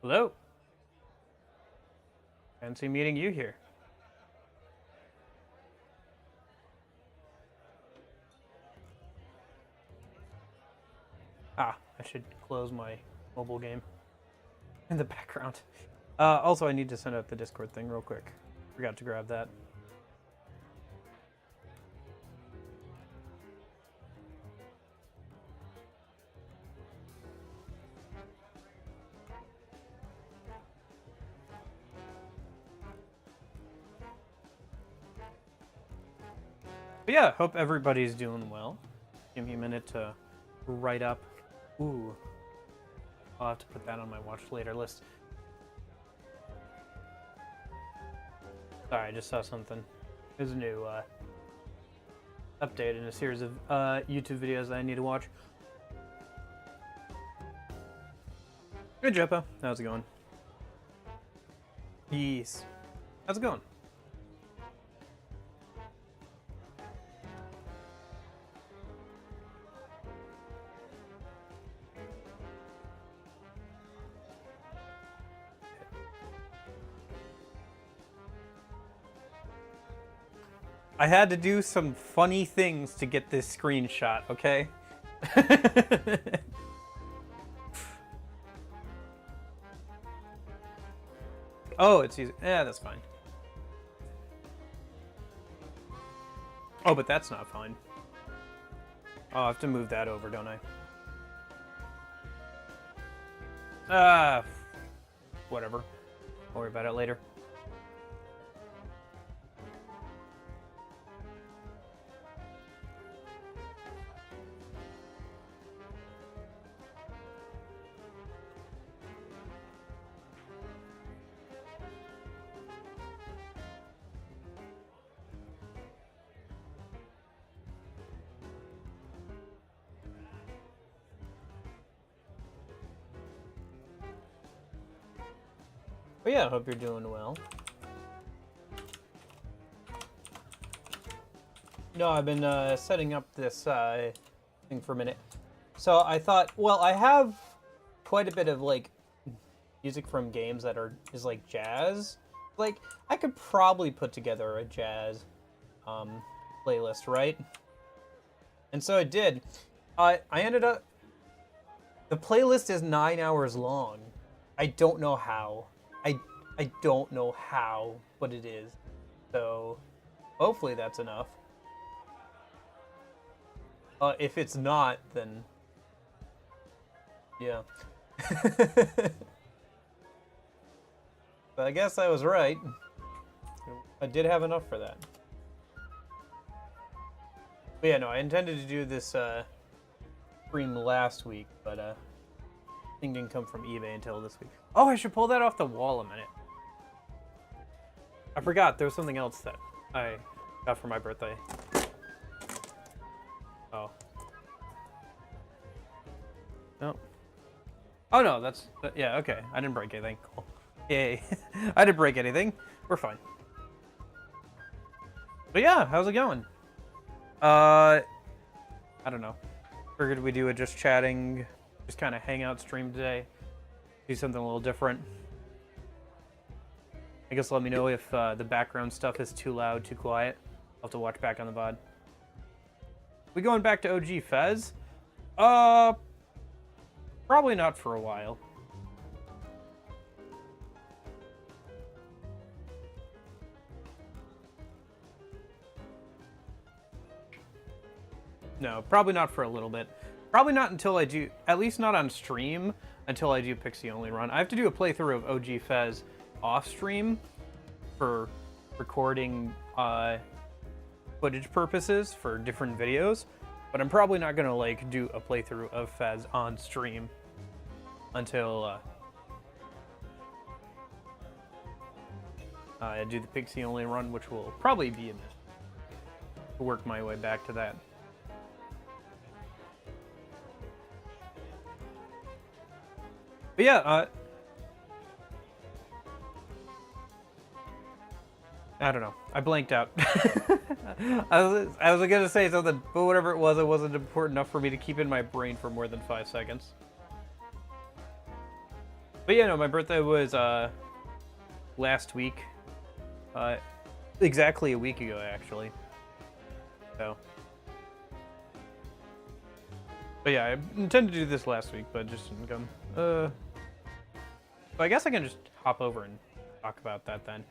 Hello. Fancy meeting you here. I should close my mobile game in the background. Also, I need to send out the Discord thing real quick. Forgot to grab that. But yeah, hope everybody's doing well. Give me a minute to write up. Ooh. I'll have to put that on my watch later list. Sorry, I just saw something. There's a new update in a series of YouTube videos that I need to watch. Hey, Jeppa. How's it going? Yes. How's it going? I had to do some funny things to get this screenshot, okay? Oh, it's easy. Yeah, that's fine. Oh, but that's not fine. Oh, I have to move that over, don't I? Whatever. I'll worry about it later. But yeah, I hope you're doing well. No, I've been setting up this thing for a minute. So I thought, well, I have quite a bit of like music from games that is like jazz. Like I could probably put together a jazz playlist, right? And so I did. I ended up. The playlist is 9 hours long. I don't know how. I don't know how, but it is. So hopefully that's enough. If it's not, then yeah. But I guess I was right. I did have enough for that. But yeah, no, I intended to do this stream last week, but thing didn't come from eBay until this week. Oh, I should pull that off the wall a minute. I forgot there was something else that I got for my birthday. Oh. No. Oh no, yeah, okay. I didn't break anything. Cool. Yay. I didn't break anything. We're fine. But yeah, how's it going? I don't know. Figured we'd do a just chatting, just kind of hangout stream today. Do something a little different. I guess let me know if the background stuff is too loud, too quiet. I'll have to watch back on the VOD. We going back to OG Fez? Probably not for a while. No, probably not for a little bit. Probably not until I do, at least not on stream, until I do Pixie Only Run. I have to do a playthrough of OG Fez off stream for recording footage purposes for different videos, but I'm probably not gonna like do a playthrough of Fez on stream until I do the Pixie Only Run, which will probably be a minute to work my way back to that. But yeah, I don't know. I blanked out. I was gonna say something, but whatever it wasn't important enough for me to keep in my brain for more than 5 seconds. But yeah, no, my birthday was last week. Exactly a week ago, actually. So. But yeah, I intended to do this last week, but it just didn't come. So I guess I can just hop over and talk about that then.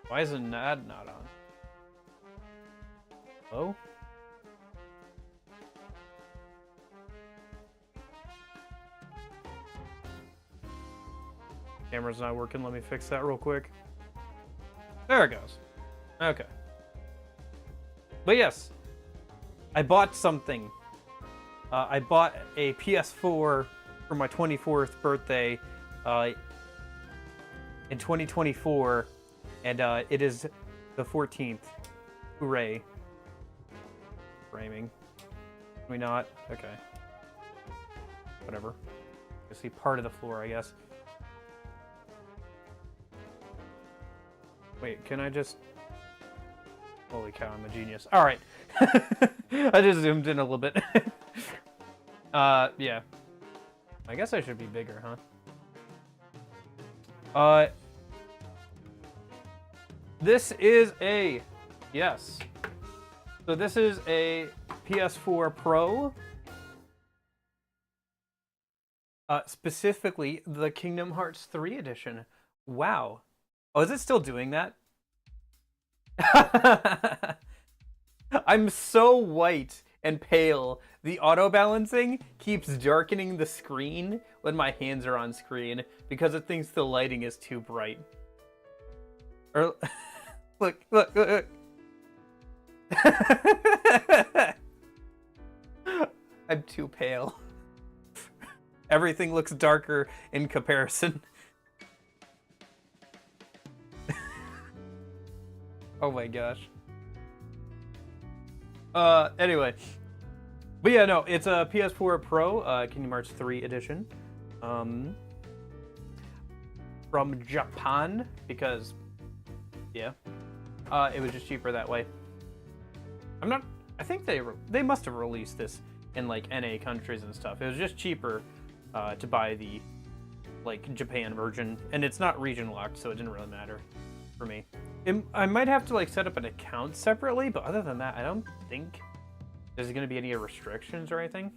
Why isn't that not on? Hello? Camera's not working. Let me fix that real quick. There it goes. Okay. But yes, I bought something. I bought a PS4 for my 24th birthday in 2024, and it is the 14th. Hooray. Framing. Can we not? Okay. Whatever. You see part of the floor, I guess. Wait, can I just... Holy cow, I'm a genius. Alright. I just zoomed in a little bit. Yeah. I guess I should be bigger, huh? This is a... Yes. So this is a PS4 Pro. Specifically, the Kingdom Hearts 3 edition. Wow. Oh, is it still doing that? I'm so white and pale. The auto balancing keeps darkening the screen when my hands are on screen because it thinks the lighting is too bright. Or look. I'm too pale. Everything looks darker in comparison. Oh my gosh. Anyway. But yeah, no, it's a PS4 Pro, Kingdom Hearts 3 edition. From Japan, because, yeah. It was just cheaper that way. I think they must have released this in, like, NA countries and stuff. It was just cheaper, to buy the, like, Japan version. And it's not region locked, so it didn't really matter for me. I might have to, like, set up an account separately, but other than that, I don't think there's going to be any restrictions or anything.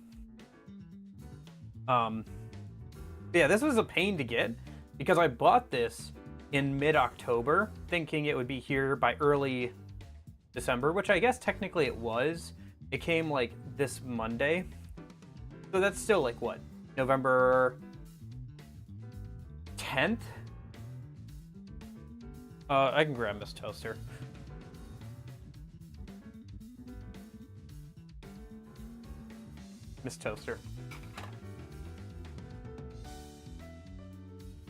Yeah, this was a pain to get because I bought this in mid-October thinking it would be here by early December, which I guess technically it was. It came, like, this Monday. So that's still, like, what? November 10th? I can grab Miss Toaster. Miss Toaster.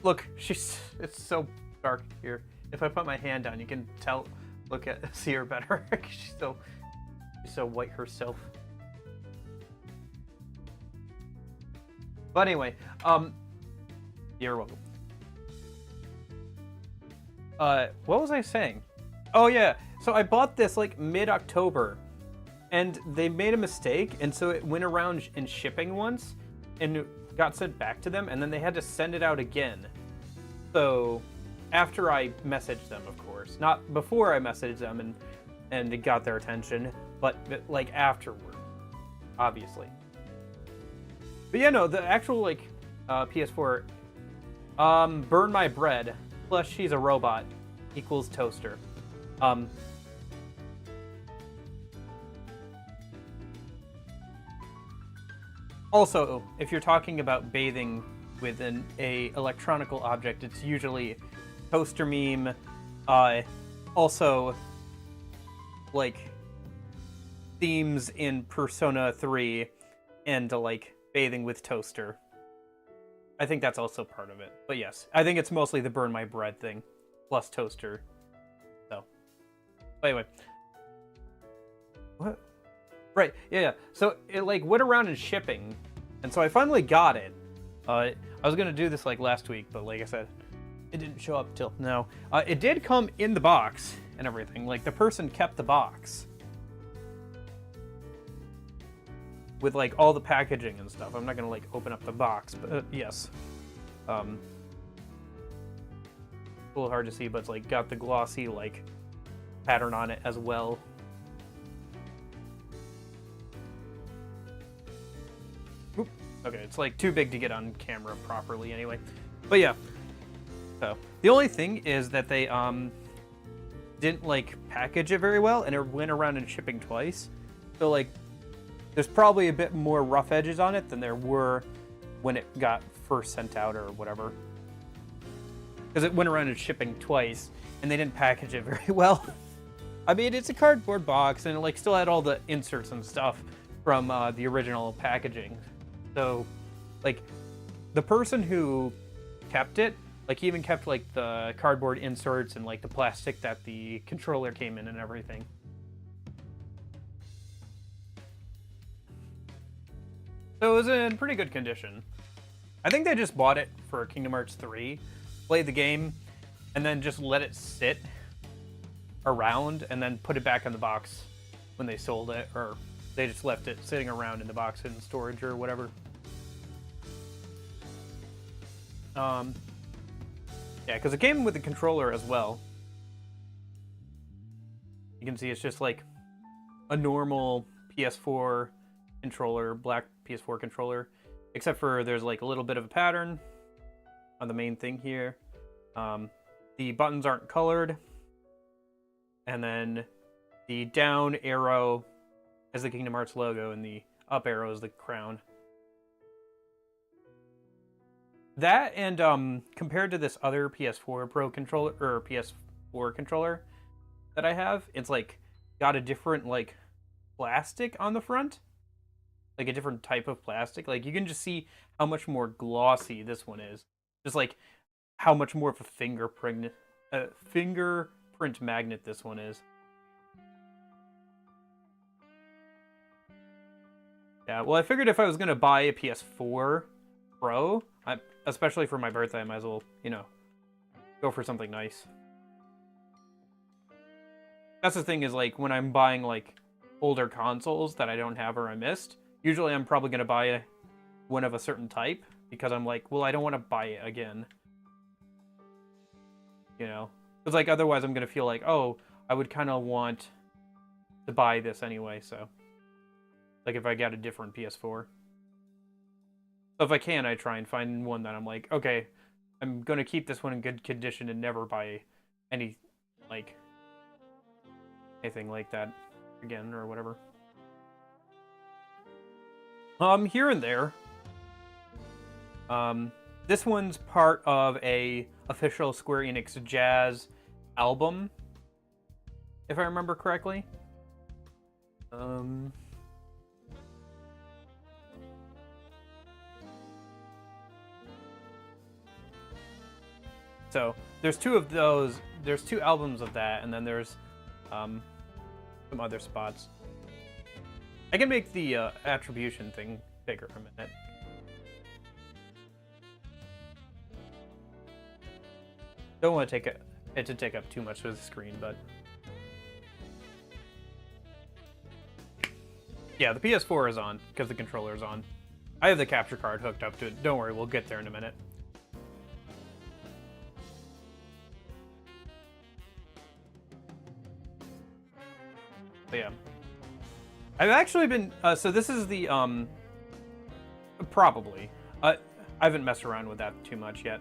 Look, it's so dark here. If I put my hand down, you can see her better. she's so white herself. But anyway, you're welcome. What was I saying? Oh yeah, so I bought this like mid-October, and they made a mistake, and so it went around in shipping once, and got sent back to them, and then they had to send it out again. So, after I messaged them, of course. Not before I messaged them and it got their attention, but like afterward, obviously. But yeah, no, the actual like PS4, burn my bread, plus she's a robot, equals toaster. Also, if you're talking about bathing with an electronical object, it's usually toaster meme. Also, like themes in Persona 3 and like bathing with toaster. I think that's also part of it. But yes, I think it's mostly the burn my bread thing plus toaster. So, but anyway. What? Right, yeah. So it like went around in shipping, and so I finally got it. I was gonna do this like last week, but like I said, It didn't show up till no. It did come in the box and everything. Like, the person kept the box with like all the packaging and stuff. I'm not gonna like open up the box, but yes. A little hard to see, but it's like got the glossy like pattern on it as well. Oop. Okay, it's like too big to get on camera properly anyway. But yeah. So the only thing is that they didn't like package it very well, and it went around in shipping twice. So like there's probably a bit more rough edges on it than there were when it got first sent out or whatever. Because it went around in shipping twice, and they didn't package it very well. I mean, it's a cardboard box, and it like still had all the inserts and stuff from the original packaging. So, like, the person who kept it, like, he even kept like the cardboard inserts and like the plastic that the controller came in and everything. So it was in pretty good condition. I think they just bought it for Kingdom Hearts 3, played the game, and then just let it sit around and then put it back in the box when they sold it, or they just left it sitting around in the box in storage or whatever. Yeah, because it came with the controller as well. You can see it's just like a normal PS4 controller, black PS4 controller, except for there's like a little bit of a pattern on the main thing here. The buttons aren't colored, and then the down arrow is the Kingdom Hearts logo, and the up arrow is the crown. That, and compared to this other PS4 Pro controller, or PS4 controller that I have, it's like got a different like plastic on the front, like a different type of plastic. Like you can just see how much more glossy this one is. Just like how much more of a fingerprint magnet this one is. Yeah, well, I figured if I was gonna buy a PS4 Pro, especially for my birthday, I might as well, you know, go for something nice. That's the thing, is like when I'm buying like older consoles that I don't have or I missed, usually I'm probably gonna buy one of a certain type, because I'm like, well, I don't want to buy it again. You know? Because like otherwise I'm gonna feel like, oh, I would kind of want to buy this anyway, so. Like if I got a different PS4. So if I can, I try and find one that I'm like, okay, I'm gonna keep this one in good condition and never buy anything like that again or whatever. Here and there. This one's part of a official Square Enix Jazz album, if I remember correctly. So there's two of those. There's two albums of that, and then there's some other spots. I can make the attribution thing bigger for a minute. Don't want to take it to take up too much of the screen, but yeah, the PS4 is on because the controller is on. I have the capture card hooked up to it. Don't worry, we'll get there in a minute. But yeah, I've actually been so this is the probably I haven't messed around with that too much yet.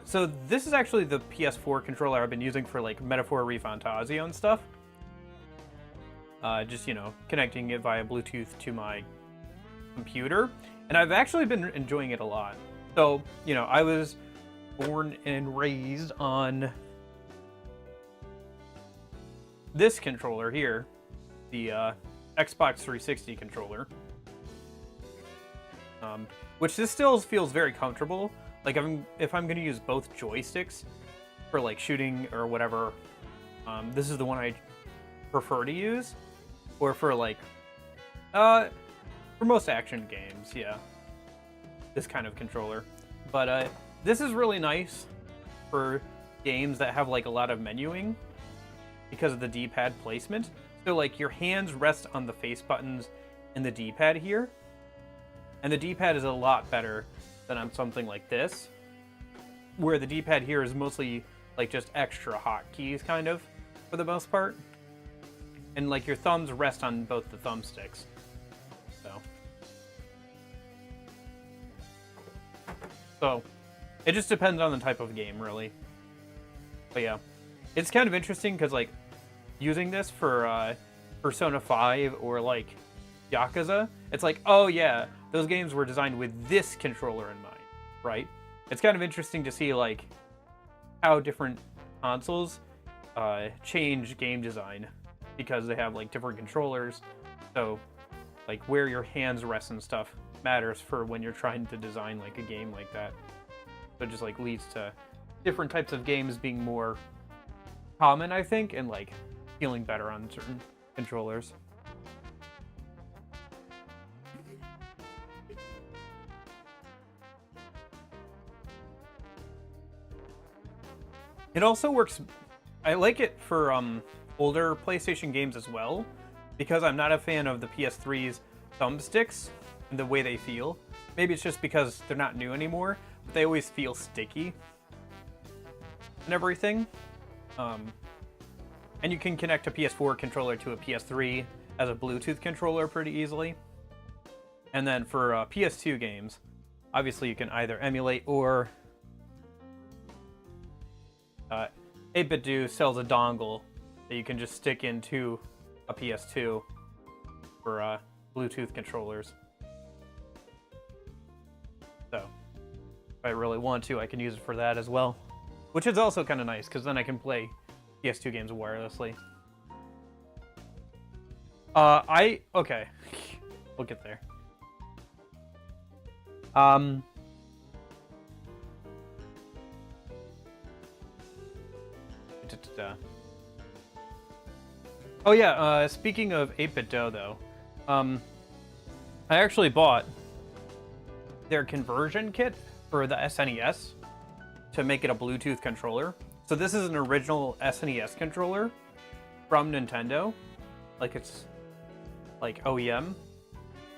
So this is actually the PS4 controller I've been using for like Metaphor ReFantazio and stuff. Just, you know, connecting it via Bluetooth to my computer, and I've actually been enjoying it a lot. So, you know, I was born and raised on this controller here, the Xbox 360 controller, which this still feels very comfortable. Like if I'm gonna use both joysticks for like shooting or whatever, this is the one I prefer to use, or for like for most action games, yeah, this kind of controller. But this is really nice. for games that have like a lot of menuing because of the D-pad placement. So like your hands rest on the face buttons and the D-pad here, and the D-pad is a lot better than on something like this, where the D-pad here is mostly like just extra hotkeys kind of for the most part, and like your thumbs rest on both the thumbsticks. So it just depends on the type of game, really. But yeah, it's kind of interesting because like using this for Persona 5 or like Yakuza, it's like, oh yeah, those games were designed with this controller in mind, right? It's kind of interesting to see like how different consoles change game design because they have like different controllers. So like where your hands rest and stuff matters for when you're trying to design like a game like that. So it just like leads to different types of games being more common, I think, and like feeling better on certain controllers. It also works, I like it for older PlayStation games as well, because I'm not a fan of the PS3's thumbsticks and the way they feel. Maybe it's just because they're not new anymore, but they always feel sticky and everything. And you can connect a PS4 controller to a PS3 as a Bluetooth controller pretty easily. And then for PS2 games, obviously you can either emulate or 8BitDo sells a dongle that you can just stick into a PS2 for Bluetooth controllers. So, if I really want to, I can use it for that as well. Which is also kind of nice, because then I can play PS2 games wirelessly. Okay. We'll get there. Oh yeah, speaking of 8BitDo though, I actually bought their conversion kit for the SNES to make it a Bluetooth controller. So this is an original SNES controller from Nintendo, like it's like OEM,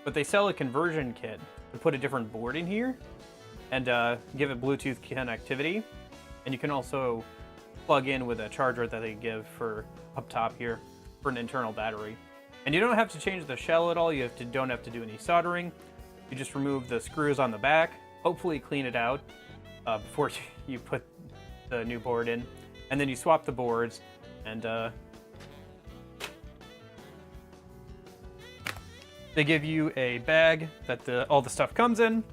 but they sell a conversion kit to put a different board in here and give it Bluetooth connectivity, and you can also plug in with a charger that they give for up top here for an internal battery. And you don't have to change the shell at all. You don't have to do any soldering. You just remove the screws on the back, hopefully clean it out before you put the new board in, and then you swap the boards, and they give you a bag that all the stuff comes in,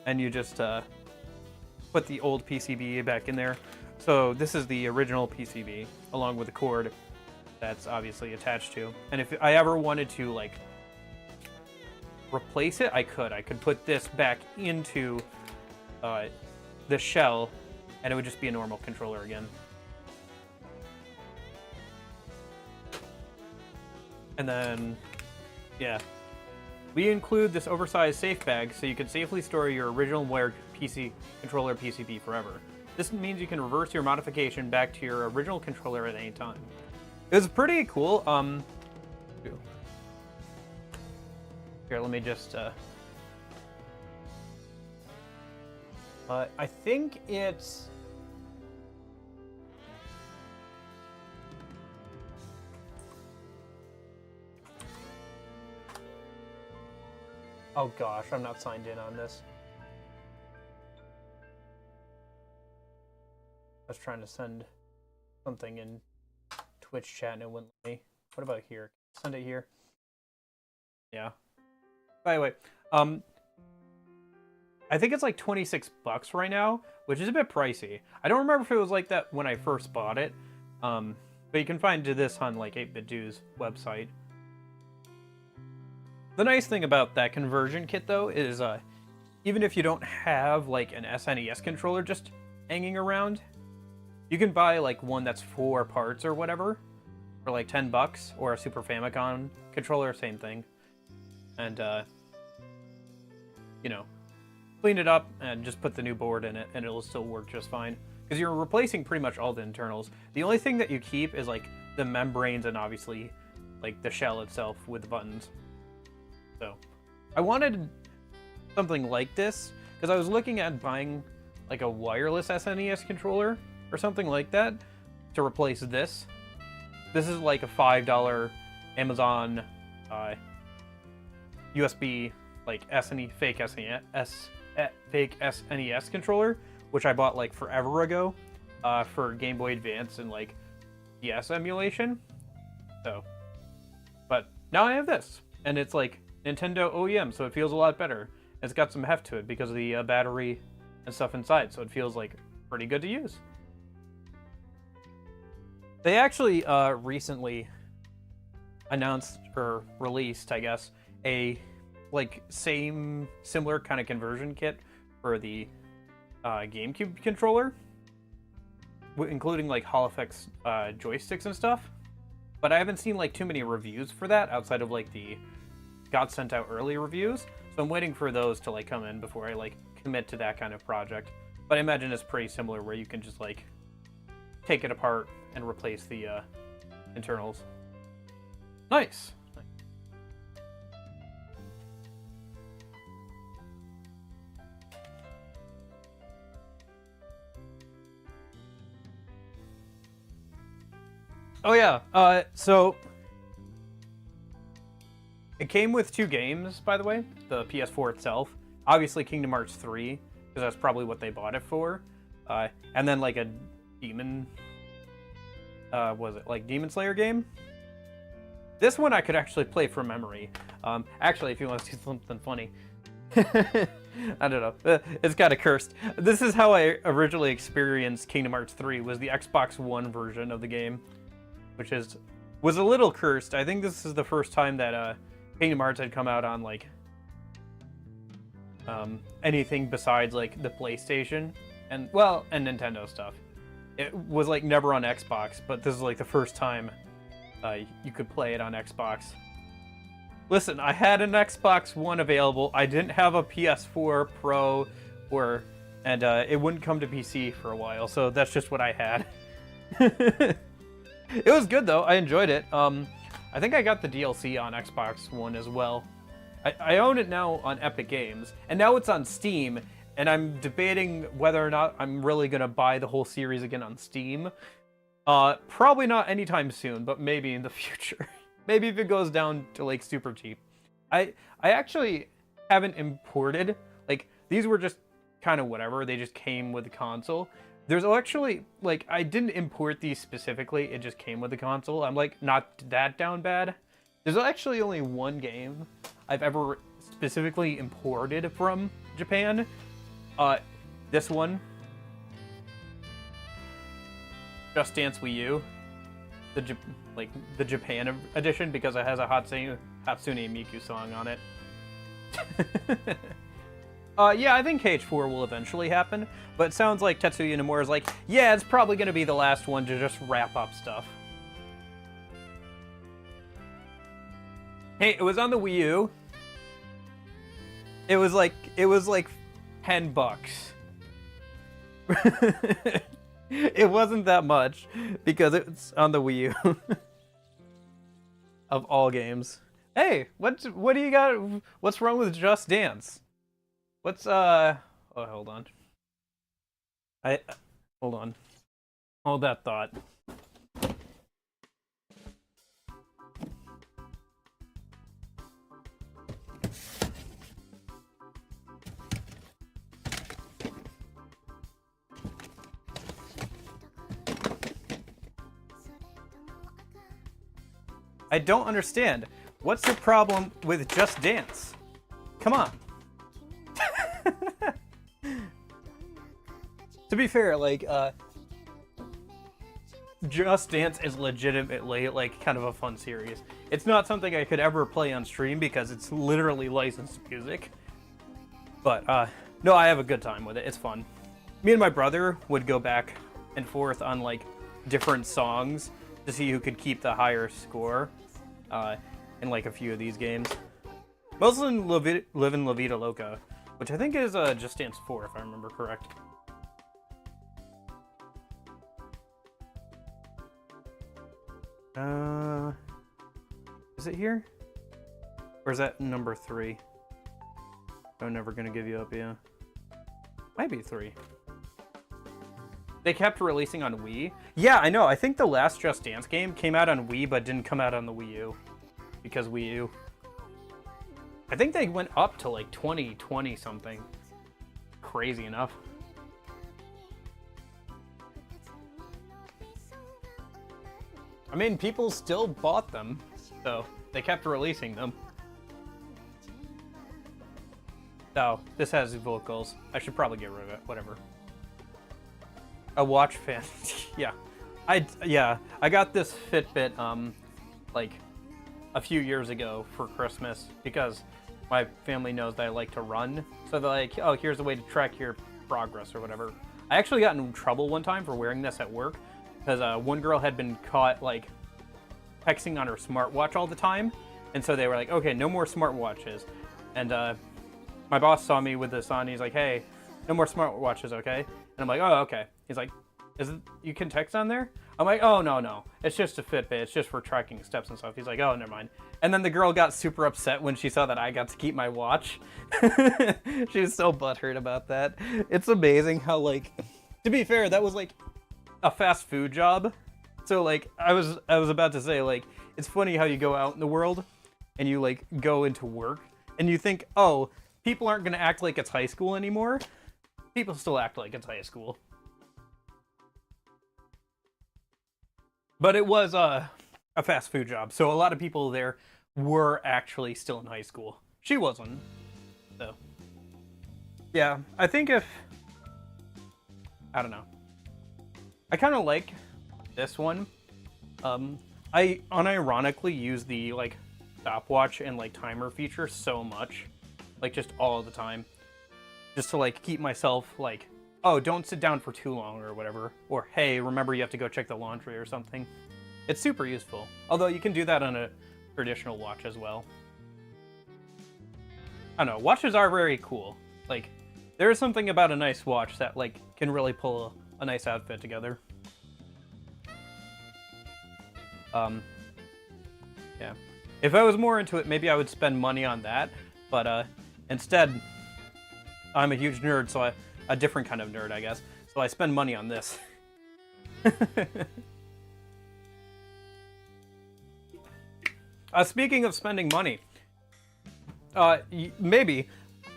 and you just put the old PCB back in there. So this is the original PCB along with the cord that's obviously attached to. And if I ever wanted to like replace it, I could put this back into the shell, and it would just be a normal controller again. And then, yeah, we include this oversized safe bag so you can safely store your original wired PC controller PCB forever. This means you can reverse your modification back to your original controller at any time. It was pretty cool. Here, let me just I think it's oh gosh, I'm not signed in on this. I was trying to send something in Twitch chat and it wouldn't let me. What about here? Send it here. Yeah. By the way, I think it's like 26 bucks right now, which is a bit pricey. I don't remember if it was like that when I first bought it, but you can find this on like 8BitDo's website. The nice thing about that conversion kit though is even if you don't have like an SNES controller just hanging around, you can buy like one that's 4 parts or whatever for like 10 bucks, or a Super Famicom controller, same thing. And you know, clean it up and just put the new board in it and it'll still work just fine. because you're replacing pretty much all the internals. The only thing that you keep is like the membranes and obviously like the shell itself with the buttons. So I wanted something like this because I was looking at buying like a wireless SNES controller or something like that to replace this. This is like a $5 Amazon USB like fake SNES controller, which I bought like forever ago for Game Boy Advance and like DS emulation. So, but now I have this, and it's like Nintendo OEM, so it feels a lot better. It's got some heft to it because of the battery and stuff inside, so it feels like pretty good to use. They actually recently announced or released, I guess, a like similar kind of conversion kit for the GameCube controller, including like Hall effects joysticks and stuff. But I haven't seen like too many reviews for that outside of like the got sent out early reviews. So I'm waiting for those to like come in before I like commit to that kind of project. But I imagine it's pretty similar where you can just like take it apart and replace the internals. Nice. Oh yeah, so it came with 2 games, by the way, the PS4 itself. Obviously Kingdom Hearts 3, because that's probably what they bought it for. And then like a Demon, was it like Demon Slayer game? This one I could actually play from memory. Actually, if you want to see something funny. I don't know. It's kind of cursed. This is how I originally experienced Kingdom Hearts 3, was the Xbox One version of the game, which was a little cursed. I think this is the first time that Kingdom Hearts had come out on like anything besides like the PlayStation and Nintendo stuff. It was like never on Xbox, but this is like the first time you could play it on Xbox. Listen, I had an Xbox One available. I didn't have a PS4 Pro and it wouldn't come to PC for a while, so that's just what I had. It was good though. I enjoyed it. I think I got the DLC on Xbox One as well. I own it now on Epic Games, and now it's on Steam, and I'm debating whether or not I'm really gonna buy the whole series again on Steam. Probably not anytime soon, but maybe in the future. Maybe if it goes down to like super cheap. I actually haven't imported, like these were just kind of whatever, they just came with the console. There's actually, like, I didn't import these specifically, it just came with the console. I'm like not that down bad. There's actually only one game I've ever specifically imported from Japan. This one. Just Dance Wii U. The Japan edition, because it has a Hatsune Miku song on it. Yeah, I think KH4 will eventually happen, but it sounds like Tetsuya Nomura's like, yeah, it's probably going to be the last one to just wrap up stuff. Hey, it was on the Wii U. It was like $10. It wasn't that much because it's on the Wii U. Of all games. Hey, what do you got? What's wrong with Just Dance? What's oh, hold on. Hold on. Hold that thought. I don't understand. What's your problem with Just Dance? Come on. To be fair, like, Just Dance is legitimately, like, kind of a fun series. It's not something I could ever play on stream because it's literally licensed music. But, no, I have a good time with it. It's fun. Me and my brother would go back and forth on, like, different songs to see who could keep the higher score in, like, a few of these games. Mostly in Live in La Vida Loca, which I think is Just Dance 4, if I remember correct. Is it here? Or is that number 3? I'm never gonna give you up, yeah. Might be 3. They kept releasing on Wii. Yeah, I know. I think the last Just Dance game came out on Wii, but didn't come out on the Wii U. Because Wii U. I think they went up to like 2020 something. Crazy enough. I mean, people still bought them, so they kept releasing them. Oh, this has vocals. I should probably get rid of it. Whatever. A watch fan. Yeah. I got this Fitbit, like, a few years ago for Christmas because my family knows that I like to run. So they're like, oh, here's a way to track your progress or whatever. I actually got in trouble one time for wearing this at work because one girl had been caught, like, texting on her smartwatch all the time. And so they were like, okay, no more smartwatches. And my boss saw me with this on. He's like, hey, no more smartwatches, okay? And I'm like, oh, okay. He's like, you can text on there? I'm like, oh, no. It's just a Fitbit. It's just for tracking steps and stuff. He's like, oh, never mind. And then the girl got super upset when she saw that I got to keep my watch. She was so butthurt about that. It's amazing how, like, to be fair, that was, like, a fast food job. So, like, I was about to say, like, it's funny how you go out in the world and you, like, go into work and you think, oh, people aren't going to act like it's high school anymore. People still act like it's high school. But it was a fast food job, so a lot of people there were actually still in high school. She wasn't, so. Yeah, I think I don't know. I kind of like this one. I unironically use the, like, stopwatch and, like, timer feature so much. Like, just all the time. Just to, like, keep myself, like, oh, don't sit down for too long or whatever. Or, hey, remember you have to go check the laundry or something. It's super useful. Although you can do that on a traditional watch as well. I don't know, watches are very cool. Like, there is something about a nice watch that, like, can really pull a nice outfit together. Yeah. If I was more into it, maybe I would spend money on that. But, instead, I'm a huge nerd, so a different kind of nerd, I guess. So I spend money on this. Speaking of spending money, maybe.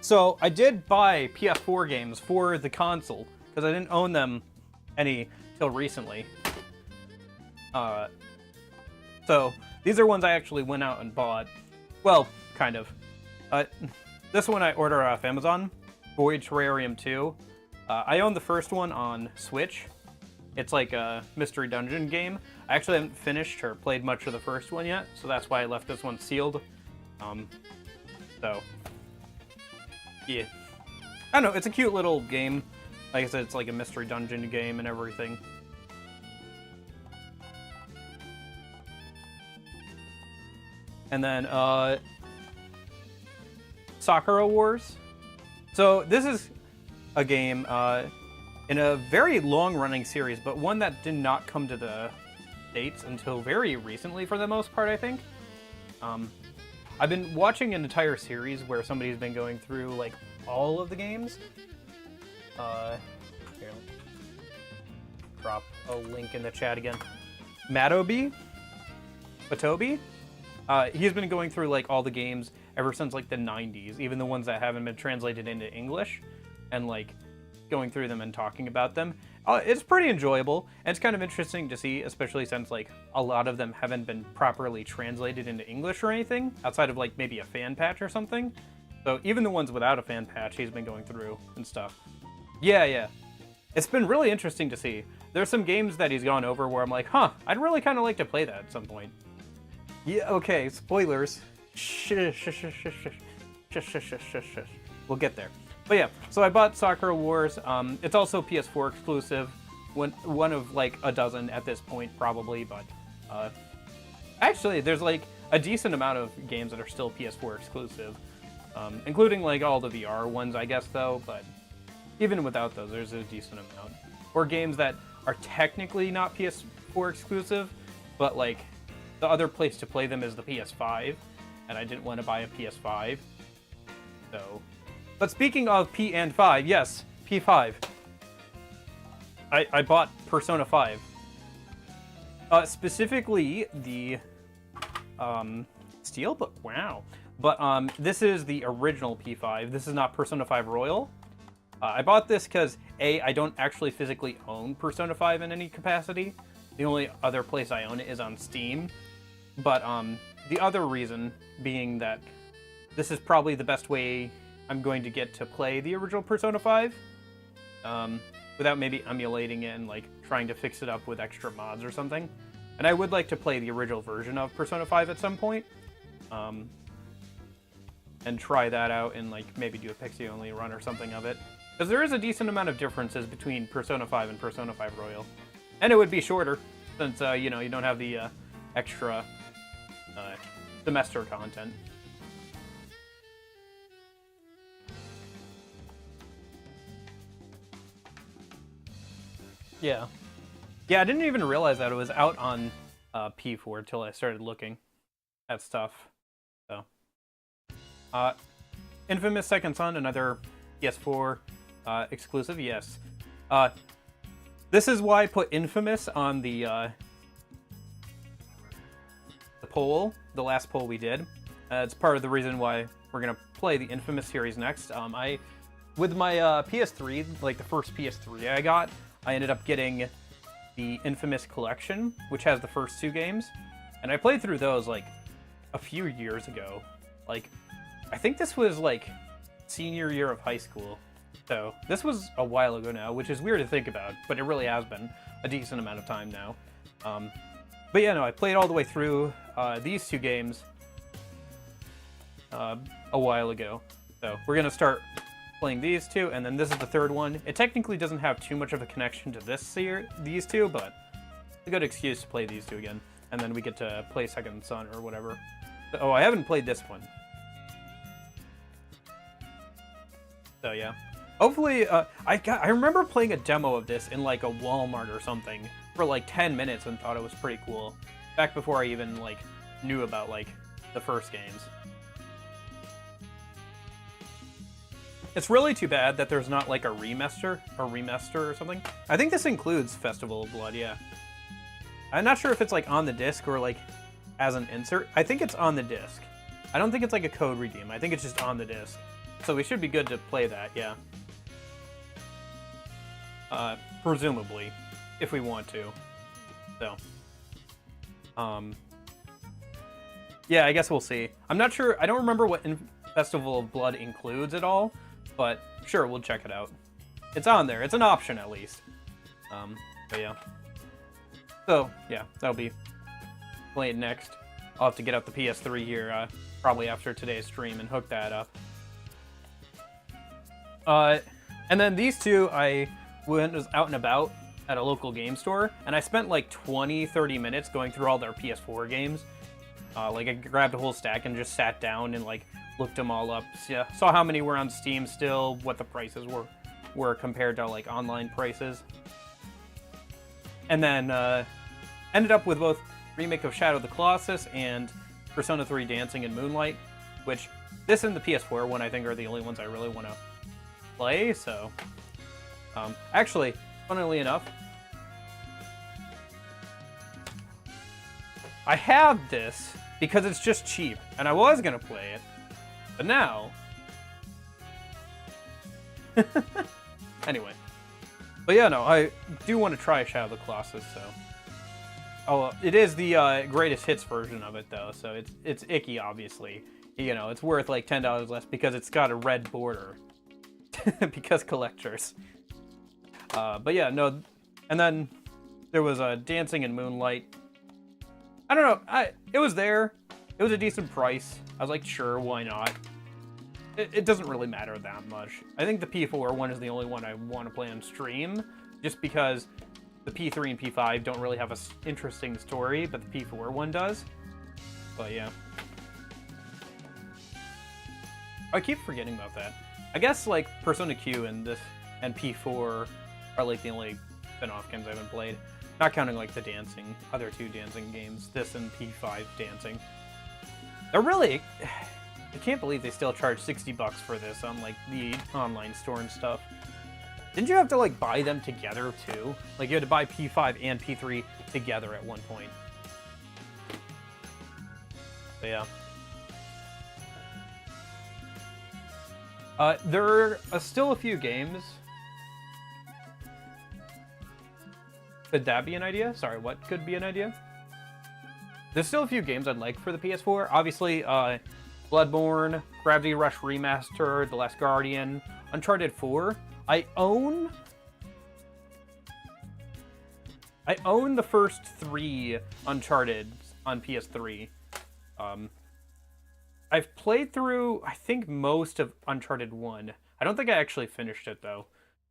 So I did buy PS4 games for the console because I didn't own them any till recently. So these are ones I actually went out and bought. Well, kind of. This one I ordered off Amazon, Void Terrarium 2. I own the first one on Switch. It's like a mystery dungeon game. I actually haven't finished or played much of the first one yet, so that's why I left this one sealed. So, yeah. I don't know, it's a cute little game. Like I said, it's like a mystery dungeon game and everything. And then, Sakura Wars. So, this is a game, in a very long-running series, but one that did not come to the States until very recently, for the most part, I think. I've been watching an entire series where somebody's been going through, like, all of the games. Here, drop a link in the chat again. Matobi? He's been going through, like, all the games ever since, like, the 90s, even the ones that haven't been translated into English, and, like, going through them and talking about them. It's pretty enjoyable, and it's kind of interesting to see, especially since, like, a lot of them haven't been properly translated into English or anything, outside of, like, maybe a fan patch or something. So even the ones without a fan patch, he's been going through and stuff. Yeah. It's been really interesting to see. There's some games that he's gone over where I'm like, huh, I'd really kind of like to play that at some point. Yeah, okay, spoilers. We'll get there. But yeah, so I bought Sakura Wars. It's also PS4 exclusive. One of, like, a dozen at this point, probably. But actually, there's, like, a decent amount of games that are still PS4 exclusive. Including, like, all the VR ones, I guess, though. But even without those, there's a decent amount. Or games that are technically not PS4 exclusive, but, like, the other place to play them is the PS5, and I didn't want to buy a PS5. So, but speaking of P and 5, yes, P5. I bought Persona 5. Specifically the Steelbook. Wow. But this is the original P5. This is not Persona 5 Royal. I bought this because A, I don't actually physically own Persona 5 in any capacity. The only other place I own it is on Steam. But the other reason being that this is probably the best way I'm going to get to play the original Persona 5. Without maybe emulating it and like trying to fix it up with extra mods or something. And I would like to play the original version of Persona 5 at some point. And try that out and like maybe do a Pixie only run or something of it. Because there is a decent amount of differences between Persona 5 and Persona 5 Royal. And it would be shorter, since, you know, you don't have the extra semester content. Yeah. Yeah, I didn't even realize that it was out on P4 until I started looking at stuff. So, Infamous Second Son, another PS4 exclusive, yes. This is why I put Infamous on the poll, the last poll we did. It's part of the reason why we're gonna play the Infamous series next. With my PS3, like the first PS3 I got, I ended up getting the Infamous Collection, which has the first 2 games, and I played through those like a few years ago. Like, I think this was like senior year of high school, so this was a while ago now, which is weird to think about, but it really has been a decent amount of time now. But yeah, no, I played all the way through these 2 games a while ago, so we're gonna start playing these 2, and then this is the 3rd one. It technically doesn't have too much of a connection to these 2, but it's a good excuse to play these 2 again, and then we get to play Second Son or whatever. Oh, I haven't played this one. So yeah, hopefully, I remember playing a demo of this in like a Walmart or something for like 10 minutes and thought it was pretty cool, back before I even like knew about like the first games. It's really too bad that there's not like a remaster or something. I think this includes Festival of Blood, yeah. I'm not sure if it's like on the disc or like as an insert. I think it's on the disc. I don't think it's like a code redeem. I think it's just on the disc. So we should be good to play that, yeah. Presumably, if we want to. So, yeah, I guess we'll see. I'm not sure. I don't remember what Festival of Blood includes at all, but sure, we'll check it out. It's on there. It's an option at least. But yeah. So yeah, that'll be playing next. I'll have to get out the PS3 here, probably after today's stream and hook that up. And then these 2, I was out and about at a local game store, and I spent like 20-30 minutes going through all their PS4 games. Like I grabbed a whole stack and just sat down and like looked them all up. Yeah, saw how many were on Steam still, what the prices were compared to like online prices. And then ended up with both remake of Shadow of the Colossus and Persona 3 Dancing in Moonlight, which this and the PS4 one I think are the only ones I really want to play. So actually, funnily enough, I have this because it's just cheap, and I was gonna play it, but now anyway. But yeah, no, I do want to try Shadow of the Colossus, so. Oh, it is the greatest hits version of it, though, so it's icky, obviously. You know, it's worth like $10 less because it's got a red border. Because collectors. But yeah, no, and then there was Dancing in Moonlight. I don't know, it was there. It was a decent price. I was like, sure, why not? It doesn't really matter that much. I think the P4 one is the only one I want to play on stream, just because the P3 and P5 don't really have an interesting story, but the P4 one does. But yeah. I keep forgetting about that. I guess like Persona Q and P4 are like the only spin-off games I haven't played. Not counting like the dancing, other two dancing games, this and P5 dancing. They're really, I can't believe they still charge $60 for this on like the online store and stuff. Didn't you have to like buy them together too? Like you had to buy P5 and P3 together at one point. But yeah. There are still a few games. Could that be an idea? Sorry, what could be an idea? There's still a few games I'd like for the PS4. Obviously, Bloodborne, Gravity Rush Remastered, The Last Guardian, Uncharted 4. I own the first 3 Uncharted on PS3. I've played through, I think, most of Uncharted 1. I don't think I actually finished it, though.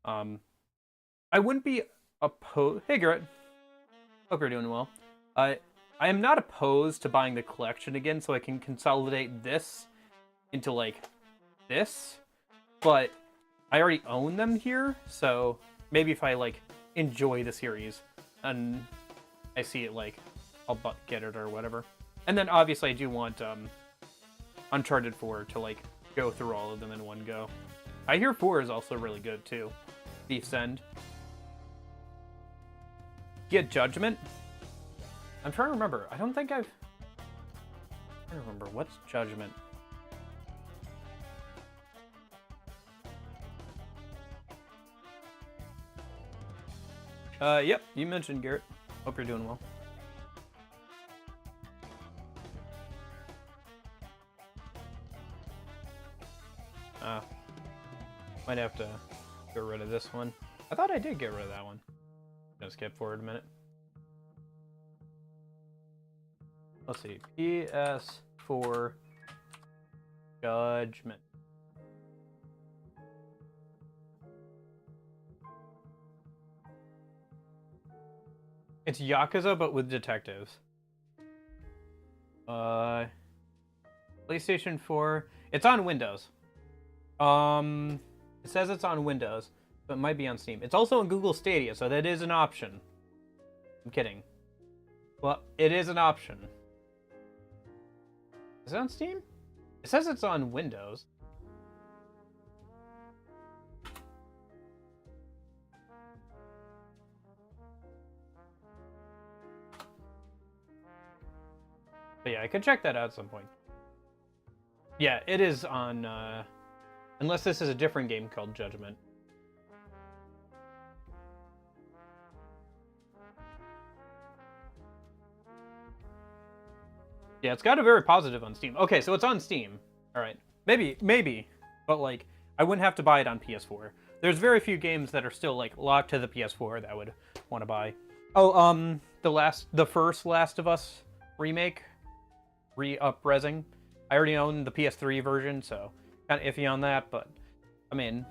I wouldn't be opposed... Hey, Garrett. Hope you're doing well. I am not opposed to buying the collection again, so I can consolidate this into, like, this. But I already own them here, so maybe if I, like, enjoy the series and I see it, like, I'll get it or whatever. And then, obviously, I do want, Uncharted 4 to, like, go through all of them in one go. I hear 4 is also really good, too. Thief's End. Get Judgment? I'm trying to remember. I don't think I've... I don't remember. What's Judgment? Yep. You mentioned Garrett. Hope you're doing well. Might have to get rid of this one. I thought I did get rid of that one. Gonna skip forward a minute. Let's see. PS4 Judgment. It's Yakuza, but with detectives. PlayStation 4. It's on Windows. It says it's on Windows, but it might be on Steam. It's also on Google Stadia, so that is an option. I'm kidding. Well, it is an option. Is it on Steam? It says it's on Windows. But yeah, I could check that out at some point. Yeah, it is on, unless this is a different game called Judgment. Yeah, it's got a very positive on Steam. Okay, so it's on Steam. Alright. Maybe. But, like, I wouldn't have to buy it on PS4. There's very few games that are still, like, locked to the PS4 that I would want to buy. Oh, the first Last of Us remake. Re-up-resing. I already own the PS3 version, so kind of iffy on that, but, I mean,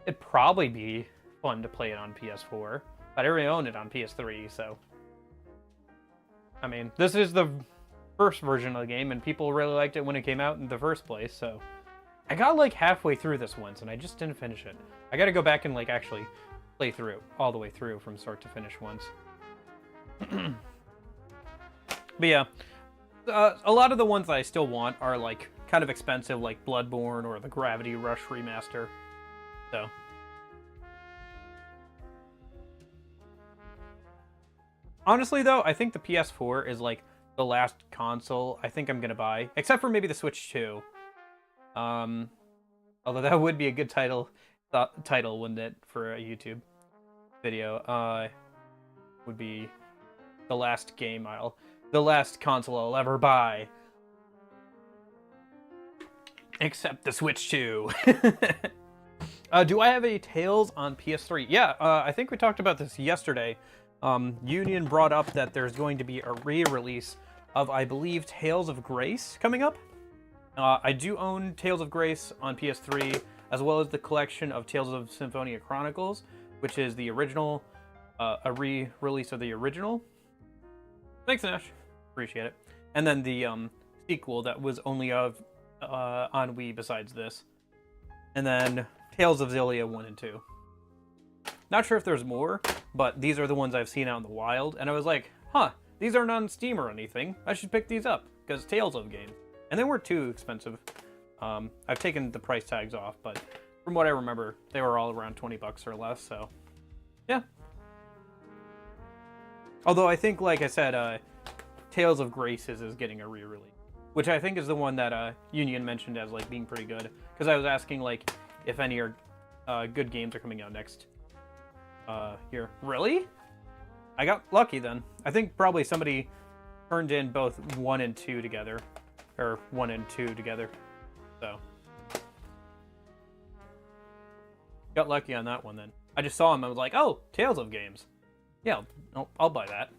it'd probably be fun to play it on PS4. But I already own it on PS3, so... I mean, this is the first version of the game, and people really liked it when it came out in the first place, so... I got, like, halfway through this once, and I just didn't finish it. I gotta go back and, like, actually play through, all the way through, from start to finish once. But yeah, a lot of the ones that I still want are, like, kind of expensive, like Bloodborne or the Gravity Rush Remaster, so... Honestly, though, I think the PS4 is, like, the last console I think I'm gonna buy. Except for maybe the Switch 2. Although that would be a good title, wouldn't it, for a YouTube video? Would be the last console I'll ever buy. Except the Switch 2. Do I have any Tales on PS3? Yeah, I think we talked about this yesterday. Union brought up that there's going to be a re-release of, I believe, Tales of Grace coming up. I do own Tales of Grace on PS3, as well as the collection of Tales of Symphonia Chronicles, which is the original, a re-release of the original. Thanks, Nash. Appreciate it. And then the sequel that was only on Wii besides this. And then Tales of Xillia 1 and 2. Not sure if there's more, but these are the ones I've seen out in the wild, and I was like, huh, these aren't on Steam or anything. I should pick these up, because Tales of games. And they weren't too expensive. I've taken the price tags off, but from what I remember, they were all around 20 bucks or less, so yeah. Although I think, like I said, Tales of Graces is getting a re-release, which I think is the one that Union mentioned as like being pretty good, because I was asking like if any are good games are coming out next year. Really? I got lucky then. I think probably somebody turned in both 1 and 2 together, or 1 and 2 together. So got lucky on that one then. I just saw him. I was like, oh, Tales of games. Yeah, I'll buy that.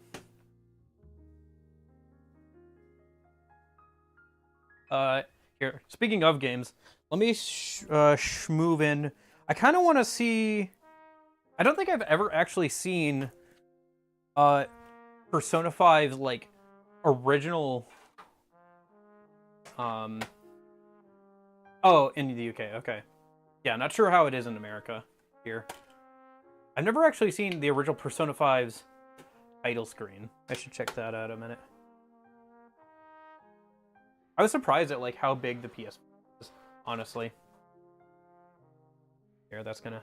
Here, speaking of games, let me move in. I kind of want to see. I don't think I've ever actually seen Persona 5 like original. Oh, in the UK. Okay. Yeah, not sure how it is in America here. I've never actually seen the original Persona 5's title screen. I should check that out a minute. I was surprised at like how big the PS is, honestly. Here, that's gonna.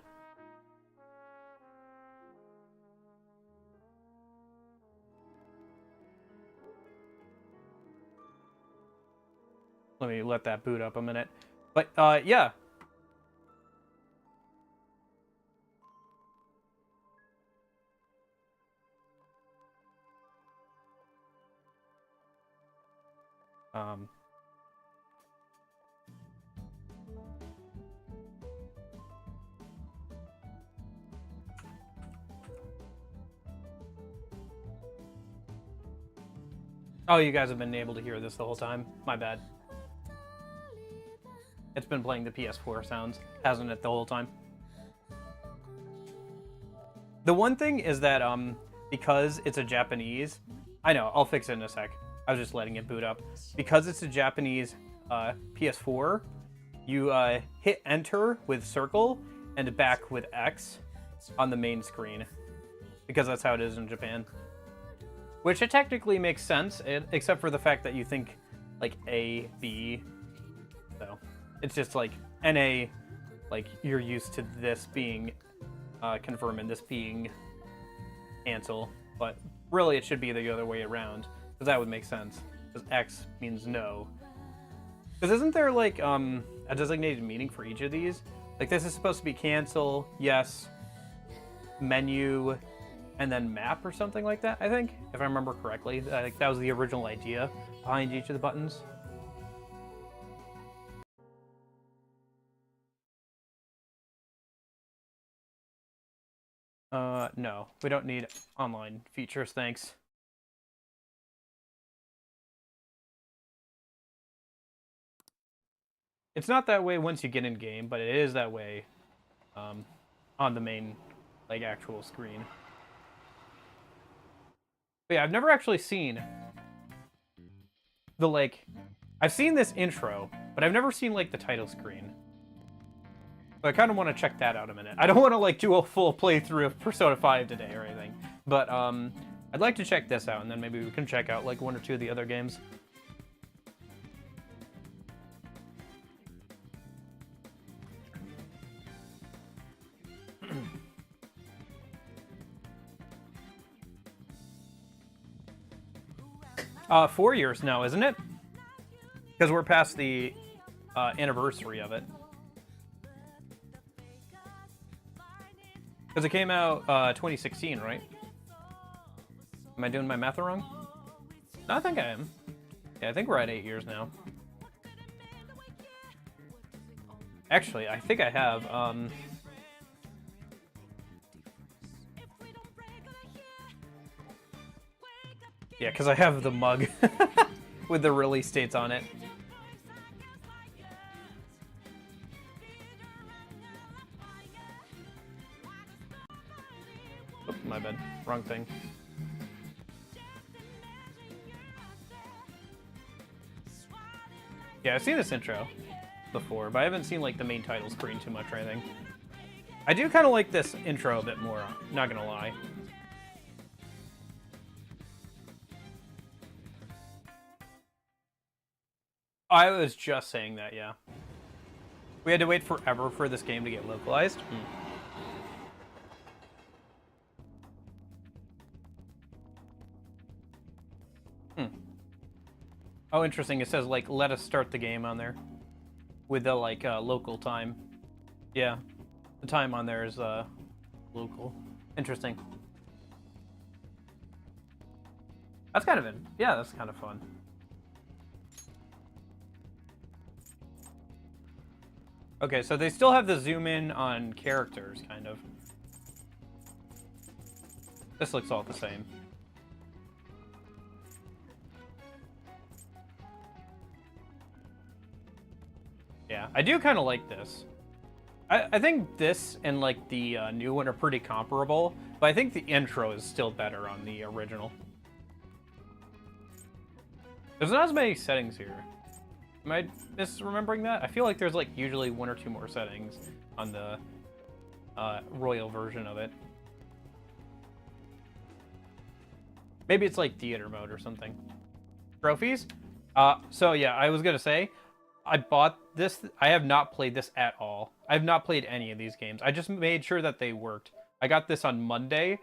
Let me let that boot up a minute. But yeah. Oh, you guys have been able to hear this the whole time. My bad. It's been playing the PS4 sounds, hasn't it, the whole time? The one thing is that, because it's a Japanese... I know, I'll fix it in a sec. I was just letting it boot up. Because it's a Japanese PS4, you hit enter with circle and back with X on the main screen. Because that's how it is in Japan. Which it technically makes sense, except for the fact that you think, like, A, B. So, it's just like, NA, like, you're used to this being confirm and this being cancel. But really, it should be the other way around, because that would make sense. Because X means no. Because isn't there, like, a designated meaning for each of these? Like, this is supposed to be cancel, yes, menu, and then map or something like that, I think, if I remember correctly. I think that was the original idea behind each of the buttons. No, we don't need online features, thanks. It's not that way once you get in game, but it is that way on the main, like, actual screen. But yeah, I've never actually seen the, like... I've seen this intro, but I've never seen, like, the title screen. But I kind of want to check that out a minute. I don't want to, like, do a full playthrough of Persona 5 today or anything. But, I'd like to check this out, and then maybe we can check out, like, 1 or 2 of the other games. 4 years now, isn't it? Because we're past the anniversary of it. Because it came out 2016, right? Am I doing my math wrong? No, I think I am. Yeah, I think we're at 8 years now. Actually, I think I have. Yeah, because I have the mug with the release dates on it. Oh, my bad. Wrong thing. Yeah, I've seen this intro before, but I haven't seen, like, the main title screen too much or anything. I do kind of like this intro a bit more, not gonna lie. I was just saying that, yeah. We had to wait forever for this game to get localized. Oh, interesting. It says, like, let us start the game on there. With the, like, local time. Yeah. The time on there is, local. Interesting. That's kind of it. Yeah, that's kind of fun. Okay, so they still have the zoom in on characters, kind of. This looks all the same. Yeah, I do kind of like this. I think this and, like, the new one are pretty comparable, but I think the intro is still better on the original. There's not as many settings here. Am I misremembering that? I feel like there's, like, usually one or two more settings on the Royal version of it. Maybe it's, like, theater mode or something. Trophies? So, yeah, I was gonna say, I bought this. I have not played this at all. I have not played any of these games. I just made sure that they worked. I got this on Monday.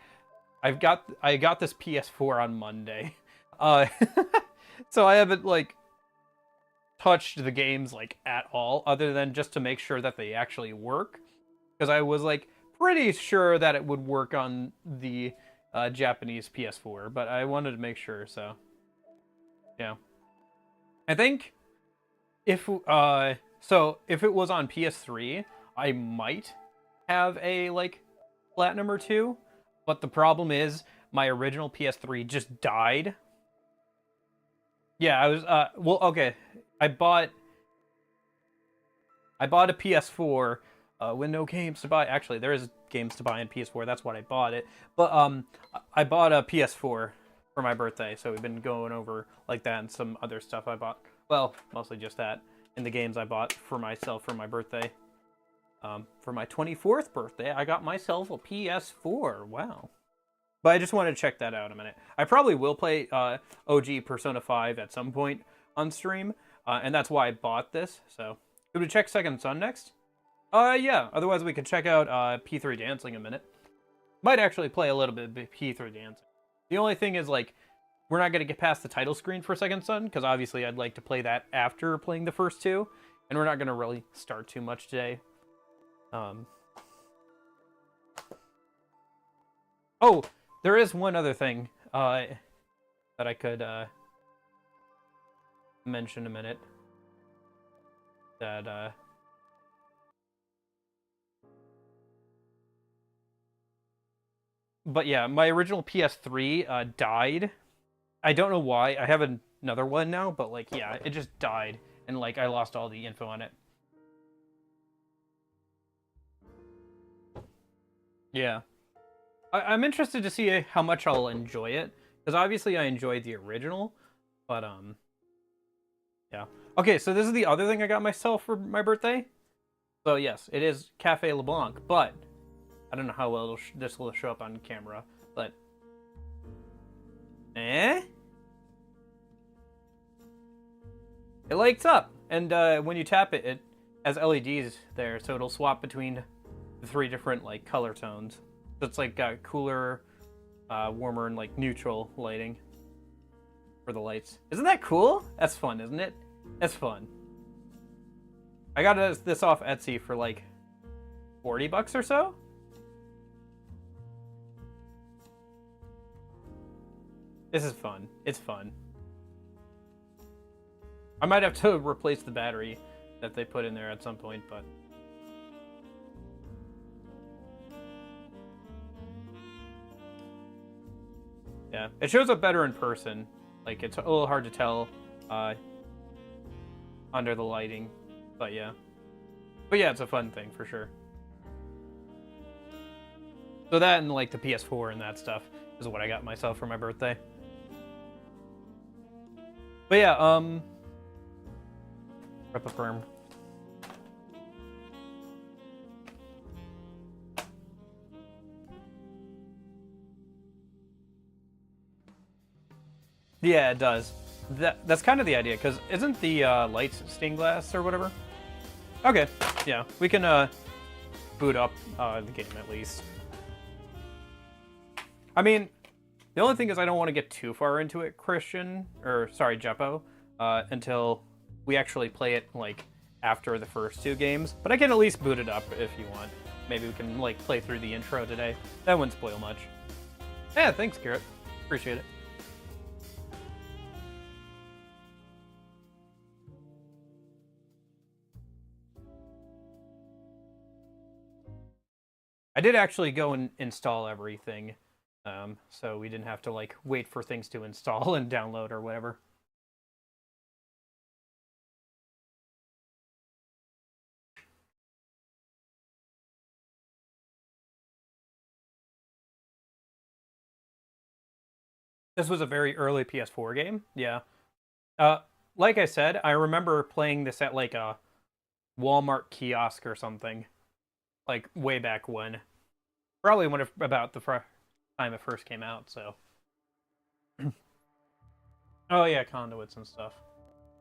I got this PS4 on Monday. So I haven't, like, touched the games, like, at all, other than just to make sure that they actually work. Because I was, like, pretty sure that it would work on the Japanese PS4, but I wanted to make sure, so yeah. I think if if it was on PS3, I might have a, like, platinum or two, but the problem is my original PS3 just died. Yeah, I was well, okay. I bought a PS4 with no games to buy. Actually, there is games to buy on PS4. That's why I bought it. But I bought a PS4 for my birthday, so we've been going over, like, that and some other stuff I bought. Well, mostly just that. And the games I bought for myself for my birthday. For my 24th birthday, I got myself a PS4. Wow. But I just wanted to check that out a minute. I probably will play OG Persona 5 at some point on stream, and that's why I bought this. So, should we check Second Son next? Yeah. Otherwise, we could check out P3 Dancing a minute. Might actually play a little bit of P3 Dancing. The only thing is, like, we're not going to get past the title screen for Second Son, because obviously I'd like to play that after playing the first two, and we're not going to really start too much today. Oh, there is one other thing that I could mention a minute. That but yeah, my original PS3 died. I don't know why. I have another one now, but, like, yeah, it just died, and, like, I lost all the info on it. Yeah. I'm interested to see how much I'll enjoy it, because obviously I enjoyed the original, but yeah. Okay, so this is the other thing I got myself for my birthday. So yes, it is Cafe LeBlanc, but I don't know how well this will show up on camera, but it lights up, and when you tap it, it has LEDs there, so it'll swap between the three different, like, color tones. So it's, like, got cooler, warmer, and, like, neutral lighting for the lights. Isn't that cool? That's fun, isn't it? That's fun. I got this off Etsy for, like, 40 bucks or so. This is fun. It's fun. I might have to replace the battery that they put in there at some point, but yeah, it shows up better in person. Like, it's a little hard to tell under the lighting, but yeah. But yeah, it's a fun thing for sure. So that and, like, the PS4 and that stuff is what I got myself for my birthday. But yeah, Rep-A-Firm. Yeah, it does. That's kind of the idea, because isn't the lights stained glass or whatever? Okay, yeah, we can boot up the game at least. I mean, the only thing is I don't want to get too far into it, Christian, or sorry, Jeppo, until we actually play it like after the first two games. But I can at least boot it up if you want. Maybe we can like play through the intro today. That wouldn't spoil much. Yeah, thanks, Garrett. Appreciate it. I did actually go and install everything, so we didn't have to like wait for things to install and download or whatever. This was a very early PS4 game. Yeah. Like I said, I remember playing this at like a Walmart kiosk or something, like way back when. Probably when about the time it first came out. So. Oh yeah, conduits and stuff.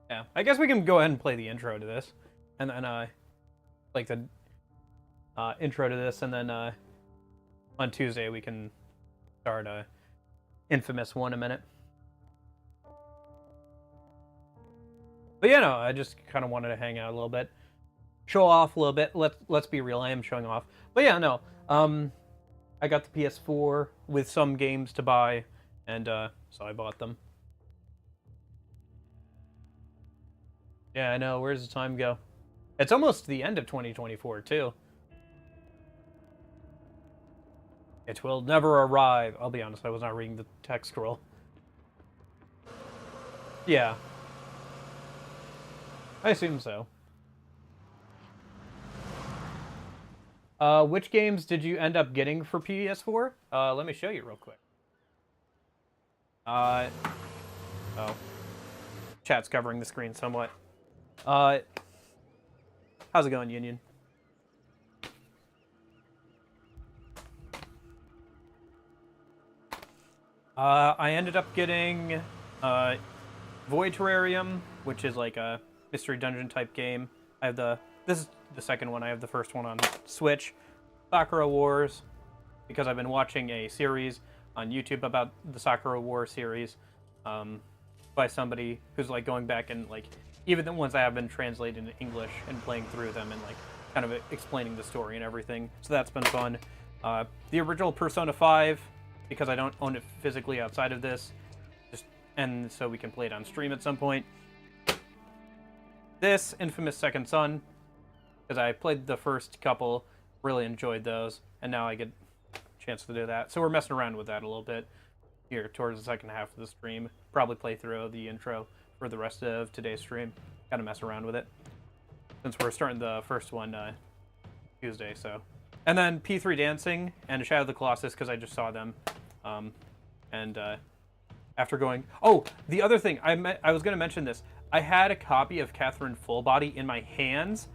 Yeah, I guess we can go ahead and play the intro to this, and then like the intro to this, and then on Tuesday we can start Infamous 1 a minute. But yeah, no, I just kind of wanted to hang out a little bit, show off a little bit. Let's be real, I am showing off. But yeah, no, I got the PS4 with some games to buy, and so I bought them. Yeah, I know. Where's the time go? It's almost the end of 2024 too. It will never arrive. I'll be honest, I was not reading the text scroll. Yeah. I assume so. Which games did you end up getting for PS4? Let me show you real quick. Oh. Chat's covering the screen somewhat. How's it going, Union? I ended up getting Void Terrarium, which is like a mystery dungeon type game. I have this is the second one. I have the first one on Switch. Sakura Wars, because I've been watching a series on YouTube about the Sakura Wars series by somebody who's like going back and like even the ones I have been translated into English and playing through them and like kind of explaining the story and everything. So that's been fun. The original Persona 5, because I don't own it physically outside of this, and so we can play it on stream at some point. This Infamous Second Son, because I played the first couple, really enjoyed those, and now I get a chance to do that. So we're messing around with that a little bit here towards the second half of the stream. Probably play through the intro for the rest of today's stream. Kind of mess around with it, since we're starting the first one Tuesday. So, and then P3 Dancing and Shadow of the Colossus, because I just saw them, and after going, oh, the other thing I was going to mention this. I had a copy of Catherine Full Body in my hands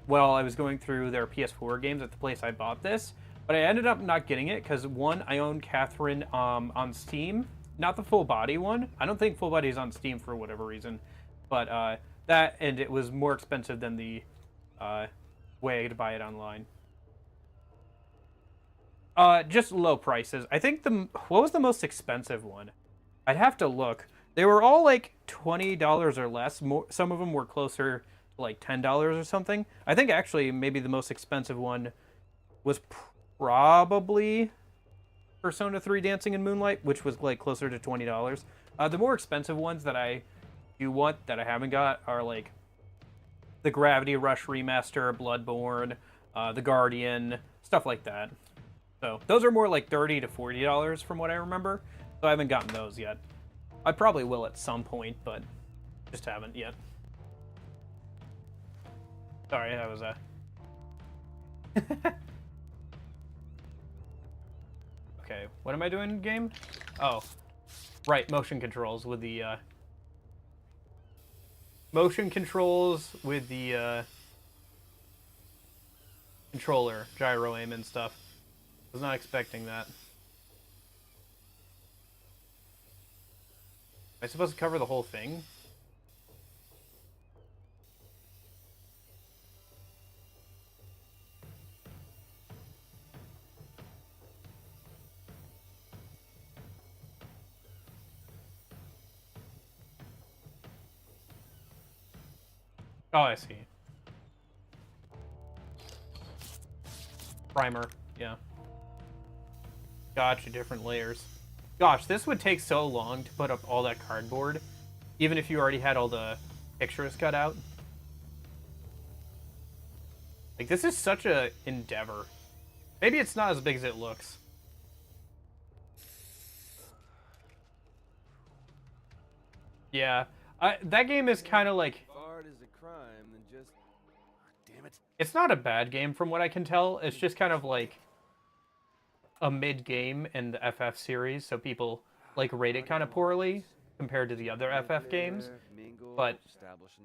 while I was going through their PS4 games at the place I bought this, but I ended up not getting it because one, I own Catherine on Steam, not the Full Body one. I don't think Full Body is on Steam for whatever reason, but that, and it was more expensive than the way to buy it online. Just low prices. I think what was the most expensive one? I'd have to look. They were all like $20 or less. Some of them were closer to like $10 or something. I think actually maybe the most expensive one was probably Persona 3 Dancing in Moonlight, which was like closer to $20. The more expensive ones that I do want that I haven't got are like the Gravity Rush Remaster, Bloodborne, The Guardian, stuff like that. So those are more like $30 to $40 from what I remember. So I haven't gotten those yet. I probably will at some point, but just haven't yet. Sorry, that was Okay, what am I doing in game? Oh, right, motion controls with the controller, gyro aim and stuff. Was not expecting that. I supposed to cover the whole thing? Oh, I see. Primer, yeah. Gotcha, different layers. Gosh, this would take so long to put up all that cardboard, even if you already had all the pictures cut out. Like, this is such a endeavor. Maybe it's not as big as it looks. Yeah, that game is kind of like... It's not a bad game from what I can tell. It's just kind of like a mid-game in the FF series, so people like rate it kind of poorly compared to the other FF games. But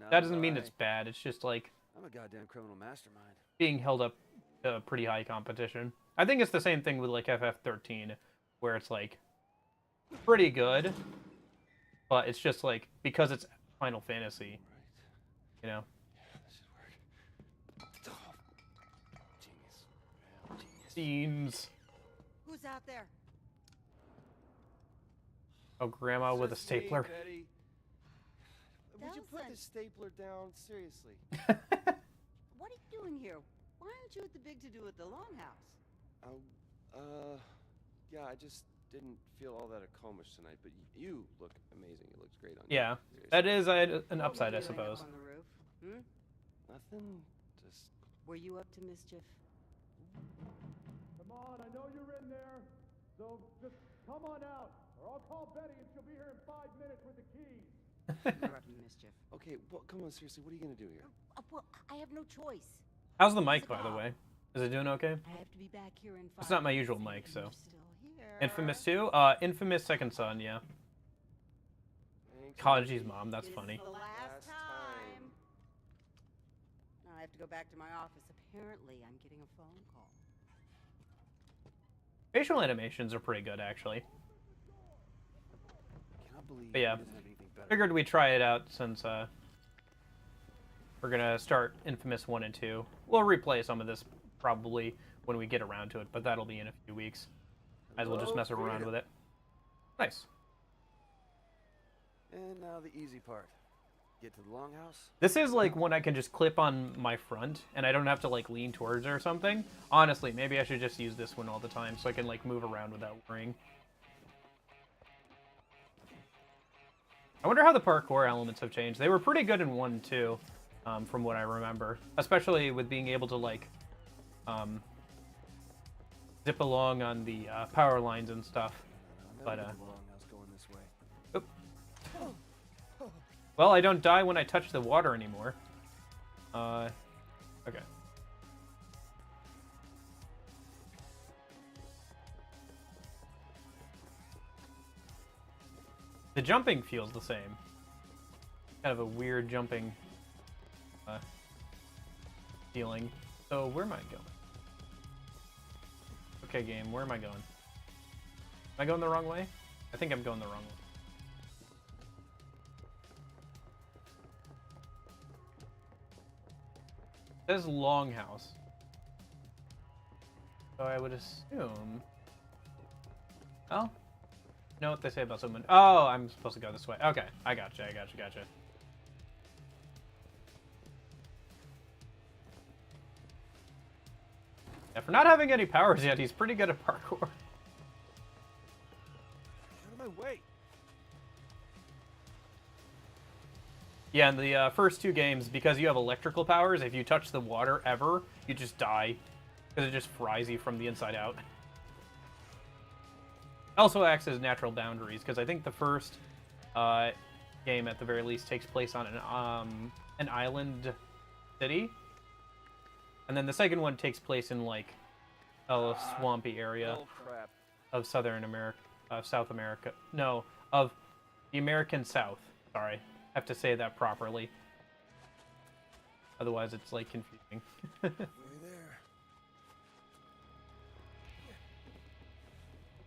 that doesn't mean it's bad. It's just like I'm a goddamn criminal mastermind. Being held up to pretty high competition. I think it's the same thing with like FF13, where it's like pretty good, but it's just like because it's Final Fantasy, you know. Scenes. Who's out there? Oh, Grandma with a stapler. Betty. Would you put the stapler down? Seriously. What are you doing here? Why aren't you at the big to-do at the Longhouse? Yeah, I just didn't feel all that accomplished tonight, but you look amazing. It looks great on you. Yeah, seriously. that is an upside, I suppose. On the roof? Hmm? Nothing, just... Were you up to mischief? Come on, I know you're in there, so just come on out, or I'll call Betty and she'll be here in 5 minutes with the keys. You're up to mischief. Okay, well, come on, seriously, what are you gonna do here? Well, I have no choice. How's the mic, by the way? Is it doing okay? I have to be back here in 5 It's not my usual mic, so. Infamous 2? Infamous Second Son, yeah. Kaji's mom, that's funny. The last time. Now I have to go back to my office. Apparently, I'm getting a phone call. Facial animations are pretty good, actually. But yeah, figured we'd try it out since we're gonna start Infamous 1 and 2. We'll replay some of this probably when we get around to it, but that'll be in a few weeks. Might as well just mess around with it. Nice. And now the easy part. Get to the Longhouse. This is like one I can just clip on my front, and I don't have to like lean towards it or something. Honestly, maybe I should just use this one all the time so I can like move around without worrying. I wonder how the parkour elements have changed. They were pretty good in 1 too, from what I remember. Especially with being able to like zip along on the power lines and stuff. But oop. Well, I don't die when I touch the water anymore. Okay. The jumping feels the same. Kind of a weird jumping feeling. So where am I going? Okay, game, where am I going? Am I going the wrong way? I think I'm going the wrong way. It says Longhouse. So I would assume... Oh? Know what they say about someone. Oh, I'm supposed to go this way. Okay, I gotcha. Yeah, for not having any powers yet, he's pretty good at parkour. Out of my way. Yeah, in the first 2 games, because you have electrical powers, if you touch the water ever, you just die. Because it just fries you from the inside out. Also acts as natural boundaries, because I think the first game, at the very least, takes place on an island city. And then the second one takes place in, like, a swampy area of Southern America, South America. No, of the American South. Sorry. I have to say that properly. Otherwise, it's, like, confusing.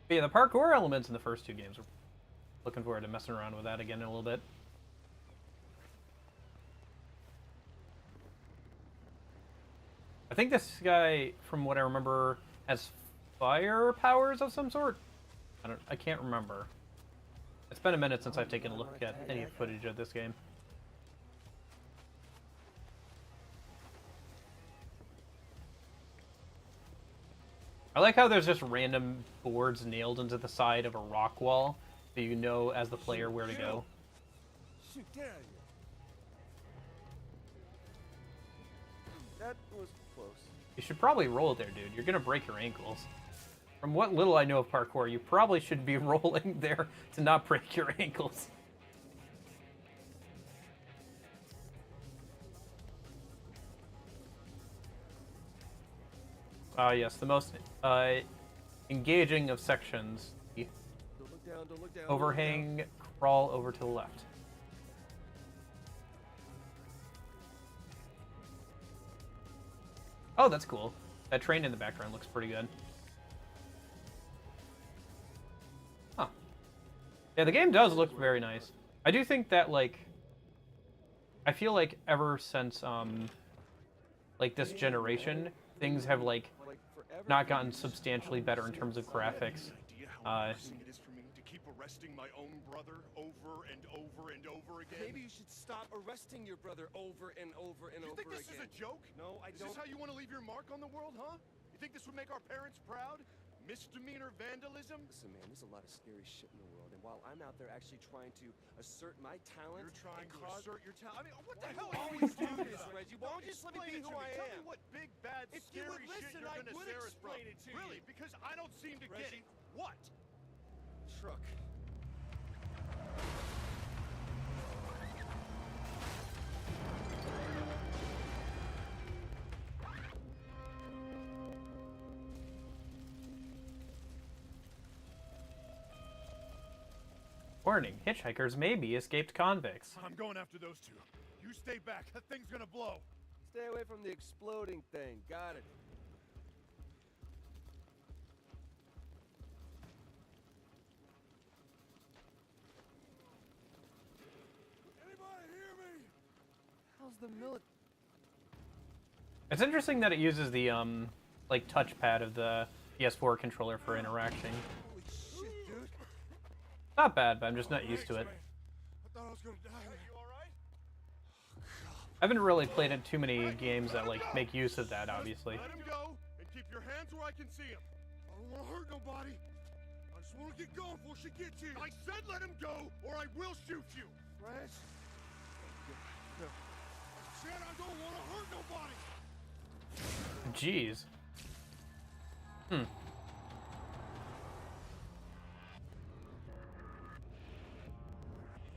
But yeah, the parkour elements in the first 2 games are... looking forward to messing around with that again in a little bit. I think this guy, from what I remember, has fire powers of some sort. I can't remember. It's been a minute since I've taken a look at any footage of this game. I like how there's just random boards nailed into the side of a rock wall, so you know as the player where to go. Shoot, get out of here. That was close. You should probably roll there, dude. You're gonna break your ankles. From what little I know of parkour, you probably should be rolling there to not break your ankles. Yes, the most engaging of sections. Don't look down, don't look down. Overhang, crawl over to the left. Oh, that's cool. That train in the background looks pretty good. Huh. Yeah, the game does look very nice. I do think that, like, I feel like ever since, like, this generation, things have, like, not gotten substantially better in terms of graphics. It is for me to keep arresting my own brother over and over and over again. Maybe you should stop arresting your brother over and over and You over think this again. is a joke? No, I Is don't. this how you want to leave your mark on the world, huh? You think this would make our parents proud? Misdemeanor vandalism? Listen, man, there's a lot of scary shit in the world, and while I'm out there actually trying to assert my talent, You're trying to cause... assert your talent. I mean, what the Why hell you are always you do doing this, Reggie? Why don't you just let me be who I Tell me am? what big, bad, If you scary would shit listen, you're I gonna would scare us from. explain it to you. Really? Because I don't seem to get Reggie? it. What? Truck. Warning, hitchhikers may be escaped convicts. I'm going after those two. You stay back. That thing's gonna blow. Stay away from the exploding thing. Got it. Anybody hear me? How's the military? It's interesting that it uses the, like, touchpad of the PS4 controller for interacting. Holy shit, dude. Not bad, but I'm just not used to it. I thought I was gonna die. You alright? I haven't really played in too many games that, like, make use of that, obviously. Let him go and keep your hands where I can see him. I don't want to hurt nobody. I just want to get going before she gets here. I said let him go, or I will shoot you. French? I said I don't want to hurt nobody. Jeez.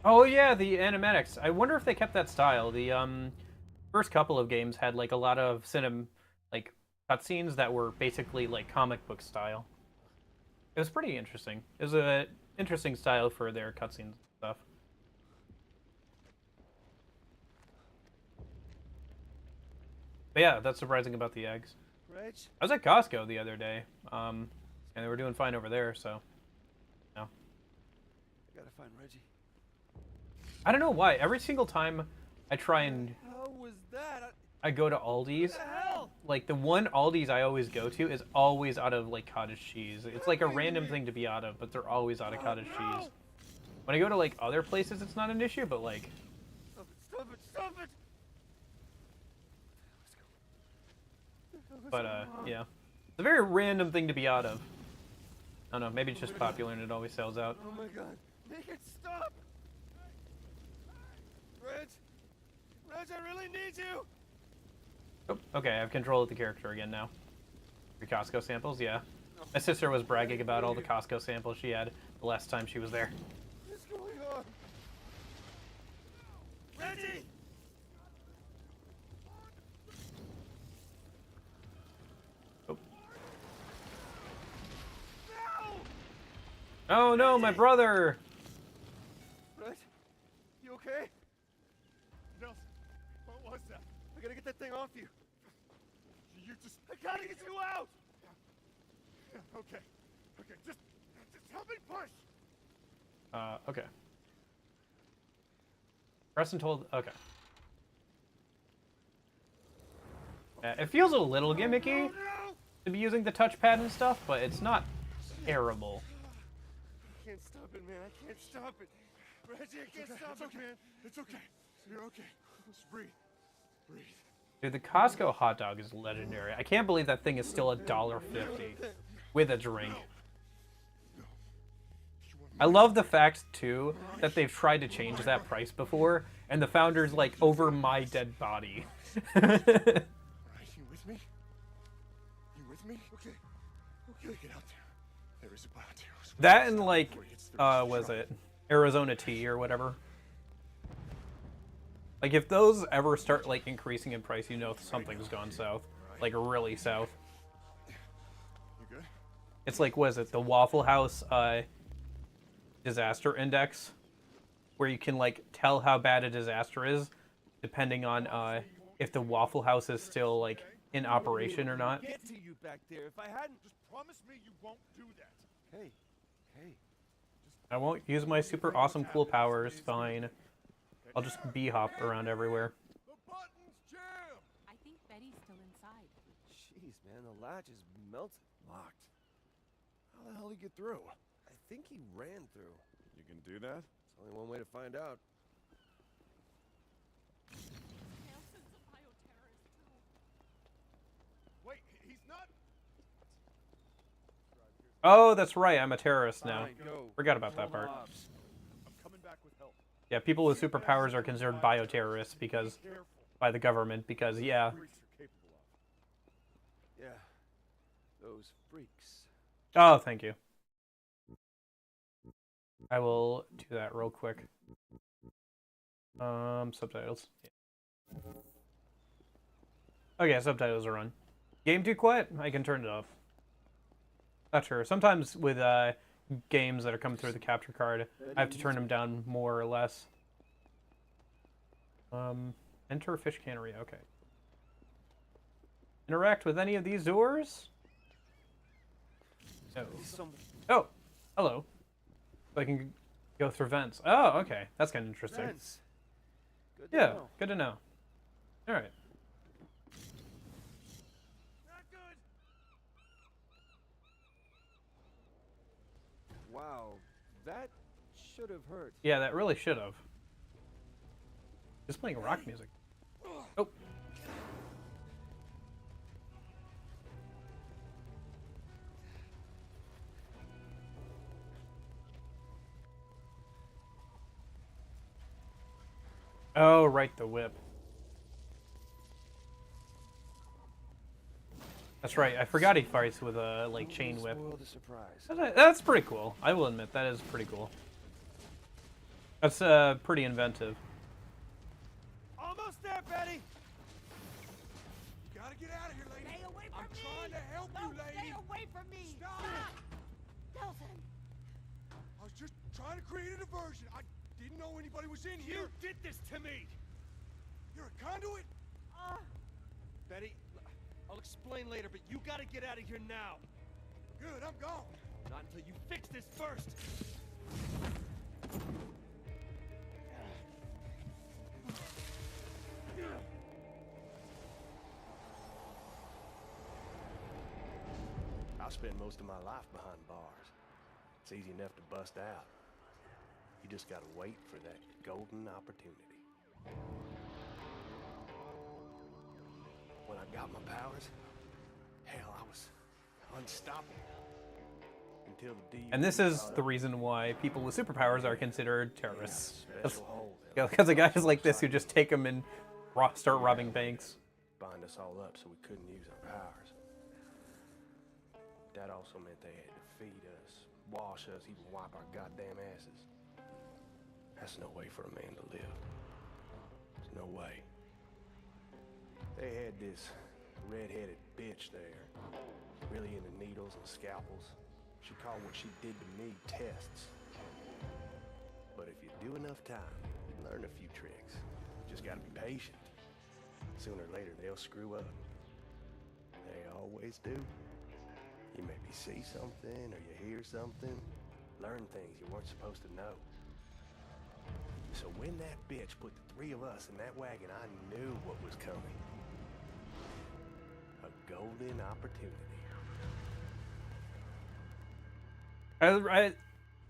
Oh yeah, the animatics. I wonder if they kept that style. The first couple of games had like a lot of like cutscenes that were basically like comic book style. It was pretty interesting. It was a interesting style for their cutscenes and stuff. But yeah, that's surprising about the eggs. Reg? I was at Costco the other day, and they were doing fine over there, so, no. I gotta find Reggie. I don't know why. Every single time I try and How was that? I go to Aldi's, What the hell? like the one Aldi's I always go to is always out of like cottage cheese. It's like a random thing to be out of, but they're always out of cottage cheese. When I go to like other places, it's not an issue, but like, Stop it, stop it, stop it! but yeah, it's a very random thing to be out of. I don't know. Maybe it's just popular and it always sells out. Oh my god. Make it stop! Reg? Reg, I really need you! Oh, okay, I have control of the character again now. Your Costco samples, yeah. My sister was bragging about all the Costco samples she had the last time she was there. What's going on? Reggie! Oh. No! Oh no, my brother! Reg? You okay? Nelson, what was that? I gotta get that thing off you. You just... I gotta get you out! Okay. Okay, just help me push. Okay. Preston told. Okay. It feels a little gimmicky to be using the touchpad and stuff, but it's not terrible. I can't stop it, man. I can't stop it. Reggie, I can't stop it, man. It's okay. You're okay. Just breathe. Breathe. Dude, the Costco hot dog is legendary. I can't believe that thing is still $1.50 with a drink. I love the fact, too, that they've tried to change that price before, and the founder's like, over my dead body. All right, you with me? You with me? Okay. Okay, get out there. There is a bioterrorist. That and, like, was it Arizona tea or whatever? Like, if those ever start, like, increasing in price, you know something's gone south. Like, really south. You good? It's like, what is it, the Waffle House, disaster index, where you can like tell how bad a disaster is depending on if the Waffle House is still like in operation or not. Get to you back there. If I hadn't, Just promise me you won't do that. hey, hey. I won't use my super awesome cool powers. Fine, I'll just bee hop around everywhere. The button's jammed. I think Betty's still inside. Jeez, man, the latch is melted. Locked. How the hell did he get through? I think he ran through. You can do that? There's only one way to find out. Nelson's a bioterrorist too. Wait, he's not. Oh, that's right. I'm a terrorist now. Fine, go. Forgot about that part. I'm coming back with help. Yeah, people with superpowers are considered bioterrorists because Careful. by the government because yeah. Freaks are capable of. Yeah, those freaks. Oh, thank you. I will do that real quick. Subtitles. Yeah. Okay, subtitles are on. Game too quiet? I can turn it off. Not sure. Sometimes with games that are coming through the capture card, I have to turn them down more or less. Enter fish cannery. Okay. Interact with any of these doors? No. Oh, hello. I can go through vents. Oh, okay. That's kind of interesting. Friends. Good to Yeah, know. good to know. All right. Not good. Wow, that should have hurt. Yeah, that really should have. Just playing rock music. Oh. Oh, right, the whip. That's right. I forgot he fights with a like chain whip. Spoil the surprise. That's pretty cool. I will admit that is pretty cool. That's pretty inventive. Almost there, Betty. You gotta get out of here, lady. Stay away from I'm me! trying to help No, you, lady. stay away from me! Stop. Nelson! I was just trying to create a diversion. I didn't know anybody was in here. You did this to me. You're a conduit? Betty, I'll explain later, but you gotta get out of here now. Good, I'm gone. Not until you fix this first. I spent most of my life behind bars. It's easy enough to bust out. You just gotta wait for that golden opportunity. When I got my powers, hell, I was unstoppable. Until the And this is the reason why people with superpowers are considered terrorists. special hold. Because of guys like this who just take them and start robbing banks. Bind us all up so we couldn't use our powers. That also meant they had to feed us, wash us, even wipe our goddamn asses. That's no way for a man to live. There's no way. They had this red-headed bitch there, really into needles and scalpels. She called what she did to me tests. But if you do enough time, you learn a few tricks. You just gotta be patient. Sooner or later, they'll screw up. They always do. You maybe see something or you hear something, learn things you weren't supposed to know. So when that bitch put the three of us in that wagon, I knew what was coming. A golden opportunity.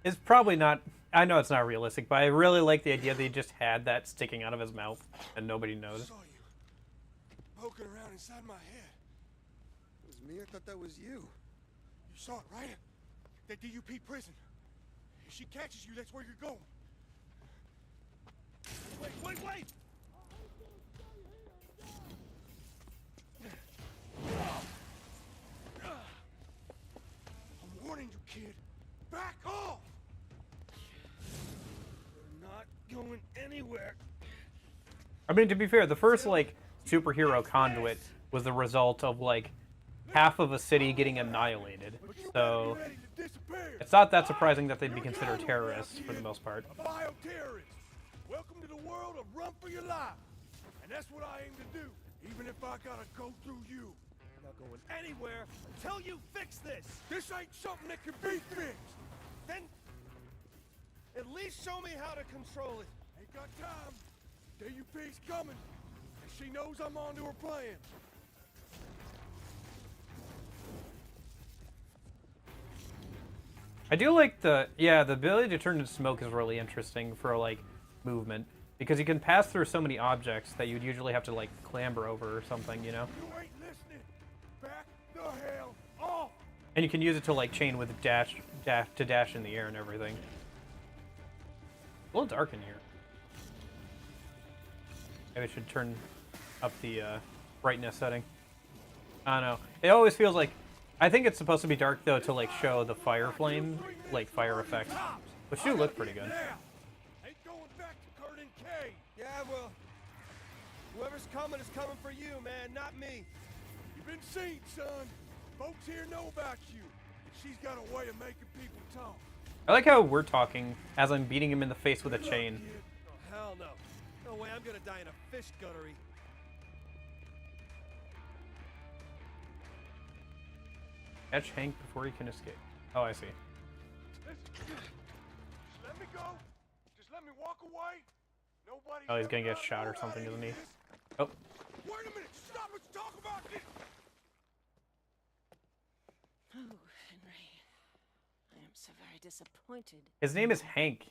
It's probably not. I know it's not realistic, but I really like the idea that he just had that sticking out of his mouth and nobody I knows. saw you poking around inside my head. It was me? I thought that was you. You saw it, right? That DUP prison. If she catches you, that's where you're going. Wait! I'm warning you, kid. Back off! We're not going anywhere. I mean, to be fair, the first like superhero conduit was the result of like half of a city getting annihilated. So Ready to disappear. it's not that surprising that they'd be considered terrorists for the most part. A bioterrorist. Welcome to the world of run for your life. And that's what I aim to do, even if I gotta go through you. I'm not going anywhere until you fix this. This ain't something that can be fixed. Then at least show me how to control it. Ain't got time. DUP's coming, and she knows I'm onto her plan. I do like the ability to turn into smoke is really interesting for like movement because you can pass through so many objects that you'd usually have to like clamber over or something, you know. You ain't listening. Back the hell off. And you can use it to like chain with dash in the air and everything. A little dark in here. Maybe I should turn up the brightness setting. I don't know. It always feels like I think it's supposed to be dark though to like show the fire flame, like fire effects, which do look pretty good. Ain't going back to Kurt and Kay. Yeah, well, whoever's coming is coming for you, man, not me. You've been seen, son. Folks here know about you. She's got a way of making people talk. I like how we're talking as I'm beating him in the face with a chain. Hell no. No way I'm gonna die in a fish guttery. Catch Hank before he can escape. Oh, I see. Listen, just let me go. Just let me walk away. Nobody. Oh, he's gonna get shot or something, isn't he? Oh. Wait a minute. Stop. Let's talk about this. Oh, Henry. I am so very disappointed. His name is Hank.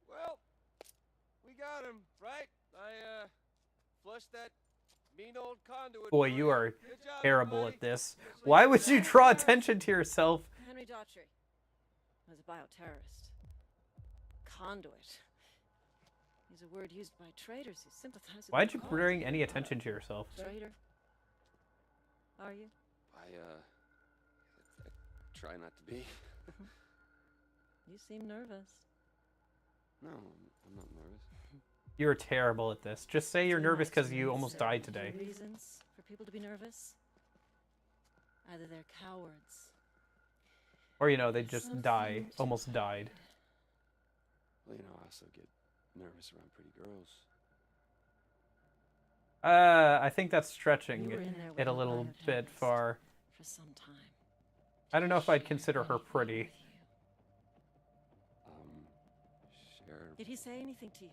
Well, we got him, right? I flushed that mean old conduit. Boy, for you are Good job, terrible everybody. at this. Why would you draw attention to yourself? Henry Daughtry was a bioterrorist. Conduit. Is a word used by traitors who sympathize with Why'd the you cause. bring any attention to yourself? Traitor? Are you? I try not to be. You seem nervous. No, I'm not nervous. You're terrible at this. Just say you're Do you nervous because actually you almost died see today. Reasons for people to be nervous? Either they're cowards. Or, you know, they just die. Almost died. Well, I also get nervous around pretty girls. I think that's You stretching were in there with it a a little bioterrorist bit far. for some time. I don't know if I'd consider her pretty. Share. Did he say anything to you?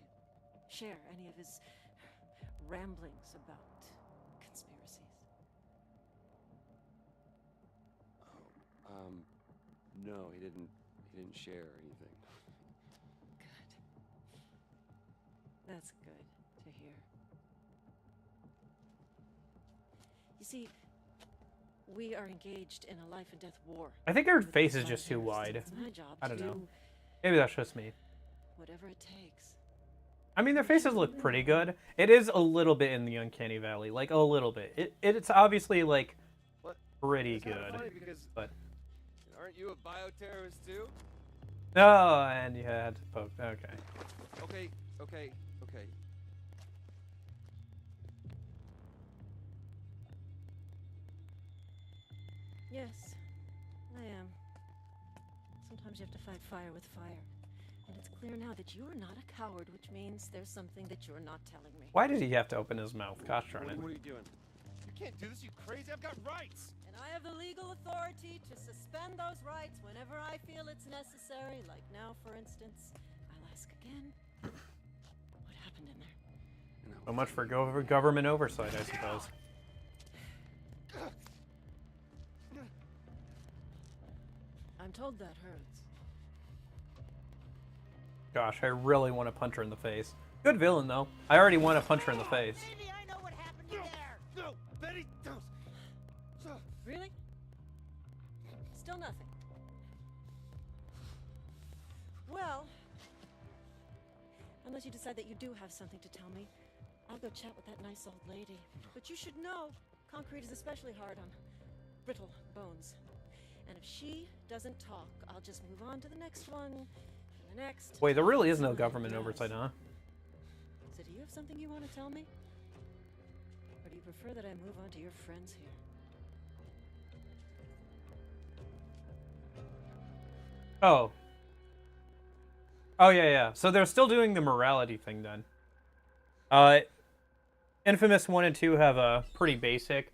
Share any of his ramblings about conspiracies? No, he didn't share anything. Good. That's good to hear. You see, we are engaged in a life and death war. I think her with face these is just too bioterrorists. wide. It's my job I to don't know. do Maybe that's just me. whatever it takes. I mean, their faces look pretty good. It is a little bit in the uncanny valley, like a little bit. It's obviously like What? pretty It's kinda good, funny because but aren't you a bioterrorist too? no, and you had to poke. Okay. Okay. Yes, I am. Sometimes you have to fight fire with fire. And it's clear now that you're not a coward, which means there's something that you're not telling me. Why did he have to open his mouth? Gosh darn it. What are you doing? You can't do this, you crazy. I've got rights. And And I have the legal authority to suspend those rights whenever I feel it's necessary. Like now, for instance. I'll ask again. What happened in there? So much for government oversight, I suppose. I'm told that hurts. Gosh, I really want to punch her in the face. Good villain, though. I already want to punch her in the face. Maybe I know what happened in there. No, Betty, don't. Really? Still nothing. Well, unless you decide that you do have something to tell me, I'll go chat with that nice old lady. But you should know, concrete is especially hard on brittle bones. And if she doesn't talk, I'll just move on to the next one, and the next. Wait, there really is no government oversight, huh? So do you have something you want to tell me? Or do you prefer that I move on to your friends here? Oh. Oh, yeah. So they're still doing the morality thing, then. Infamous 1 and 2 have a pretty basic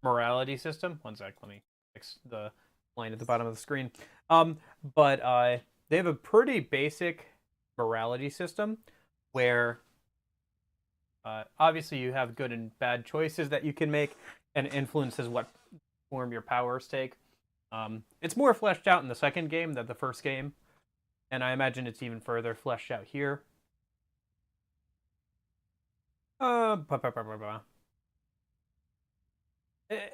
morality system. One sec, let me fix the line at the bottom of the screen. But they have a pretty basic morality system where obviously you have good and bad choices that you can make, and influences what form your powers take. It's more fleshed out in the second game than the first game, and I imagine it's even further fleshed out here.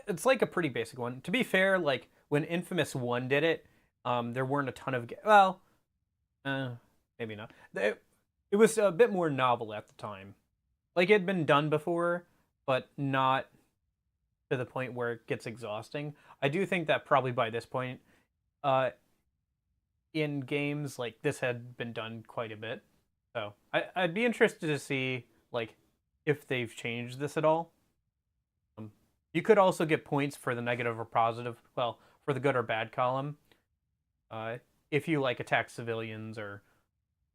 It's like a pretty basic one. To be fair, like when Infamous 1 did it, there weren't a ton of well, maybe not. It was a bit more novel at the time. Like it had been done before, but not to the point where it gets exhausting. I do think that probably by this point, in games like this had been done quite a bit. So I'd be interested to see like if they've changed this at all. You could also get points for the negative or positive, well, for the good or bad column, if you like attack civilians or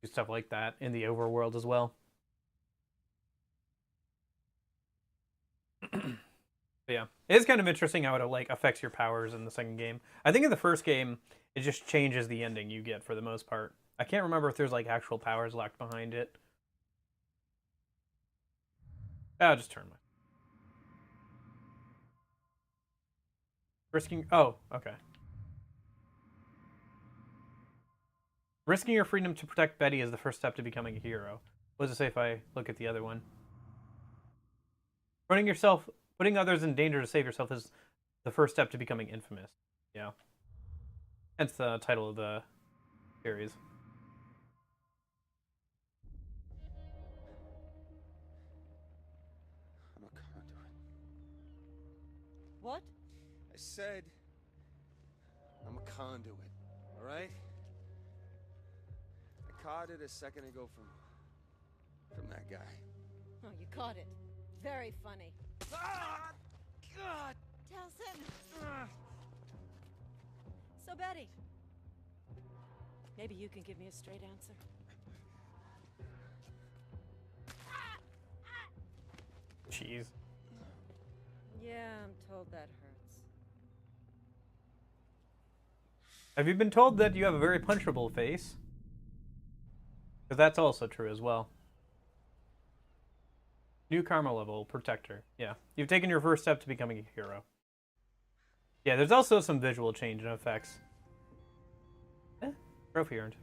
do stuff like that in the overworld as well. But yeah, it is kind of interesting how it like affects your powers in the second game. I think in the first game, it just changes the ending you get for the most part. I can't remember if there's like actual powers locked behind it. I'll just turn my... Risking... Oh, okay. Risking your freedom to protect Betty is the first step to becoming a hero. What does it say if I look at the other one? Putting others in danger to save yourself is the first step to becoming infamous. Yeah. Hence the title of the series. I'm a conduit. What? I said I'm a conduit, all right? I caught it a second ago from that guy. Oh, you caught it. Very funny. Ah! God! Telson! So, Betty, maybe you can give me a straight answer. Jeez. Yeah, I'm told that hurts. Have you been told that you have a very punchable face? Because that's also true as well. New karma level, protector. Yeah, you've taken your first step to becoming a hero. Yeah, there's also some visual change in effects. Trophy earned.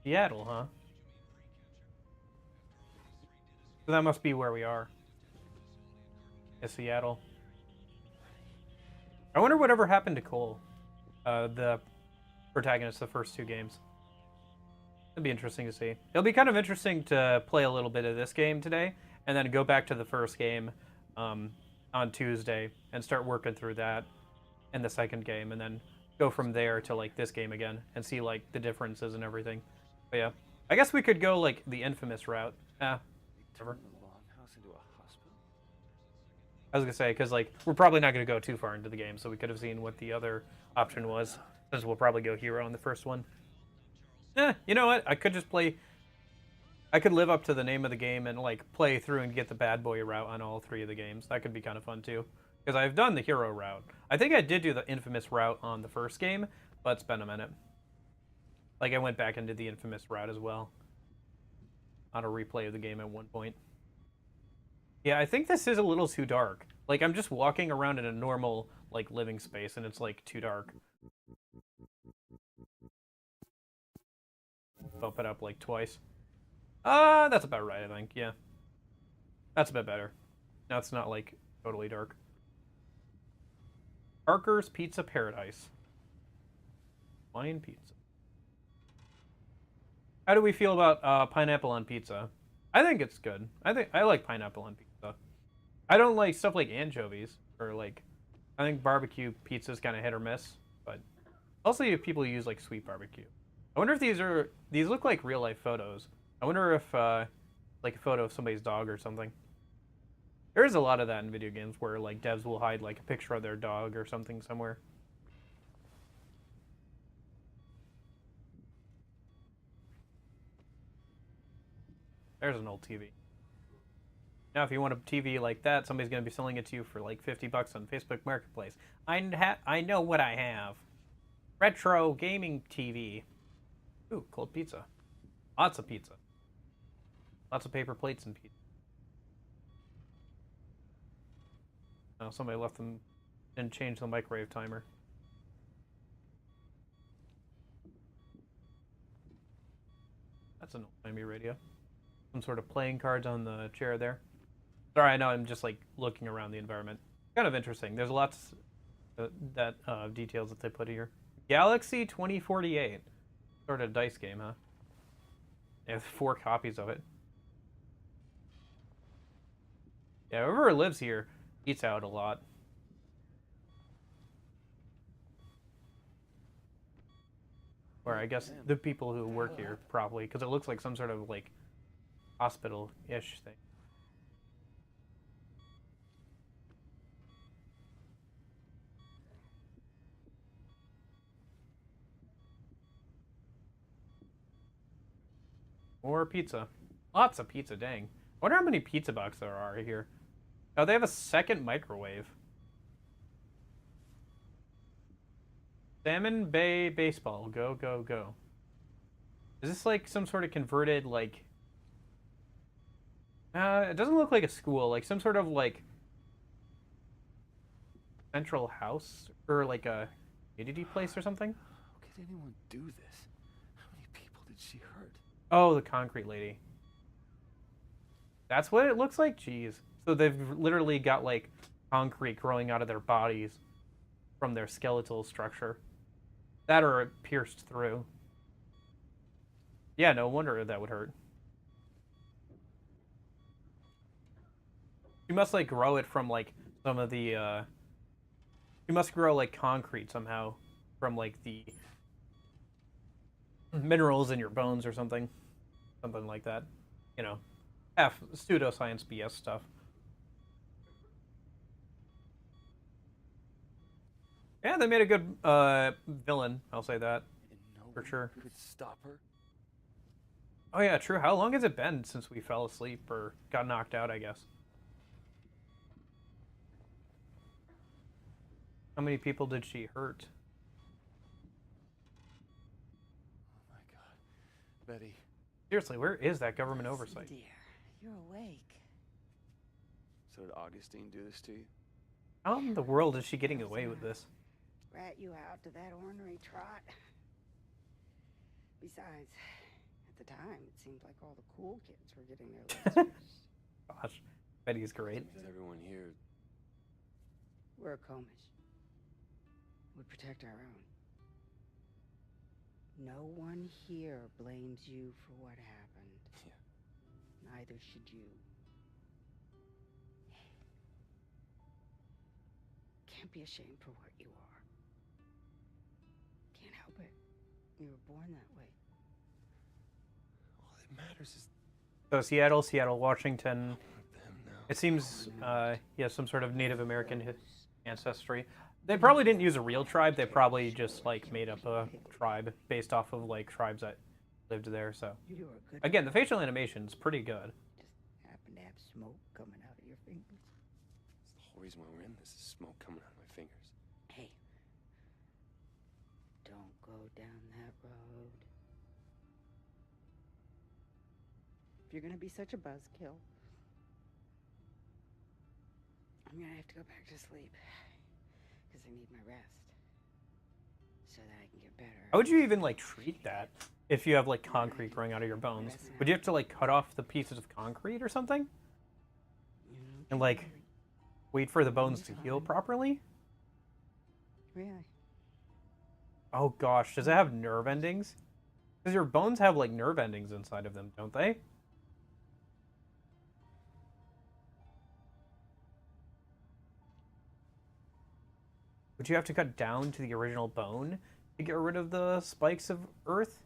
Seattle, huh? So that must be where we are. Yeah, Seattle. I wonder whatever happened to Cole, the protagonist of the first two games. It'd be interesting to see. It'll be kind of interesting to play a little bit of this game today, and then go back to the first game on Tuesday and start working through that in the second game, and then go from there to like this game again and see like the differences and everything. But yeah, I guess we could go like the Infamous route. Whatever. Turn the longhouse into a hospital? I was gonna say, because like we're probably not gonna go too far into the game, so we could have seen what the other option was. Since we'll probably go hero on the first one. You know what? I could just play. I could live up to the name of the game and like play through and get the bad boy route on all 3 of the games. That could be kind of fun too. Because I've done the hero route. I think I did do the infamous route on the first game, but it's been a minute. Like I went back into the infamous route as well. On a replay of the game at one point. Yeah, I think this is a little too dark. Like, I'm just walking around in a normal, like, living space, and it's, like, too dark. Bump it up, like, twice. That's about right, I think, yeah. That's a bit better. Now it's not, like, totally dark. Parker's Pizza Paradise. Hawaiian pizza. How do we feel about pineapple on pizza? I think it's good. I like pineapple on pizza. I don't like stuff like anchovies or like. I think barbecue pizza is kind of hit or miss, but also if people use like sweet barbecue. I wonder if these look like real life photos. I wonder if like a photo of somebody's dog or something. There's a lot of that in video games where like devs will hide like a picture of their dog or something somewhere. There's an old TV. Now, if you want a TV like that, somebody's going to be selling it to you for like $50 on Facebook Marketplace. I know what I have. Retro gaming TV. Ooh, cold pizza. Lots of pizza. Lots of paper plates and pizza. Oh, somebody left them and changed the microwave timer. That's an old-timey radio. Some sort of playing cards on the chair there. Sorry, I know I'm just like looking around the environment. Kind of interesting. There's lots of details that they put here. Galaxy 2048. Sort of dice game, huh? They have 4 copies of it. Yeah, whoever lives here eats out a lot. Or I guess the people who work here probably, because it looks like some sort of like hospital-ish thing. More pizza. Lots of pizza, dang. I wonder how many pizza boxes there are here. Oh, they have a second microwave. Salmon Bay Baseball. Go, go, go. Is this like some sort of converted, like... it doesn't look like a school. Like some sort of, like... central house? Or like a community place or something? How could anyone do this? How many people did she hurt? Oh, the concrete lady. That's what it looks like? Jeez. So they've literally got, like, concrete growing out of their bodies from their skeletal structure. That or it pierced through. Yeah, no wonder that would hurt. You must, like, grow it from, like, some of the, You must grow, like, concrete somehow from, like, the minerals in your bones or something. Something like that. You know, pseudoscience BS stuff. Yeah, they made a good villain, I'll say that. And no For one sure. could stop her? Oh yeah, true. How long has it been since we fell asleep or got knocked out, I guess? How many people did she hurt? Oh my god. Betty. Seriously, where is that government oversight? Dear, you're awake. So did Augustine do this to you? How in the world is she getting away with this? Rat you out to that ornery trot. Besides, at the time, it seemed like all the cool kids were getting their lectures. Gosh, Betty's great. Seems everyone here. We're Comish. We protect our own. No one here blames you for what happened. Yeah. Neither should you. Can't be ashamed for what you are. Can't help it. You were born that way. All that matters is So Seattle, Washington, them now. It seems he has some sort of Native American ancestry. They probably didn't use a real tribe. They probably just like made up a tribe based off of like tribes that lived there. So You are good. again, the facial animation's pretty good. Just happen to have smoke coming out of your fingers. It's the whole reason why we're in this is smoke coming out of my fingers. Hey, don't go down that road. If you're gonna be such a buzzkill, I'm gonna have to go back to sleep. Because I need my rest. So that I can get better. How would you even like treat that if you have like concrete growing out of your bones? Would you have to like cut off the pieces of concrete or something? And like wait for the bones to heal properly? Really? Oh gosh, does it have nerve endings? Because your bones have like nerve endings inside of them, don't they? Would you have to cut down to the original bone to get rid of the spikes of earth?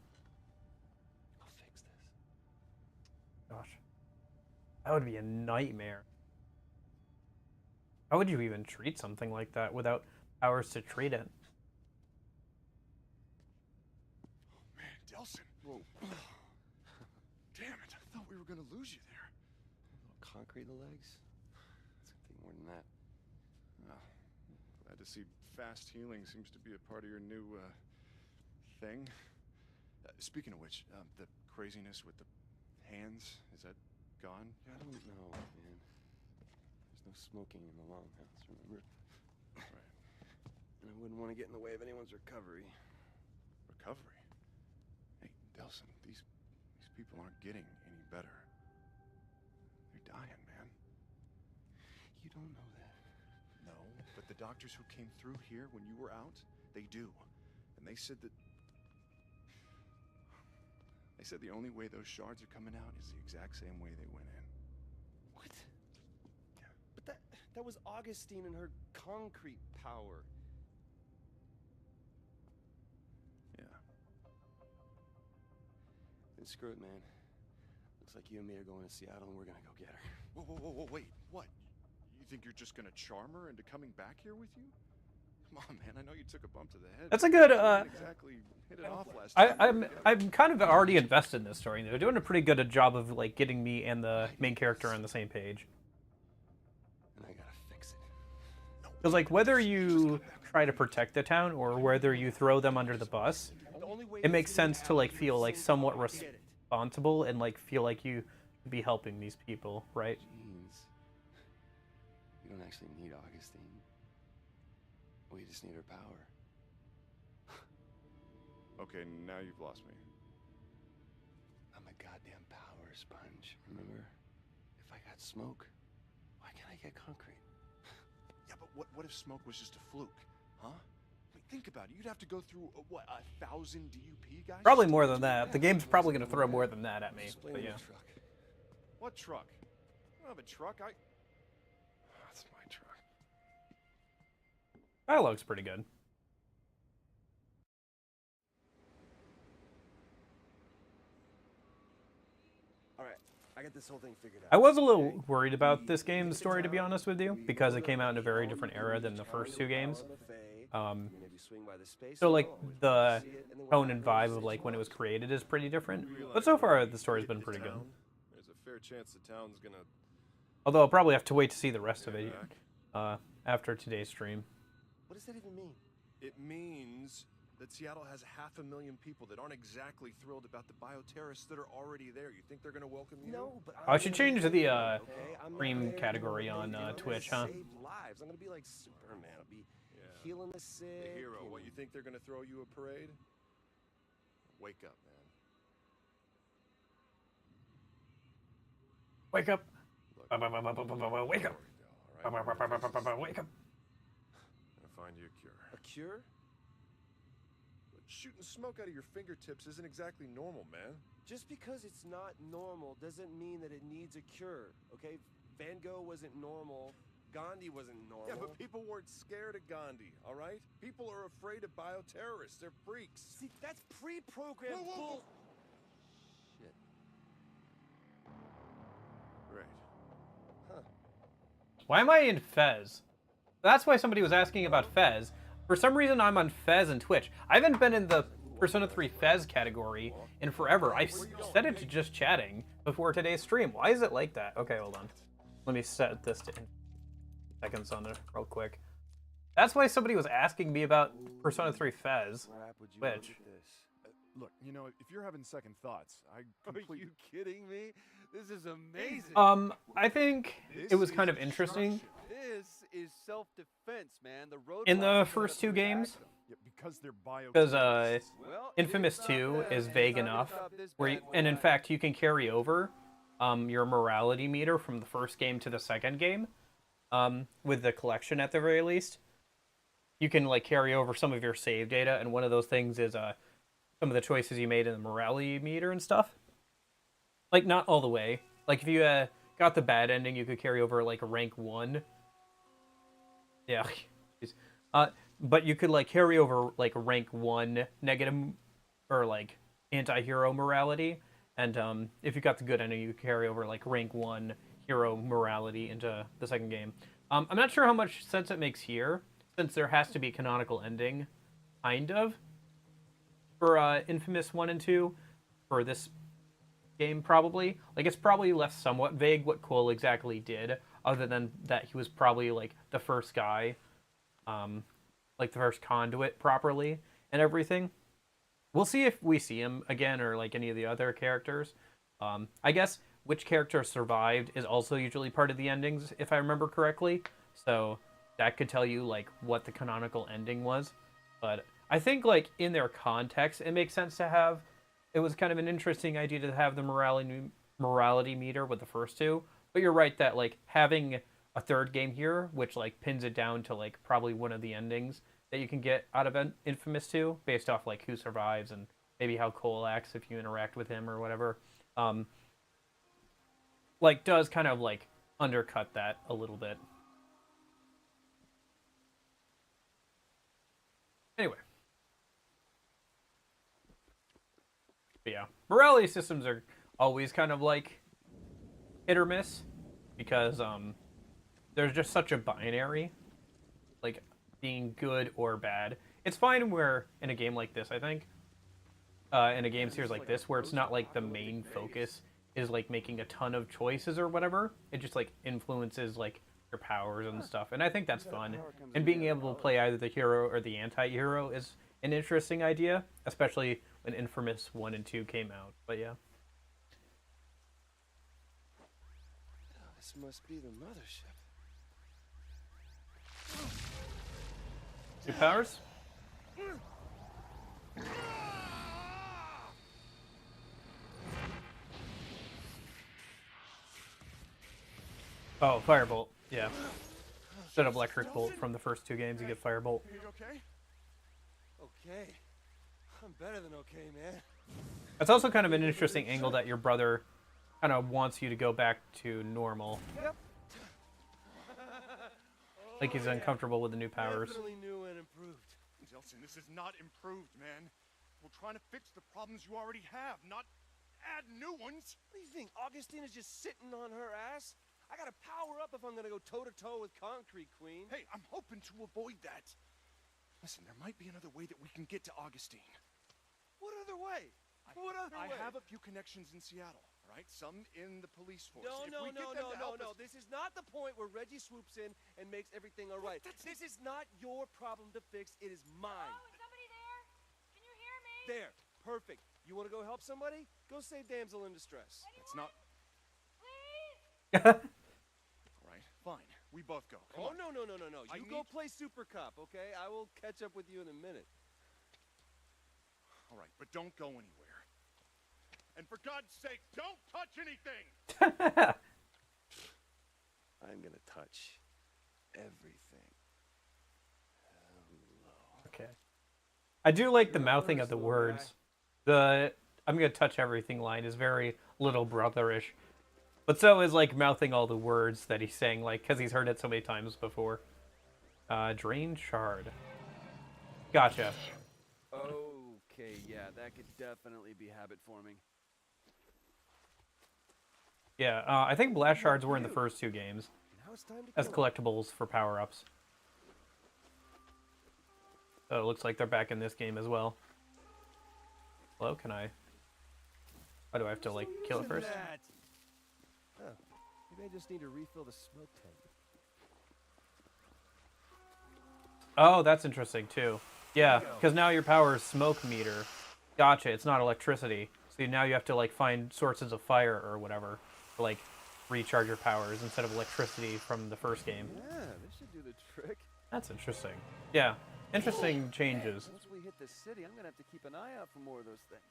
I'll fix this. Gosh. That would be a nightmare. How would you even treat something like that without powers to treat it? Man, Delson. Whoa. Damn it, I thought we were gonna lose you there. Concrete in the legs? It's gonna take more than that. Well, glad to see fast healing seems to be a part of your new, thing. Speaking of which, the craziness with the hands, is that gone I yet? don't know, man. There's no smoking in the longhouse, remember? Right. And I wouldn't want to get in the way of anyone's recovery. Recovery? Hey, Delson, these people aren't getting any better. They're dying, man. You don't know that. No, but the doctors who came through here when you were out, they do. And they said that... They said the only way those shards are coming out is the exact same way they went in. What? But that was Augustine and her concrete power. Yeah. Then screw it, man. Looks like you and me are going to Seattle and we're gonna go get her. Whoa, wait, what? You think you're just gonna charm her into coming back here with you? Come on, man, I know you took a bump to the head. That's a good, You didn't exactly hit it off last time. I'm kind of already invested in this story. They're doing a pretty good job of like getting me and the main character on the same page. And I gotta fix it. Because like whether you try to protect the town or whether you throw them under the bus, it makes sense to like feel like somewhat responsible and like feel like you could be helping these people, right? Jeez. You don't actually need Augustine. We just need her power. Okay, now you've lost me. I'm a goddamn power sponge, remember? If I got smoke, why can't I get concrete? Yeah, but what if smoke was just a fluke, huh? I mean, think about it. You'd have to go through, 1,000 DUP guys? Probably more than that. The game's probably going to throw more than that at me. Explain But the yeah. truck. What truck? I don't have a truck. That's my truck. Dialogue's pretty good. Alright, I got this whole thing figured out. I was a little worried about this game's story, to be honest with you, because it came out in a very different era than the first two games. So like the tone and vibe of like when it was created is pretty different. But so far the story's been pretty good. There's a fair chance the town's gonna... Although I'll probably have to wait to see the rest of it after today's stream. What does that even mean? It means that Seattle has 500,000 people that aren't exactly thrilled about the bioterrorists that are already there. You think they're gonna welcome you? No, but I should gonna change be the there, okay? I'm not stream there to category on motivate, I'm there Twitch, to huh? Save lives. I'm gonna be like Superman. I'll be healing the sick. The hero. and- What, you think they're gonna throw you a parade? Wake up, man. Wake up! Look, Wake up! all right? Wake up! Gonna find you a cure. A cure? But shooting smoke out of your fingertips isn't exactly normal, man. Just because it's not normal doesn't mean that it needs a cure, okay? Van Gogh wasn't normal. Gandhi wasn't normal. Yeah, but people weren't scared of Gandhi, all right? People are afraid of bioterrorists. They're freaks. See, that's pre-programmed Whoa, whoa, whoa. bull. Shit. Right. Huh. Why am I in Fez? That's why somebody was asking about Fez. For some reason, I'm on Fez and Twitch. I haven't been in the Persona 3 Fez category in forever. I set it to just chatting before today's stream. Why is it like that? Okay, hold on. Let me set this to seconds on it real quick. That's why somebody was asking me about Persona 3 Fez. Which? Look, you know, if you're having second thoughts, I completely... Are you kidding me? This is amazing. I think it was kind of interesting. This is self-defense, man. The road In the first two games, Yeah, because they're bio... because Infamous 2 is vague enough, and in fact, you can carry over your morality meter from the first game to the second game, with the collection at the very least. You can like carry over some of your save data, and one of those things is some of the choices you made in the morality meter and stuff. Like, not all the way. Like, if you got the bad ending, you could carry over, like, a rank 1. Yeah. But you could, like, carry over, like, a rank 1 negative, or, like, anti-hero morality. And if you got the good ending, you could carry over, like, rank 1 hero morality into the second game. I'm not sure how much sense it makes here, since there has to be a canonical ending, kind of, for Infamous 1 and 2, for this game, probably. Like, it's probably left somewhat vague what Cole exactly did, other than that he was probably, like, the first guy, like, the first conduit properly, and everything. We'll see if we see him again, or, like, any of the other characters. I guess which character survived is also usually part of the endings, if I remember correctly, so that could tell you, like, what the canonical ending was. But I think, like, in their context, it makes sense to have... It was kind of an interesting idea to have the morality meter with the first two. But you're right that, like, having a third game here, which, like, pins it down to, like, probably one of the endings that you can get out of Infamous 2, based off, like, who survives and maybe how Cole acts if you interact with him or whatever, like, does kind of, like, undercut that a little bit. Anyway. But yeah, morality systems are always kind of like hit or miss, because there's just such a binary, like being good or bad. It's fine where in a game like this, I think, in a game series like this, where it's not like the main focus is like making a ton of choices or whatever. It just like influences like your powers and stuff, and I think that's fun. And being able to play either the hero or the anti-hero is an interesting idea, especially when Infamous 1 and 2 came out. But yeah. This must be the mothership. New powers? Oh, Firebolt. Yeah. Instead of Electric Bolt from the first two games, you get Firebolt. Are you okay? Okay. I'm better than okay, man. That's also kind of an interesting angle that your brother kind of wants you to go back to normal. Yep. Like he's uncomfortable with the new powers. Definitely new and improved. Jelson, this is not improved, man. We're trying to fix the problems you already have, not add new ones. What do you think? Augustine is just sitting on her ass? I gotta power up if I'm gonna go toe-to-toe with Concrete Queen. Hey, I'm hoping to avoid that. Listen, there might be another way that we can get to Augustine. What other way? What other way? I have a few connections in Seattle, all right? Some in the police force. No. Us... This is not the point where Reggie swoops in and makes everything all right. This is not your problem to fix. It is mine. Oh, is somebody there? Can you hear me? There. Perfect. You want to go help somebody? Go save damsel in distress. That's not... Please? All right, fine. We both go. Come on. No. You go play Super Cop, okay? I will catch up with you in a minute. All right, but don't go anywhere. And for God's sake, don't touch anything! I'm gonna touch everything. Okay. I do like the mouthing of the words. The "I'm gonna touch everything" line is very little brotherish. But so is like mouthing all the words that he's saying, like, because he's heard it so many times before. Drain shard. Gotcha. Okay, yeah, that could definitely be habit forming. Yeah, I think blast shards were in the first two games. it's time to as kill 'em. collectibles for power-ups. So it looks like they're back in this game as well. Hello, can I... Why do I have to, like, kill it Using first? that. Oh, maybe I just need to refill the smoke tank. Oh, that's interesting, too. Yeah, because now your power is smoke meter. Gotcha, it's not electricity. So now you have to, like, find sources of fire or whatever to, like, recharge your powers instead of electricity from the first game. Yeah, this should do the trick. That's interesting. Yeah, interesting changes. Once we hit the city, I'm gonna have to keep an eye out for more of those things.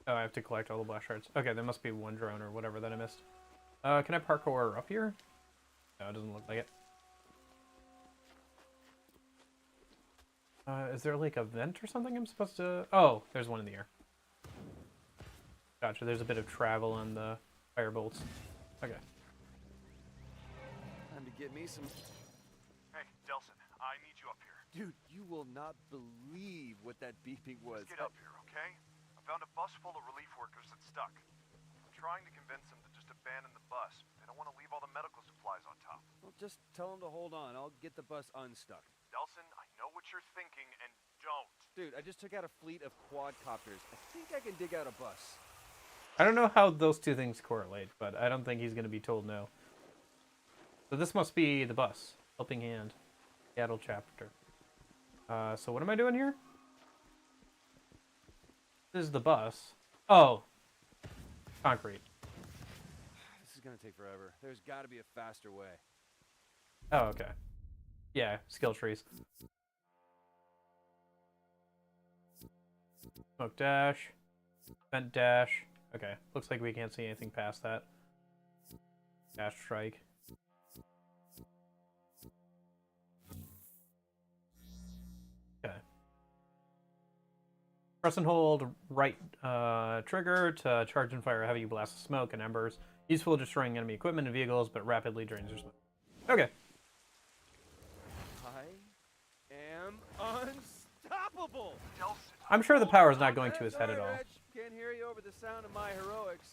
Oh, I have to collect all the blast shards. Okay, there must be one drone or whatever that I missed. Can I parkour up here? No, it doesn't look like it. Is there like a vent or something I'm supposed to... Oh, there's one in the air. Gotcha, there's a bit of travel on the fire bolts. Okay. Time to get me some... Hey, Delson, I need you up here. Dude, you will not believe what that beeping was. Let's get up here, okay? I found a bus full of relief workers that's stuck. I'm trying to convince them to just abandon the bus. They don't want to leave all the medical supplies on top. Well, just tell them to hold on. I'll get the bus unstuck. Delson, I know what you're thinking, and don't. Dude, I just took out a fleet of quadcopters. I think I can dig out a bus. I don't know how those two things correlate, but I don't think he's going to be told no. So this must be the bus. Helping Hand. Seattle chapter. So what am I doing here? This is the bus. Oh. Concrete. This is gonna take forever. There's gotta be a faster way. Oh, okay. Yeah, skill trees. Smoke dash. Vent dash. Okay, looks like we can't see anything past that. Dash strike. Okay. Press and hold right trigger to charge and fire a heavy blast of smoke and embers. Useful destroying enemy equipment and vehicles, but rapidly drains your smoke. Okay. I am unstoppable! Delson, I'm sure the power is not going to his head at all. Reg. Can't hear you over the sound of my heroics.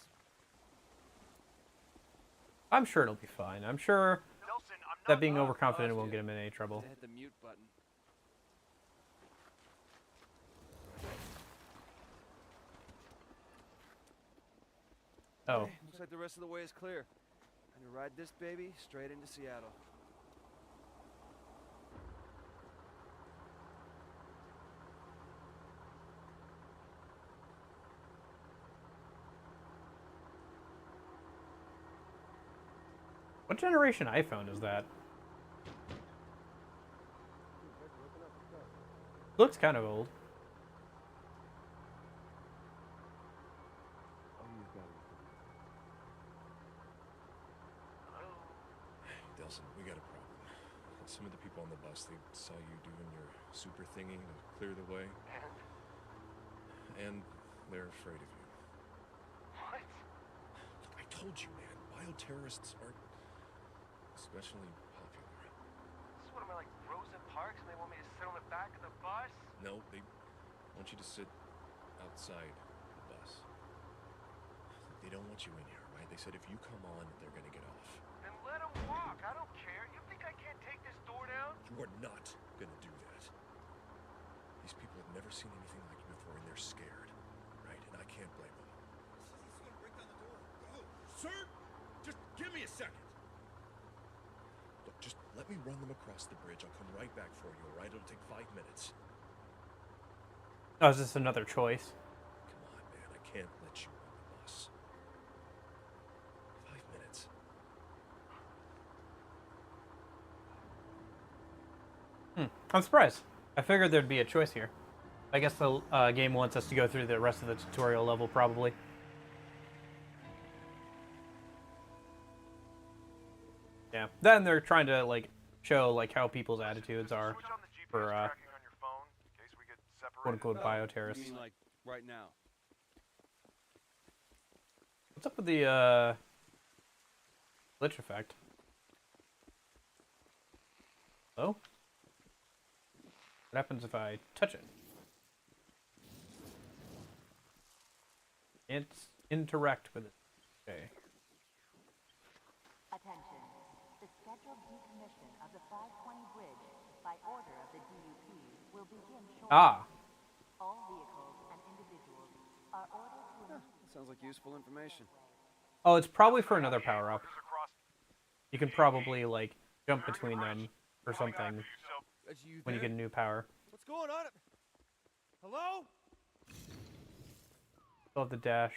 I'm sure it'll be fine. I'm sure Delson, I'm not... that being overconfident won't get him in any trouble. Hit the mute button. Oh. Okay, looks like the rest of the way is clear. I'm gonna ride this baby straight into Seattle. What generation iPhone is that? Looks kind of old. Delson, we got a problem. Some of the people on the bus, they saw you doing your super thingy to clear the way. And they're afraid of you. What? Look, I told you, man. Bioterrorists aren't especially popular. This is what am I, like Rosa Parks, and they want me to sit on the back of the bus? No, they want you to sit outside the bus. They don't want you in here, right? They said if you come on, they're gonna get off. Then let them walk. I don't care. You think I can't take this door down? You are not gonna do that. These people have never seen anything like you before, and they're scared, right? And I can't blame them. He's gonna break down the door. Go! Sir! Just give me a second! Look, just let me run them across the bridge. I'll come right back for you, all right? It'll take 5 minutes. Oh, is this another choice? Come on, man. I can't let you on the bus. 5 minutes. I'm surprised. I figured there'd be a choice here. I guess the game wants us to go through the rest of the tutorial level, probably. Yeah. Then they're trying to, like, show, like, how people's attitudes are Switch on the GPS for, tracking on your phone in case we get separated. quote-unquote You bioterrorists. mean like right now? What's up with the, glitch effect? Hello? What happens if I touch it? It's interact with it. Okay. Attention. The scheduled decommission of the 520 bridge by order of the DUP will begin shortly. Ah. All vehicles and individuals are ordered to... That sounds like useful information. Oh, it's probably for another power-up. You can probably, like, jump between them or something when you get a new power. What's going on? Hello? Still have the dash.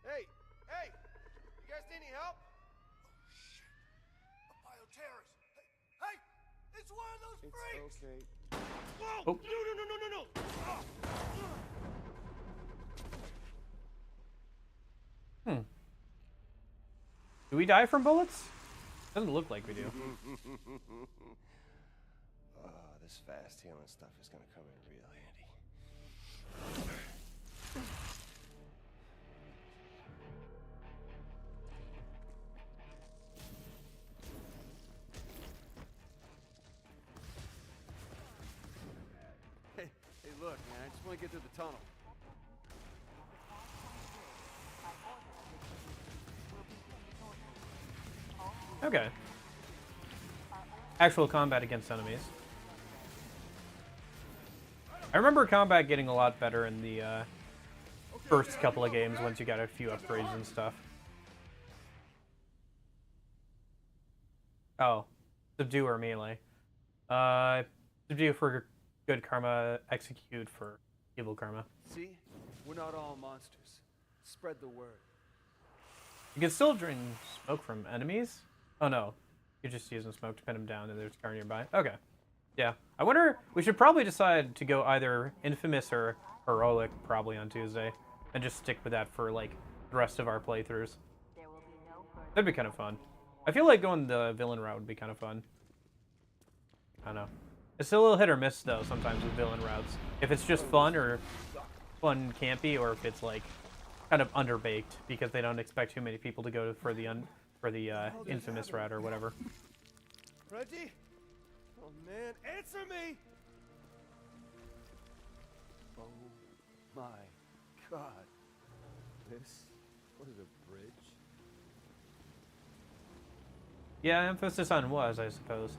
Hey! Hey! You guys need any help? Oh, shit. A bioterrorist. Hey! It's one of those freaks! Okay. Whoa! Oh. No! Oh. Do we die from bullets? Doesn't look like we do. This fast healing stuff is gonna come in real handy. Hey, look, man, I just want to get through the tunnel. Okay. Actual combat against enemies. I remember combat getting a lot better in the first couple of games once you got a few upgrades and stuff. Oh. Subdue or melee. Subdue for good karma, execute for evil karma. See? We're not all monsters. Spread the word. You can still drain smoke from enemies? Oh no. You're just using smoke to pin them down and there's a car nearby. Okay. Yeah. I wonder, we should probably decide to go either Infamous or Heroic probably on Tuesday. And just stick with that for like the rest of our playthroughs. That'd be kind of fun. I feel like going the villain route would be kind of fun. I don't know. It's a little hit or miss though sometimes with villain routes. If it's just fun or fun campy, or if it's like kind of underbaked because they don't expect too many people to go for the Infamous route or whatever. Reggie? Oh man, answer me! Oh my god. This was a bridge? Yeah, emphasis on was, I suppose.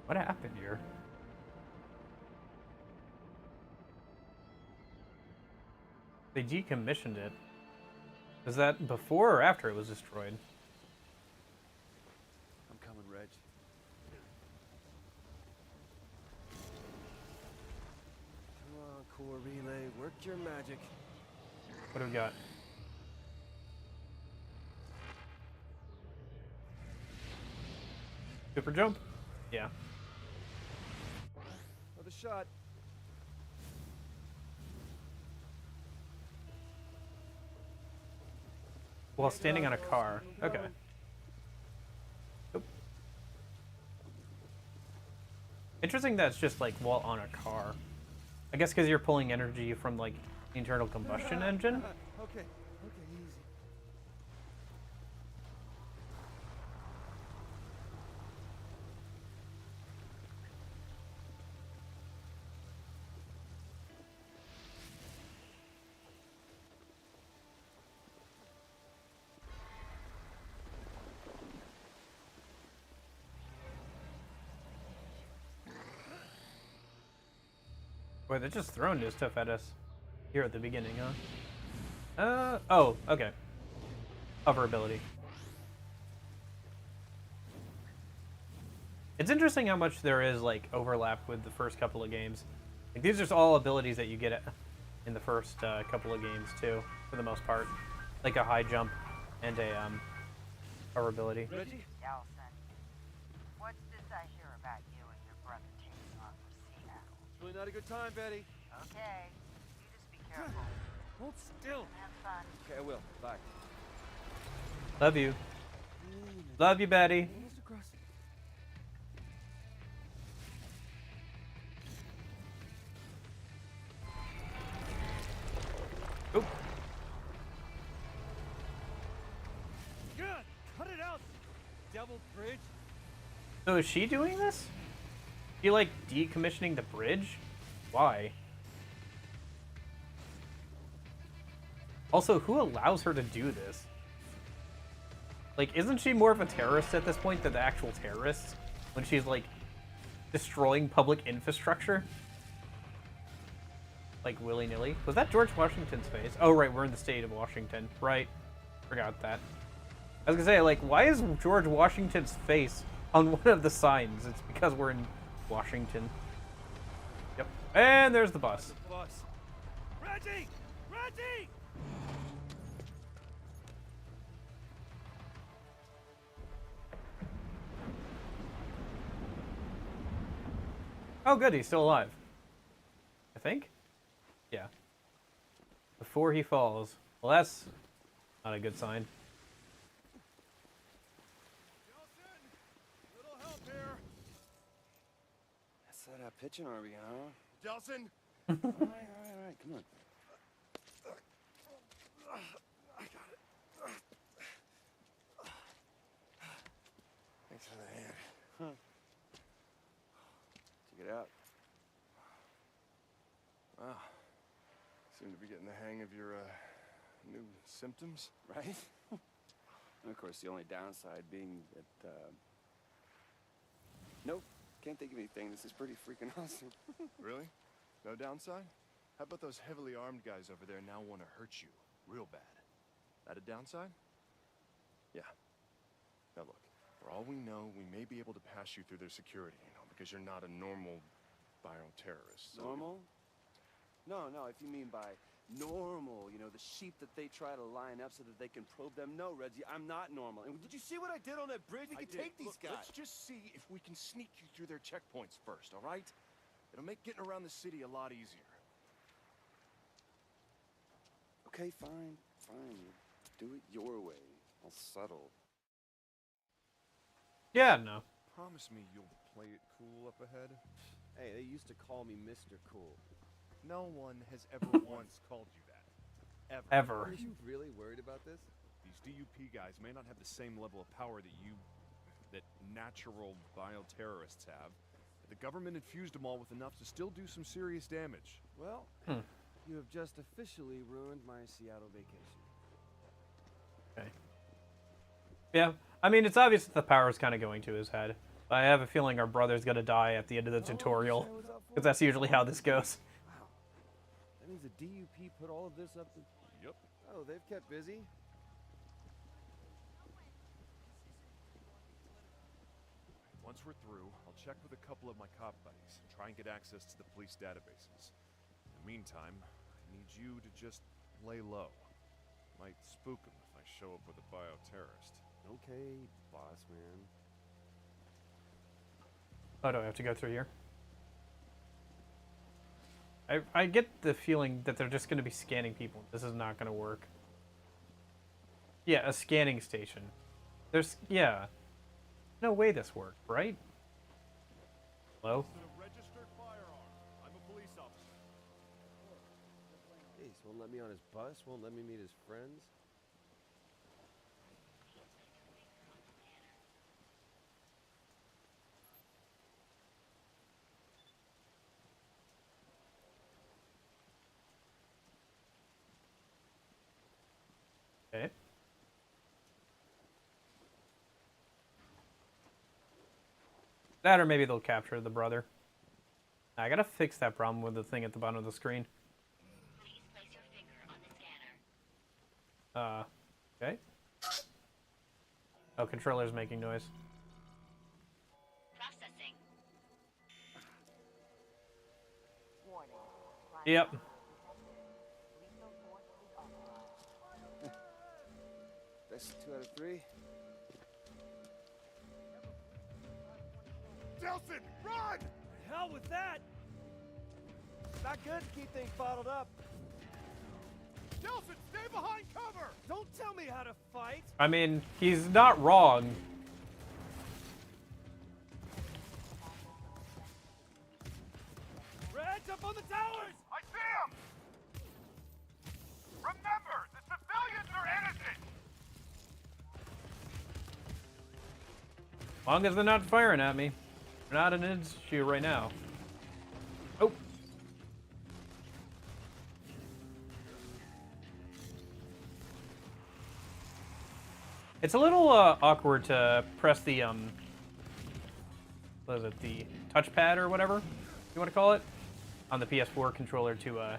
What happened here? They decommissioned it. Is that before or after it was destroyed? I'm coming, Reg. Come on, core relay, work your magic. What do we got? Super jump? Yeah. Another shot. While standing on a car. Okay. Oop. Interesting that it's just like while on a car. I guess because you're pulling energy from like the internal combustion engine. Okay, easy. Boy, they're just throwing new stuff at us here at the beginning, huh? Oh, okay. Hover ability. It's interesting how much there is, like, overlap with the first couple of games. Like, these are all abilities that you get in the first couple of games, too, for the most part. Like a high jump and a hover ability. Reggie? Delson, what's this I hear about you and your brother taking off for Seattle? It's really not a good time, Betty. Okay, you just be careful. Hold still. Have fun. Okay, I will. Bye. Love you. Love you, Betty. Almost across. Oop. So is she doing this? Is she like decommissioning the bridge? Why? Also, who allows her to do this? Like, isn't she more of a terrorist at this point than the actual terrorists? When she's like destroying public infrastructure? Like willy-nilly. Was that George Washington's face? Oh right, we're in the state of Washington. Right. Forgot that. I was gonna say, like, why is George Washington's face on one of the signs? It's because we're in Washington. Yep. And there's the bus. Reggie! Reggie! Oh good, he's still alive. I think? Yeah. Before he falls. Well, that's not a good sign. Little help here. That's that pitching are we, huh? Delson! all right, come on. I got it. Thanks for the hand. Huh. Check it out. Wow. Seem to be getting the hang of your, new symptoms. Right? And of course, the only downside being that, nope, can't think of anything. This is pretty freaking awesome. Really? No downside? How about those heavily armed guys over there now want to hurt you real bad? That a downside? Yeah. Now look, for all we know, we may be able to pass you through their security, you know, because you're not a normal bioterrorist. So Normal? No, if you mean by normal, you know, the sheep that they try to line up so that they can probe them. No, Reggie, I'm not normal. And did you see what I did on that bridge? We can take these guys. Let's just see if we can sneak you through their checkpoints first, all right? It'll make getting around the city a lot easier. Okay, fine. Do it your way. I'll settle. Yeah, no. Promise me you'll play it cool up ahead. Hey, they used to call me Mr. Cool. No one has ever once called you that. Ever. Are you really worried about this? These DUP guys may not have the same level of power that natural bioterrorists have. But the government infused them all with enough to still do some serious damage. Well, you have just officially ruined my Seattle vacation. Okay. Yeah, I mean, it's obvious that the power's kind of going to his head. I have a feeling our brother's gonna die at the end of the tutorial. Because that's usually how this goes. Wow. That means the DUP put all of this up to... Yep. Oh, they've kept busy? Once we're through, I'll check with a couple of my cop buddies and try and get access to the police databases. In the meantime, I need you to just lay low. Might spook them if I show up with a bioterrorist. Okay, boss man. Oh, do I have to go through here? I get the feeling that they're just going to be scanning people. This is not going to work. Yeah, a scanning station. Yeah. No way this worked, right? Hello? This is a registered firearm. I'm a police officer. Ace won't let me on his bus, won't let me meet his friends. Okay. That or maybe they'll capture the brother. I gotta fix that problem with the thing at the bottom of the screen. Please place your finger on the scanner. Okay. Oh, controller's making noise. Processing. Warning. Yep. Lethal force is authorized. Best 2 out of 3. Delson, run! Hell with that! Not good to keep things bottled up. Delson, stay behind cover! Don't tell me how to fight! I mean, he's not wrong. Reds up on the towers! I see him! Remember, the civilians are innocent! As long as they're not firing at me. They're not an issue right now. Oh. It's a little awkward to press the what is it, the touchpad or whatever you want to call it, on the PS4 controller to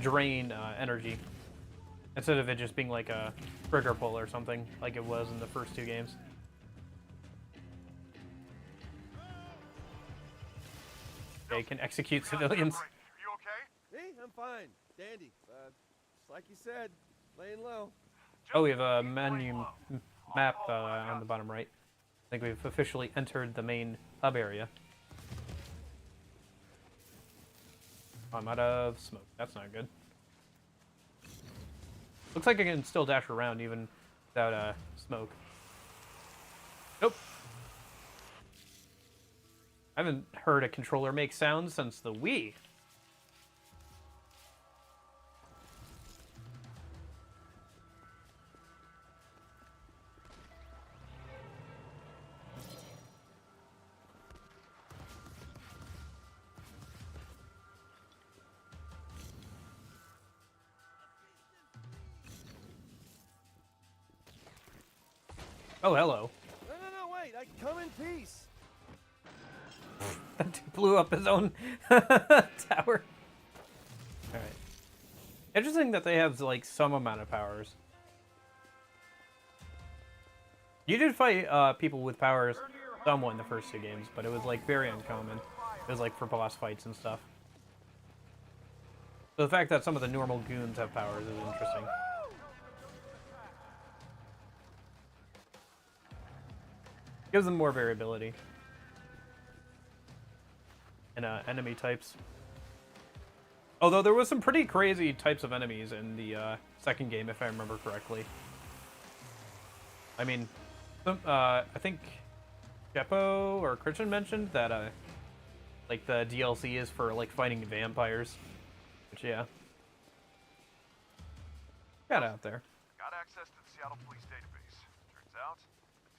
drain energy, instead of it just being like a trigger pull or something like it was in the first 2 games. They can execute civilians. Me? I'm fine. Dandy. Just like you said, laying low. Oh, we have a menu map on the bottom right. I think we've officially entered the main hub area. I'm out of smoke. That's not good. Looks like I can still dash around even without smoke. Nope. I haven't heard a controller make sounds since the Wii. Oh, hello. No, wait. I come in peace. That dude blew up his own tower. Alright. Interesting that they have, like, some amount of powers. You did fight people with powers somewhat in the first 2 games, but it was, like, very uncommon. It was, like, for boss fights and stuff. So the fact that some of the normal goons have powers is interesting. Gives them more variability. And enemy types. Although there was some pretty crazy types of enemies in the second game, if I remember correctly. I mean, I think Jeppo or Christian mentioned that like the DLC is for like fighting vampires. Which, yeah. Got out there. Got access to the Seattle Police database. Turns out,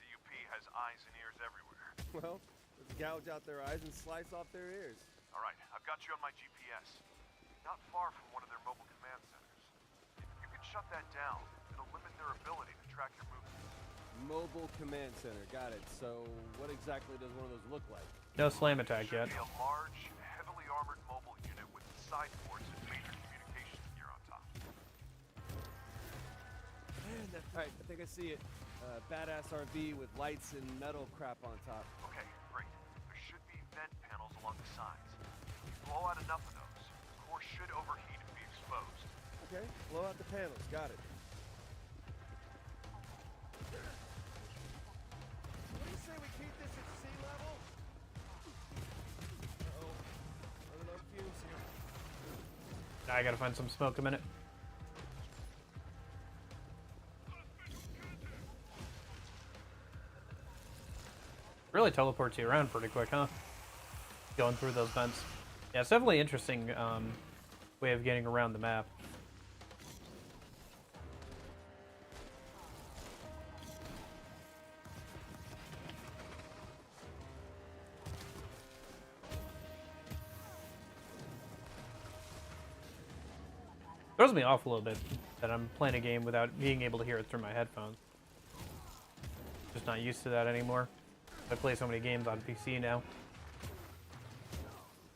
the DUP has eyes and ears everywhere. Well, let's gouge out their eyes and slice off their ears. All right, I've got you on my GPS. Not far from one of their mobile command centers. If you can shut that down, it'll limit their ability to track your movements. Mobile command center. Got it. So, what exactly does one of those look like? No slam attack yet. Should be a large, heavily armored mobile unit with side ports and major communications gear on top. Man, all right, I think I see it. Badass RV with lights and metal crap on top. Okay, great. There should be vent panels along the sides. If you blow out enough of those, the core should overheat and be exposed. Okay, blow out the panels. Got it. What do you say we keep this at sea level? Uh-oh. Running on fumes here. I gotta find some smoke a minute. Really teleports you around pretty quick, huh? Going through those vents. Yeah, it's definitely an interesting way of getting around the map. Throws me off a little bit that I'm playing a game without being able to hear it through my headphones. Just not used to that anymore. I play so many games on PC now.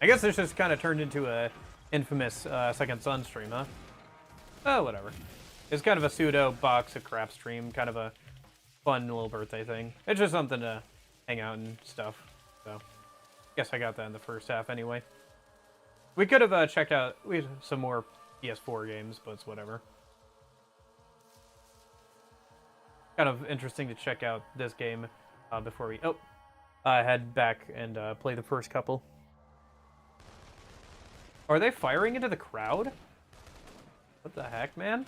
I guess this just kind of turned into a infamous Second Son stream, huh? Oh, whatever. It's kind of a pseudo box of crap stream, kind of a fun little birthday thing. It's just something to hang out and stuff. So, guess I got that in the first half anyway. We could have checked out some more PS4 games, but it's whatever. Kind of interesting to check out this game before we head back and play the first couple. Are they firing into the crowd? What the heck, man?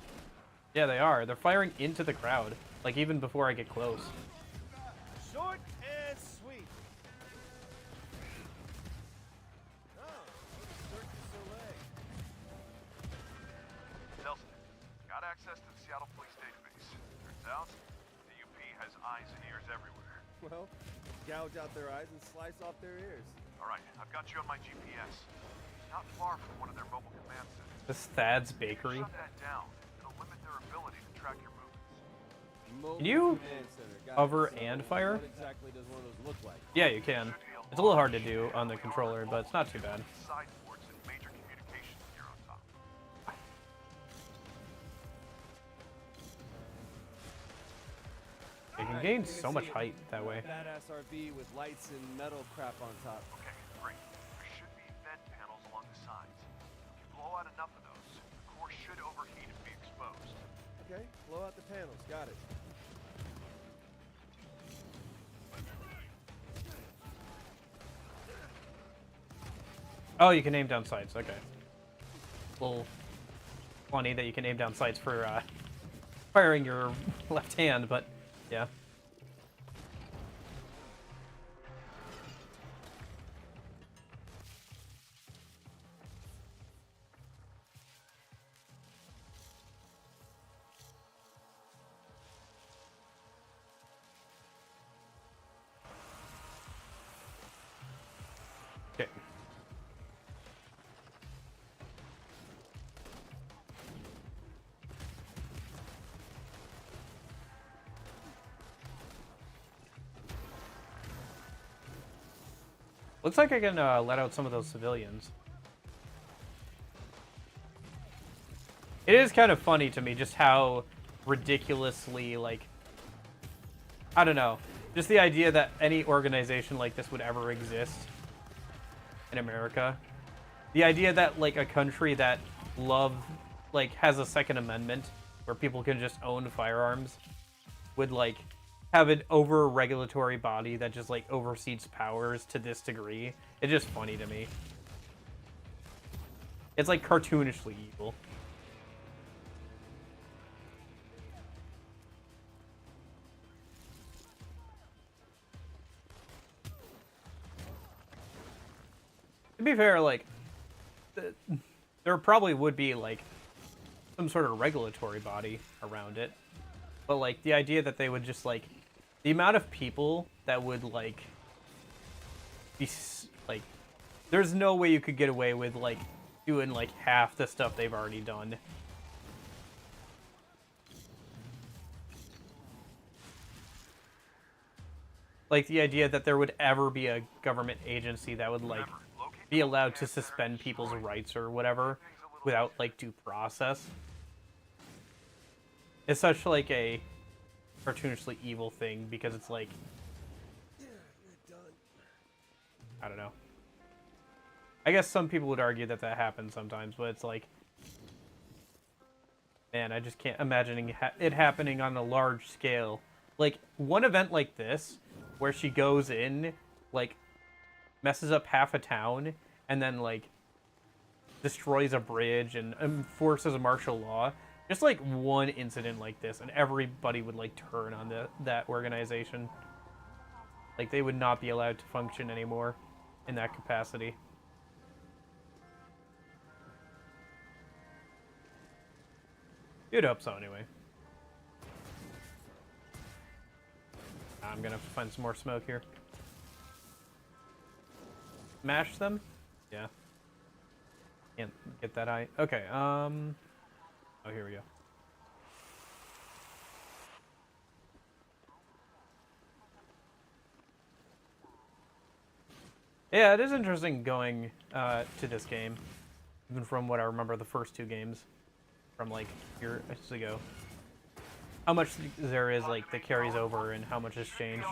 Yeah, they are. They're firing into the crowd, like even before I get close. Short and sweet. Oh, Cirque du Soleil. eyes and ears everywhere. Well, gouge out their eyes and slice off their ears. All right, I've got you on my GPS. It's not far from one of their mobile command centers. This Thad's Bakery. Shut that down. It'll limit their ability to track your movements. Can you Command center. Got hover it. So and fire? What exactly does one of those look like? Yeah, you can. It's a little hard to do on the controller, but it's not too bad. Side ports and major communications gear on top. You can gain so much height that way. Badass RV with lights and metal crap on top. Okay, great. There should be vent panels along the sides. If you blow out enough of those, the core should overheat and be exposed. Okay, blow out the panels. Got it. Oh, you can aim down sights. Okay. A little funny that you can aim down sights for firing your left hand, but yeah. Okay. Looks like I can let out some of those civilians. It is kind of funny to me just how ridiculously, like, I don't know, just the idea that any organization like this would ever exist in America. The idea that, like, a country that has a Second Amendment where people can just own firearms would, like, have an over-regulatory body that just, like, oversees powers to this degree. It's just funny to me. It's, like, cartoonishly evil. To be fair, like, there probably would be, like, some sort of regulatory body around it. But, like, the idea that they would just, like, the amount of people that would, like, be, like, there's no way you could get away with, like, doing, like, half the stuff they've already done. Like, the idea that there would ever be a government agency that would, like, be allowed to suspend people's rights or whatever without, like, due process. It's such, like, a cartoonishly evil thing because it's like, I don't know. I guess some people would argue that that happens sometimes, but it's like, man, I just can't imagine it happening on a large scale. Like, one event like this, where she goes in, like, messes up half a town, and then, like, destroys a bridge and enforces a martial law. Just, like, one incident like this, and everybody would, like, turn on that organization. Like, they would not be allowed to function anymore in that capacity. You'd hope so, anyway. I'm gonna have to find some more smoke here. Smash them? Yeah. Can't get that high. Okay, oh, here we go. Yeah, it is interesting going to this game, even from what I remember the first two games from, like, years ago. How much there is, like, that carries over and how much has changed.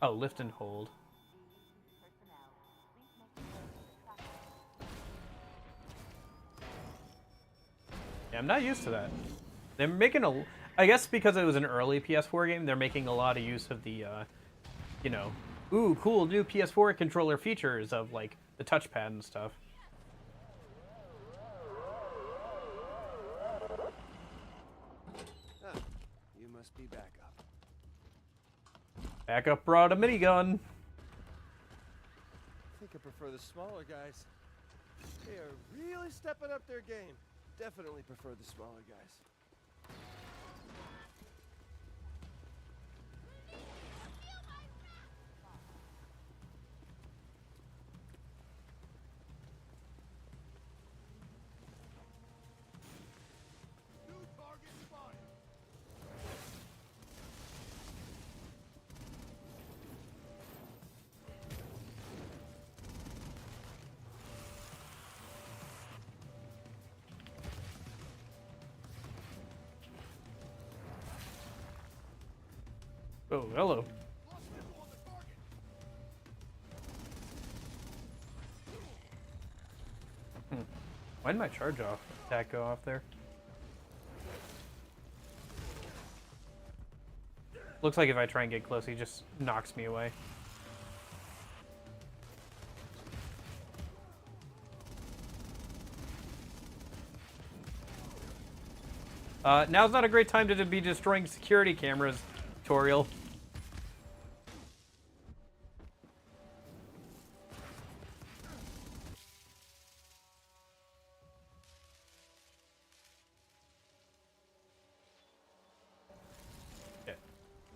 Oh, lift and hold. Yeah, I'm not used to that. They're making I guess because it was an early PS4 game, they're making a lot of use of the, you know, ooh, cool new PS4 controller features of, like, the touchpad and stuff. Ah, you must be backup. Backup brought a minigun. I think I prefer the smaller guys. They are really stepping up their game. Definitely prefer the smaller guys. New target spotted. Oh, hello. Lost missile on the target. Why did my charge off attack go off there? Looks like if I try and get close, he just knocks me away. Now's not a great time to be destroying security cameras, tutorial.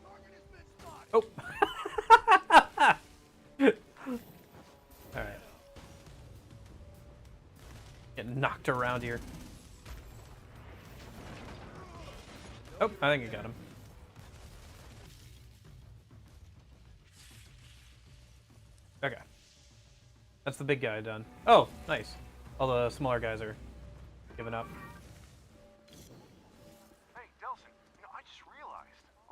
Target has been spotted. Oh. Alright. Getting knocked around here. Oh, I think I got him. Okay. That's the big guy done. Oh, nice. All the smaller guys are giving up. Hey, Delson, I just realized.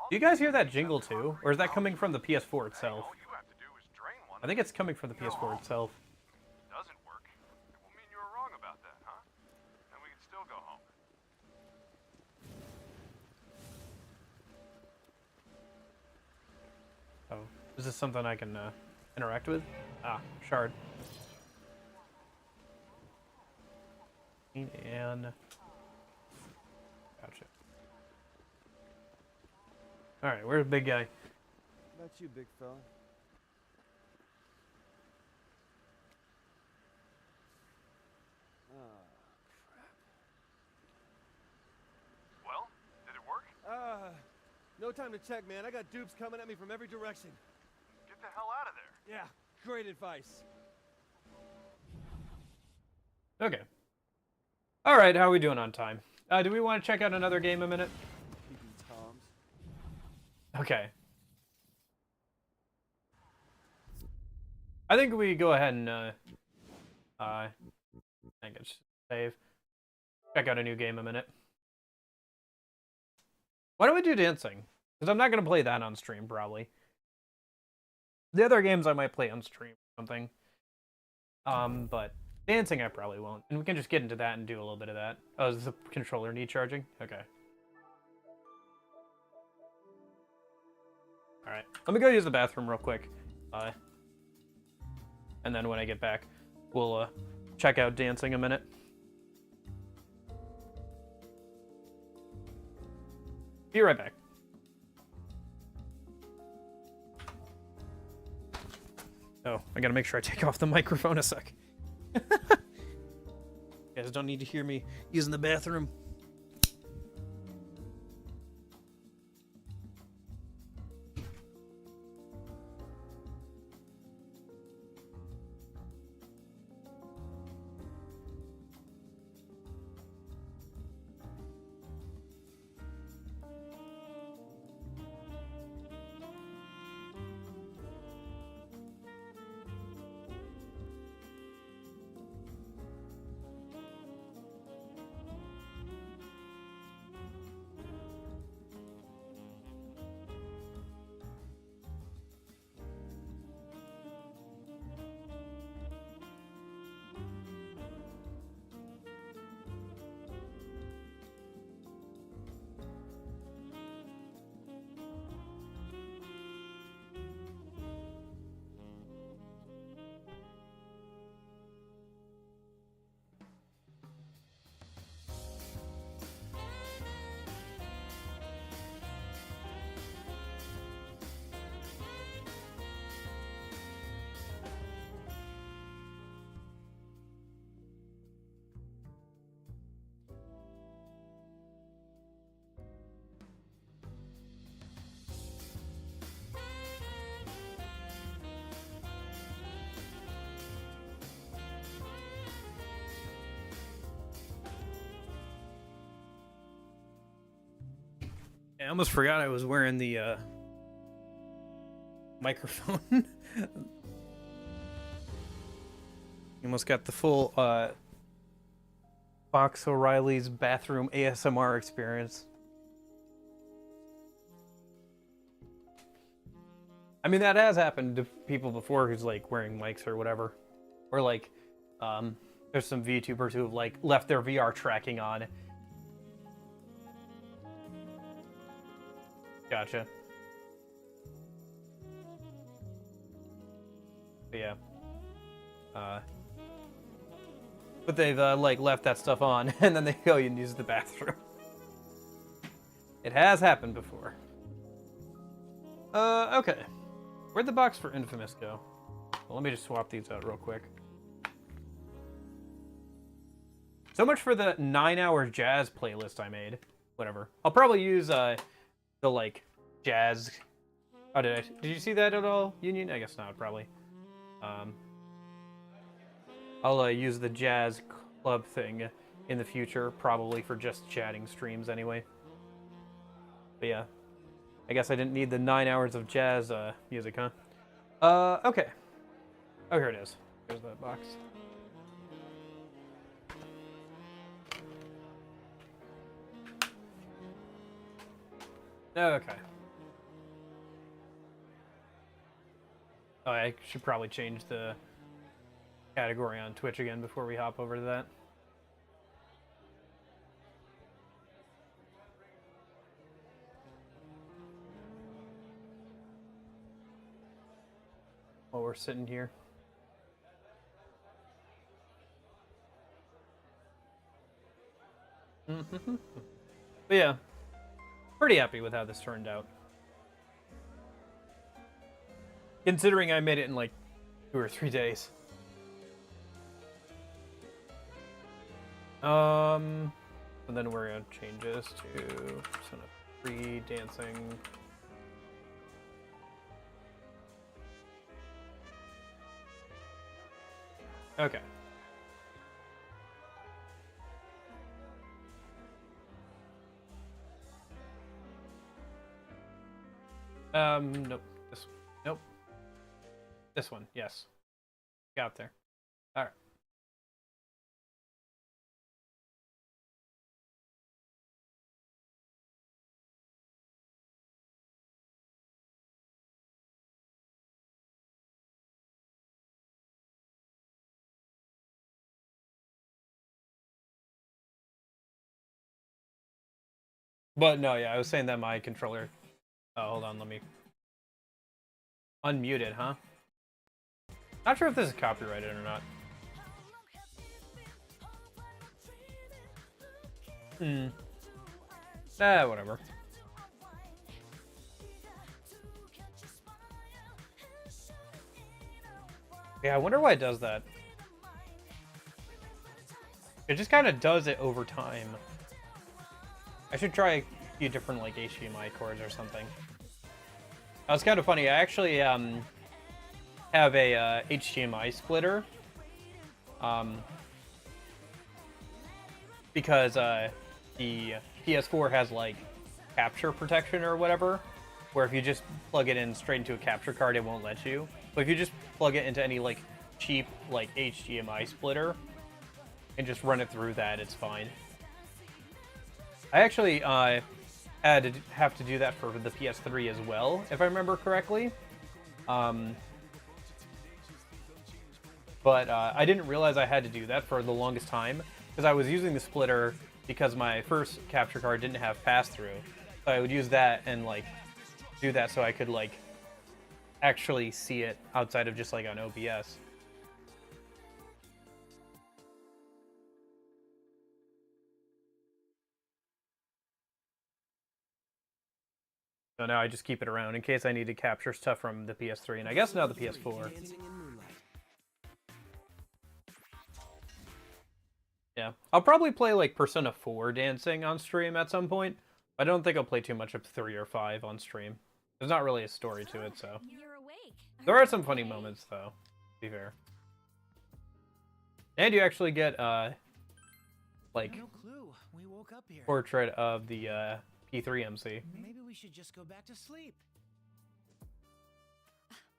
Do you guys hear that jingle too? Or is that coming from the PS4 itself? All you have to do is drain one. I think it's coming from the PS4 itself. Doesn't work. It will mean you were wrong about that, huh? And we can still go home. Oh, is this something I can interact with? Ah, shard. And gotcha. All right, where's the big guy? About you, big fella. Oh, Well, did it work? crap. No time to check, man. I got dupes coming at me from every direction. Get the hell out of there. Yeah, great advice. Okay. All right, how are we doing on time? Do we want to check out another game a minute? Keeping Toms. Okay. I think we go ahead and I think it's save. Check out a new game a minute. Why don't we do dancing? Because I'm not gonna play that on stream probably. The other games I might play on stream or something. But dancing I probably won't. And we can just get into that and do a little bit of that. Oh, does the controller need charging? Okay. Alright. Let me go use the bathroom real quick. And then when I get back, we'll check out dancing a minute. Be right back. Oh, I gotta make sure I take off the microphone a sec. You guys don't need to hear me using the bathroom. I almost forgot I was wearing the microphone. Almost got the full Fox O'Reilly's bathroom ASMR experience. I mean, that has happened to people before who's like wearing mics or whatever. Or like, there's some VTubers who have like left their VR tracking on. Gotcha. But yeah. But they've like left that stuff on and then they go and use the bathroom. It has happened before. Okay. Where'd the box for Infamous go? Well, let me just swap these out real quick. So much for the 9-hour jazz playlist I made. Whatever. I'll probably use the like jazz. Oh, did you see that at all, Union? I guess not, probably. I'll use the jazz club thing in the future, probably for just chatting streams anyway. But yeah, I guess I didn't need the 9 hours of jazz music, huh? Okay. Oh, here it is. There's that box. Okay. Oh, I should probably change the category on Twitch again before we hop over to that. While we're sitting here. But yeah, pretty happy with how this turned out. Considering I made it in like 2 or 3 days. And then we're gonna change this to Persona 3 dancing. Okay. Nope. Nope. This one, yes. Got there. Alright. But no, yeah, I was saying that my controller... Oh, hold on, let me... Unmute it, huh? Not sure if this is copyrighted or not. Whatever. Yeah, I wonder why it does that. It just kind of does it over time. I should try a few different like HDMI cords or something. That was kind of funny. I actually have a HDMI splitter. Because the PS4 has like capture protection or whatever, where if you just plug it in straight into a capture card, it won't let you. But if you just plug it into any like cheap like HDMI splitter and just run it through that, it's fine. I actually had to have to do that for the PS3 as well, if I remember correctly. But I didn't realize I had to do that for the longest time, because I was using the splitter because my first capture card didn't have pass-through. So I would use that and like do that so I could like actually see it outside of just like on OBS. So now I just keep it around in case I need to capture stuff from the PS3, and I guess now the PS4. Yeah, I'll probably play like Persona 4 dancing on stream at some point. I don't think I'll play too much of 3 or 5 on stream. There's not really a story to it, so. There are some funny moments, though, to be fair. And you actually get, like, portrait of the P3 MC. Maybe we should just go back to sleep.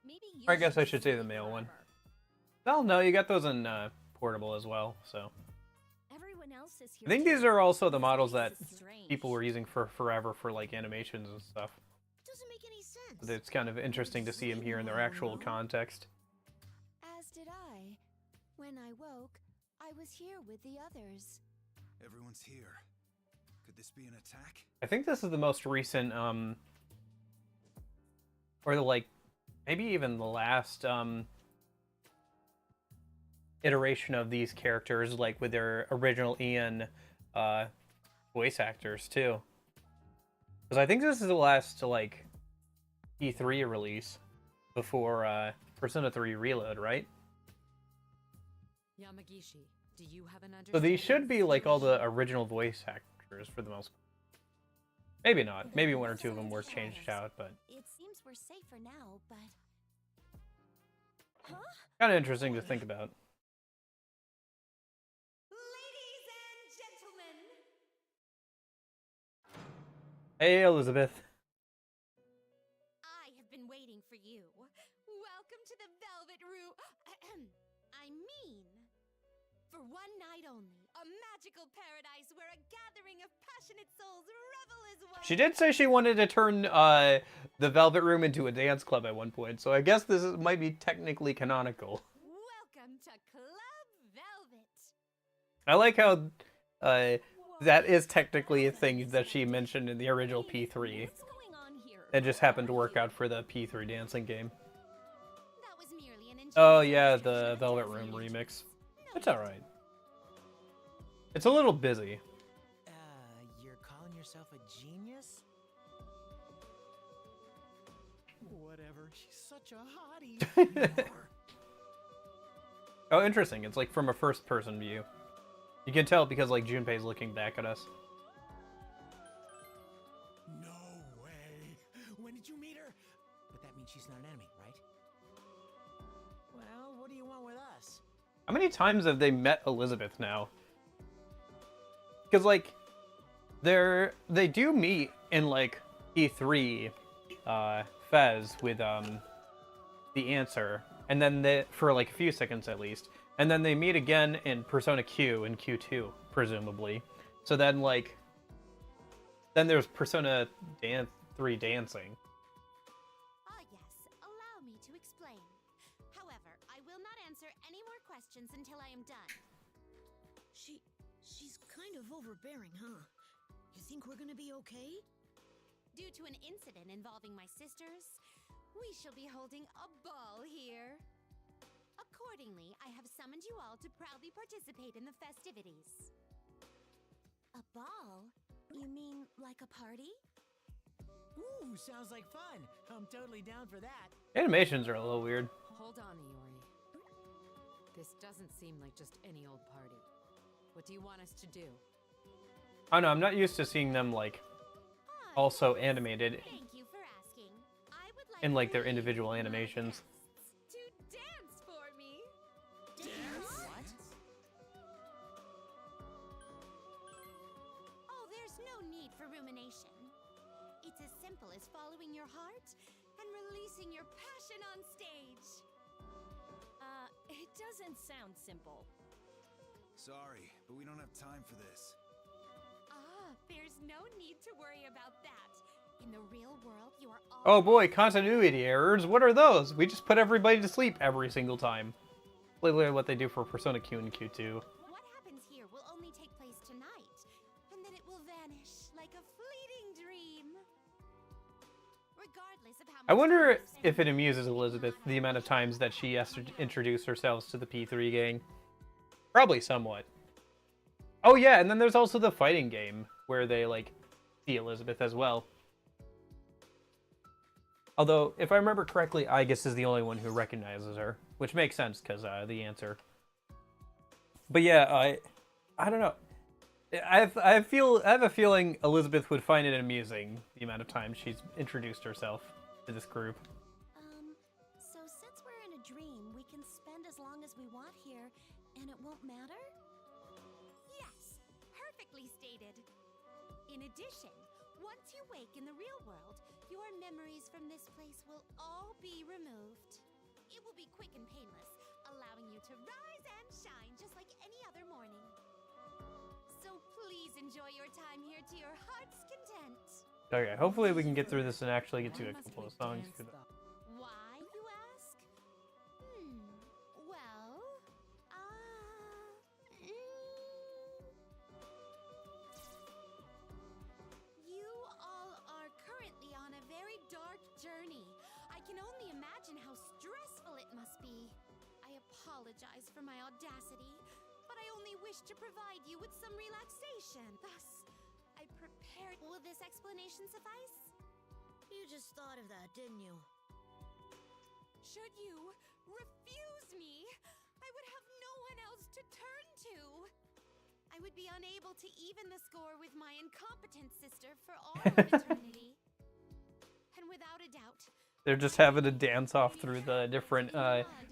Maybe you Or I guess I should say the male one. Well, no, you got those in portable as well, so. Everyone else is here. I think too. these are also the models This that is strange. people were using for forever for like animations and stuff. Doesn't make any sense. But it's kind of interesting to see them here in their actual context. As did I. When I woke, I was here with the others. Everyone's here. Could this be an attack? I think this is the most recent, or like, maybe even the last, iteration of these characters, like with their original Ian, voice actors too. Because I think this is the last, like, E3 release before, Persona 3 Reload, right? Yamagishi, do you have an So these should be, like, all the original voice actors for the most part. Maybe not. Maybe one or two of them were changed out, but It seems we're safer now, but... Huh? kind of interesting to think about. Ladies and gentlemen! Hey, Elizabeth. I have been waiting for you. Welcome to the Velvet Room. I mean, for one night only, a magical paradise where a gathering of passionate souls revel as one. She did say she wanted to turn the Velvet Room into a dance club at one point, so I guess this might be technically canonical. Welcome to Club Velvet. I like how that is technically a thing that she mentioned in the original P3. What's going on here? It just happened to work out for the P3 dancing game. That was merely an Oh yeah, the Velvet Room remix. It's alright. It's a little busy. You're calling yourself a genius? Whatever. She's such a hottie. Oh, interesting. It's like from a first-person view. You can tell because like Junpei's looking back at us. No way. When did you meet her? But that means she's not an enemy, right? Well, what do you want with us? How many times have they met Elizabeth now? Because like, they do meet in like E3, Fez with the answer, and then for like a few seconds at least, and then they meet again in Persona Q in Q2 presumably. So then like, then there's Persona 3 dancing. Ah, yes. Allow me to explain. However, I will not answer any more questions until I am done. She's kind of overbearing, huh? You think we're gonna be okay? Due to an incident involving my sisters, we shall be holding a ball here. Accordingly, I have summoned you all to proudly participate in the festivities. A ball? You mean like a party? Ooh, sounds like fun. I'm totally down for that. Animations are a little weird. Hold on, Iori. This doesn't seem like just any old party. What do you want us to do? I know, I'm not used to seeing them like also animated Thank you for asking. I would like in like for their you, individual my animations. guests, to dance for me. Dance? What? Oh, there's no need for rumination. It's as simple as following your heart and releasing your passion on stage. It doesn't sound simple. Sorry, but we don't have time for this. There's no need to worry about that. In the real world, you are all... Oh boy, continuity errors. What are those? We just put everybody to sleep every single time. Literally what they do for Persona Q and Q2. What happens here will only take place tonight, and then it will vanish like a fleeting dream. Regardless of how I much wonder time you if spend it amuses Elizabeth the amount of times that she has to introduce herself to the P3 gang. Probably somewhat. Oh yeah, and then there's also the fighting game where they like see Elizabeth as well. Although, if I remember correctly, Aigis is the only one who recognizes her, which makes sense because the answer. But yeah, I don't know. I have a feeling Elizabeth would find it amusing the amount of times she's introduced herself to this group. So since we're in a dream, we can spend as long as we want here, and it won't matter? Yes, perfectly stated. In addition, Once you wake in the real world, your memories from this place will all be removed. It will be quick and painless, allowing you to rise and shine just like any other morning. So please enjoy your time here to your heart's content. Okay, hopefully we can get through this and actually get to a couple of songs. Why, you ask? Well, you all are currently on a very dark journey. I can only imagine how stressful it must be. I apologize for my audacity, but I only wish to provide you with some relaxation. Thus, I prepared. Will this explanation suffice? You just thought of that, didn't you? Should you refuse me, I would have no one else to turn to. I would be unable to even the score with my incompetent sister for all of eternity. And without a doubt, They're just having to dance off through the different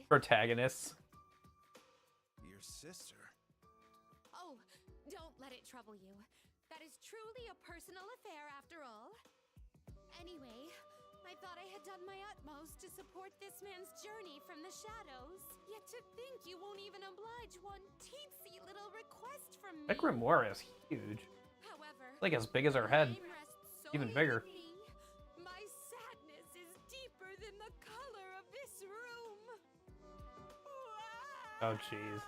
protagonists. Your sister? oh, don't let it trouble you. That is truly a personal affair after all. Anyway, I thought I had done my utmost to support this man's journey from the shadows. Yet to think you won't even oblige one teensy little request from me. That grimoire is huge. However, It's like as big as our head. time rests Even solely bigger. with me. My sadness is deeper than the color of this room. Oh, jeez.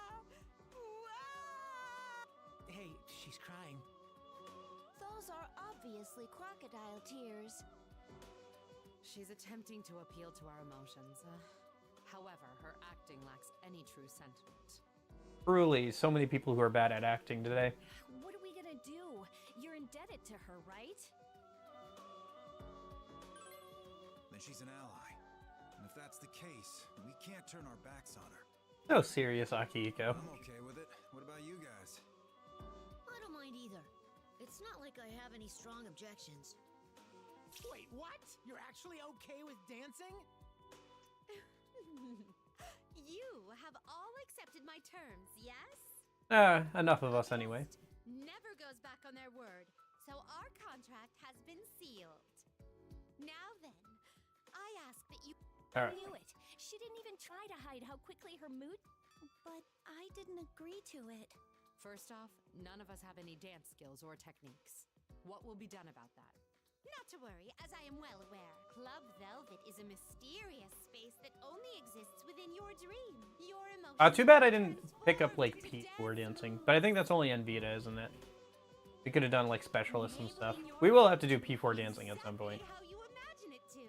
Hey, she's crying. Those are obviously crocodile tears. She's attempting to appeal to our emotions. However, her acting lacks any true sentiment. Truly, so many people who are bad at acting today. What are we gonna do? You're indebted to her, right? Then she's an ally. And if that's the case, we can't turn our backs on her. So serious, Akihiko. I'm okay with it. What about you guys? I don't mind either. It's not like I have any strong objections. Wait, what? You're actually okay with dancing? You have all accepted my terms, yes? Enough of us anyway. Never goes back on their word, so our contract has been sealed. Now then, I ask that you... All right. I knew it. She didn't even try to hide how quickly her mood... But I didn't agree to it. First off, none of us have any dance skills or techniques. What will be done about that? Not to worry, as I am well aware. Club Velvet is a mysterious space that only exists within your dream. Your emotions... Too bad I didn't pick up, like, P4 dancing. But I think that's only on Vita, isn't it? We could have done, like, specialists and stuff. We will have to do P4 dancing at some point. How you imagine it to.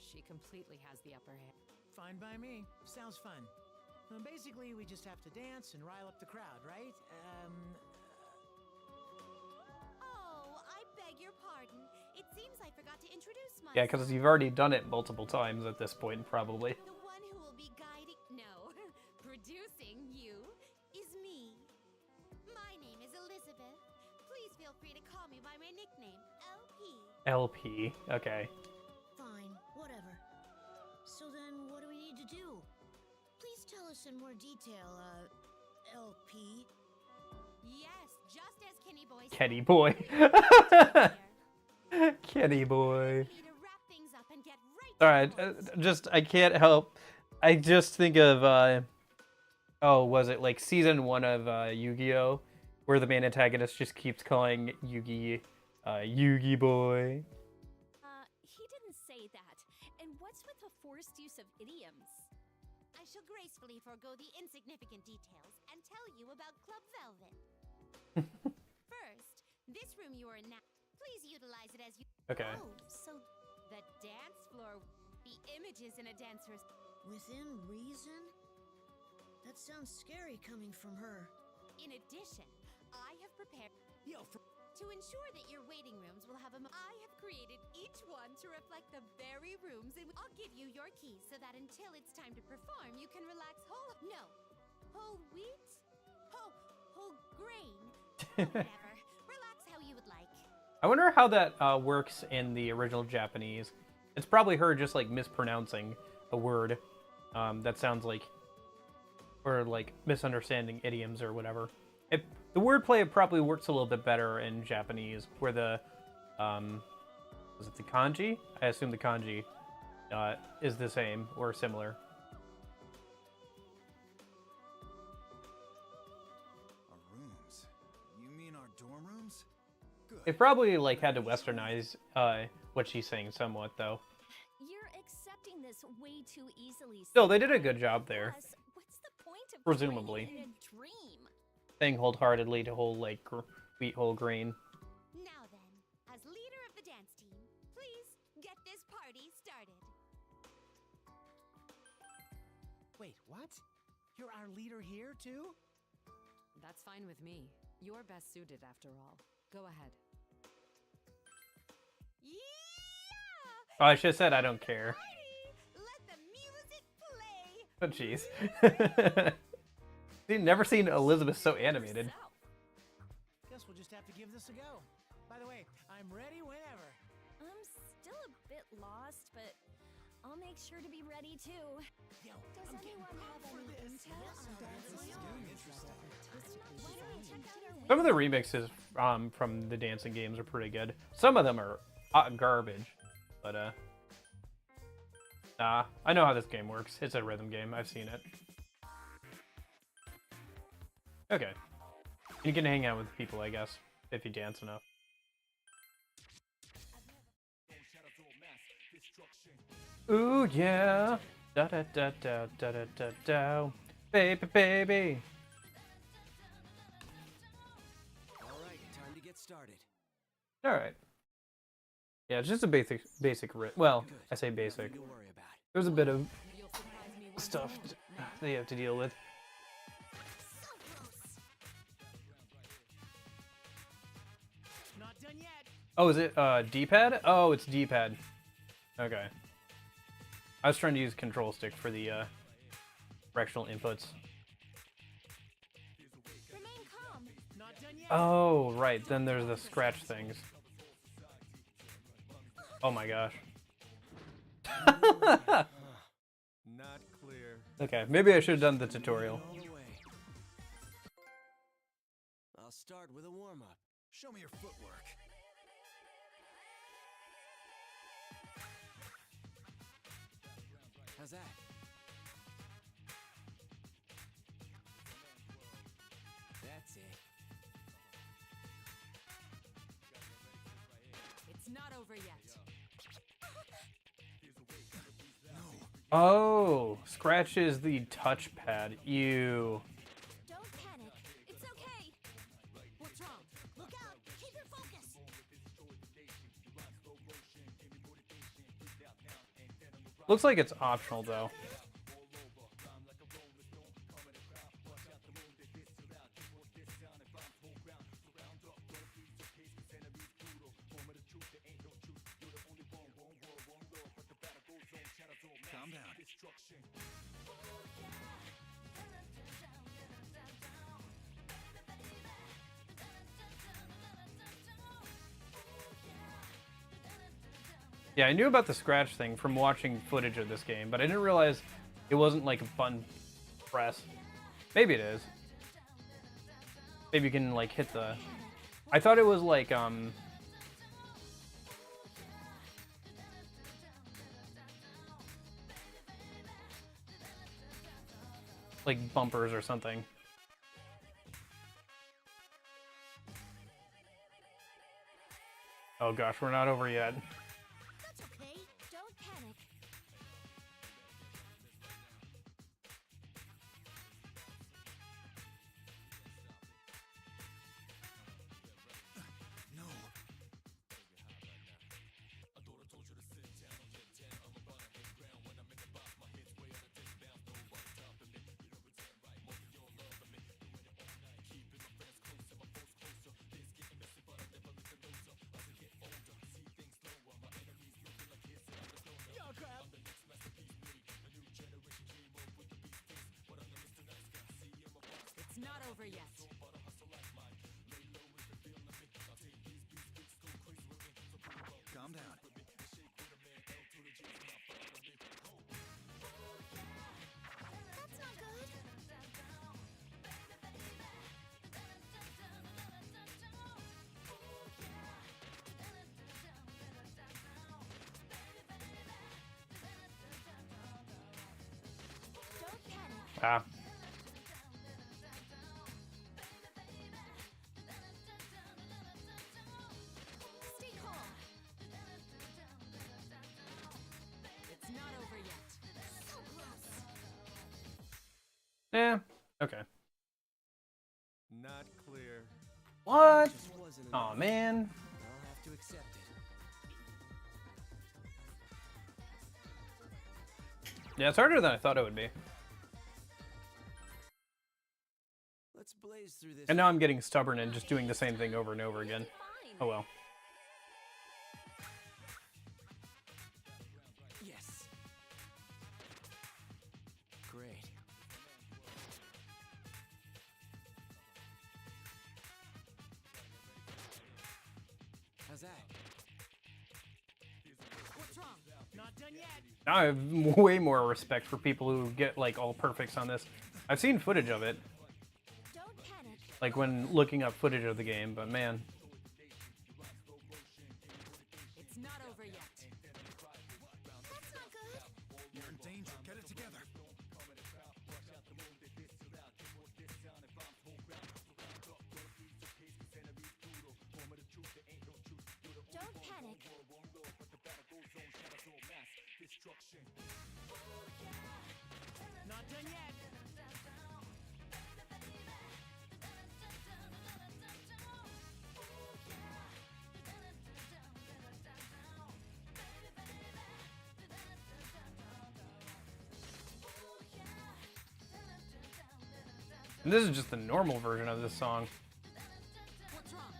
She completely has the upper hand. Fine by me. Sounds fun. Basically, we just have to dance and rile up the crowd, right? Oh, I beg your pardon. It seems I forgot to introduce myself. Yeah, because you've already done it multiple times at this point, probably. The one who will be guiding... No, producing you is me. My name is Elizabeth. Please feel free to call me by my nickname, LP. LP, okay. Fine, whatever. So then, what do we need to do? Please tell us in more detail, LP. Yes, just as Kenny Boy said. Kenny Boy. Kenny Boy. Alright, I can't help. I just think of, oh, was it like season 1 of Yu-Gi-Oh! Where the main antagonist just keeps calling Yugi, Yugi Boy. He didn't say that. And what's with the forced use of idioms? I shall gracefully forego the insignificant details and tell you about Club Velvet. First, this room you are in now. Please utilize it as you... Okay. Oh, so the dance floor, the images in a dancer's... Within reason? That sounds scary coming from her. In addition, I have prepared... Yo, to ensure that your waiting rooms will have a... I have created each one to reflect the very rooms in... I'll give you your keys so that until it's time to perform, you can relax whole... No. Whole wheat? Whole grain? Whatever. Relax how you would like. I wonder how that works in the original Japanese. It's probably her just like mispronouncing a word that sounds like, or like misunderstanding idioms or whatever. The wordplay probably works a little bit better in Japanese, where the Was it the kanji? I assume the kanji is the same or similar. Our rooms? You mean our dorm rooms? Good. It probably like had to westernize what she's saying somewhat though. You're accepting this way too easily. Still, they did a good job there. Plus, what's the point of Presumably. training in a dream? Saying wholeheartedly to whole like wheat whole grain. Now then, as leader of the dance team, please get this party started. Wait, what? You're our leader here, too? That's fine with me. You're best suited after all. Go ahead. Oh, I should have said I don't care. Let the music play. Oh, jeez. Never seen Elizabeth so animated. Guess we'll just have to give this a go. By the way, I'm ready whenever. I'm still a bit lost, but I'll make sure to be ready too. Yo, Does I'm getting anyone have pumped for any this. intel on This is getting interesting. Why don't we check out our Some of the remixes from the dancing games are pretty good. Some of them are garbage, but I know how this game works. It's a rhythm game. I've seen it. Okay. You can hang out with people, I guess, if you dance enough. Ooh yeah, da da da da da da da da, baby baby. All right, time to get started. All right. Yeah, it's just a basic well, I say basic. There's a bit of stuff that you have to deal with. Not done yet. Oh, is it D-pad? Oh, it's D-pad. Okay. I was trying to use control stick for the directional inputs. Remain calm. Not done yet. Oh, right. Then there's the scratch things. Oh my gosh. Not clear. Okay, maybe I should have done the tutorial. All the way. I'll start with a warm-up. Show me your footwork. How's that? That's it. It's not over yet. Oh, scratch is the touchpad. Ew. Don't panic. It's okay. What's wrong? Look out. Keep your focus. Looks like it's optional though. Calm down. Yeah, I knew about the scratch thing from watching footage of this game, but I didn't realize it wasn't like a fun press. Maybe it is. Maybe you can like hit the... I thought it was like bumpers or something. Oh gosh, we're not over yet. That's okay. Don't panic. No. It's not over yet. Calm down. That's not good. Ah. Stay calm. It's not over yet. So close. Yeah. Okay. Not clear. What? Just wasn't Oh enough. man. I'll have to accept it. Yeah, it's harder than I thought it would be. Let's blaze through this. And now I'm getting stubborn and just doing the same thing over and over again. Oh well. Yes. Great. How's that? What's wrong? Not done yet. Now I have way more respect for people who get like all perfects on this. I've seen footage of it. Like when looking up footage of the game, but man. It's not over yet. That's not good. You're in danger. Get it together. Don't panic. Not done yet. And this is just the normal version of this song. What's wrong?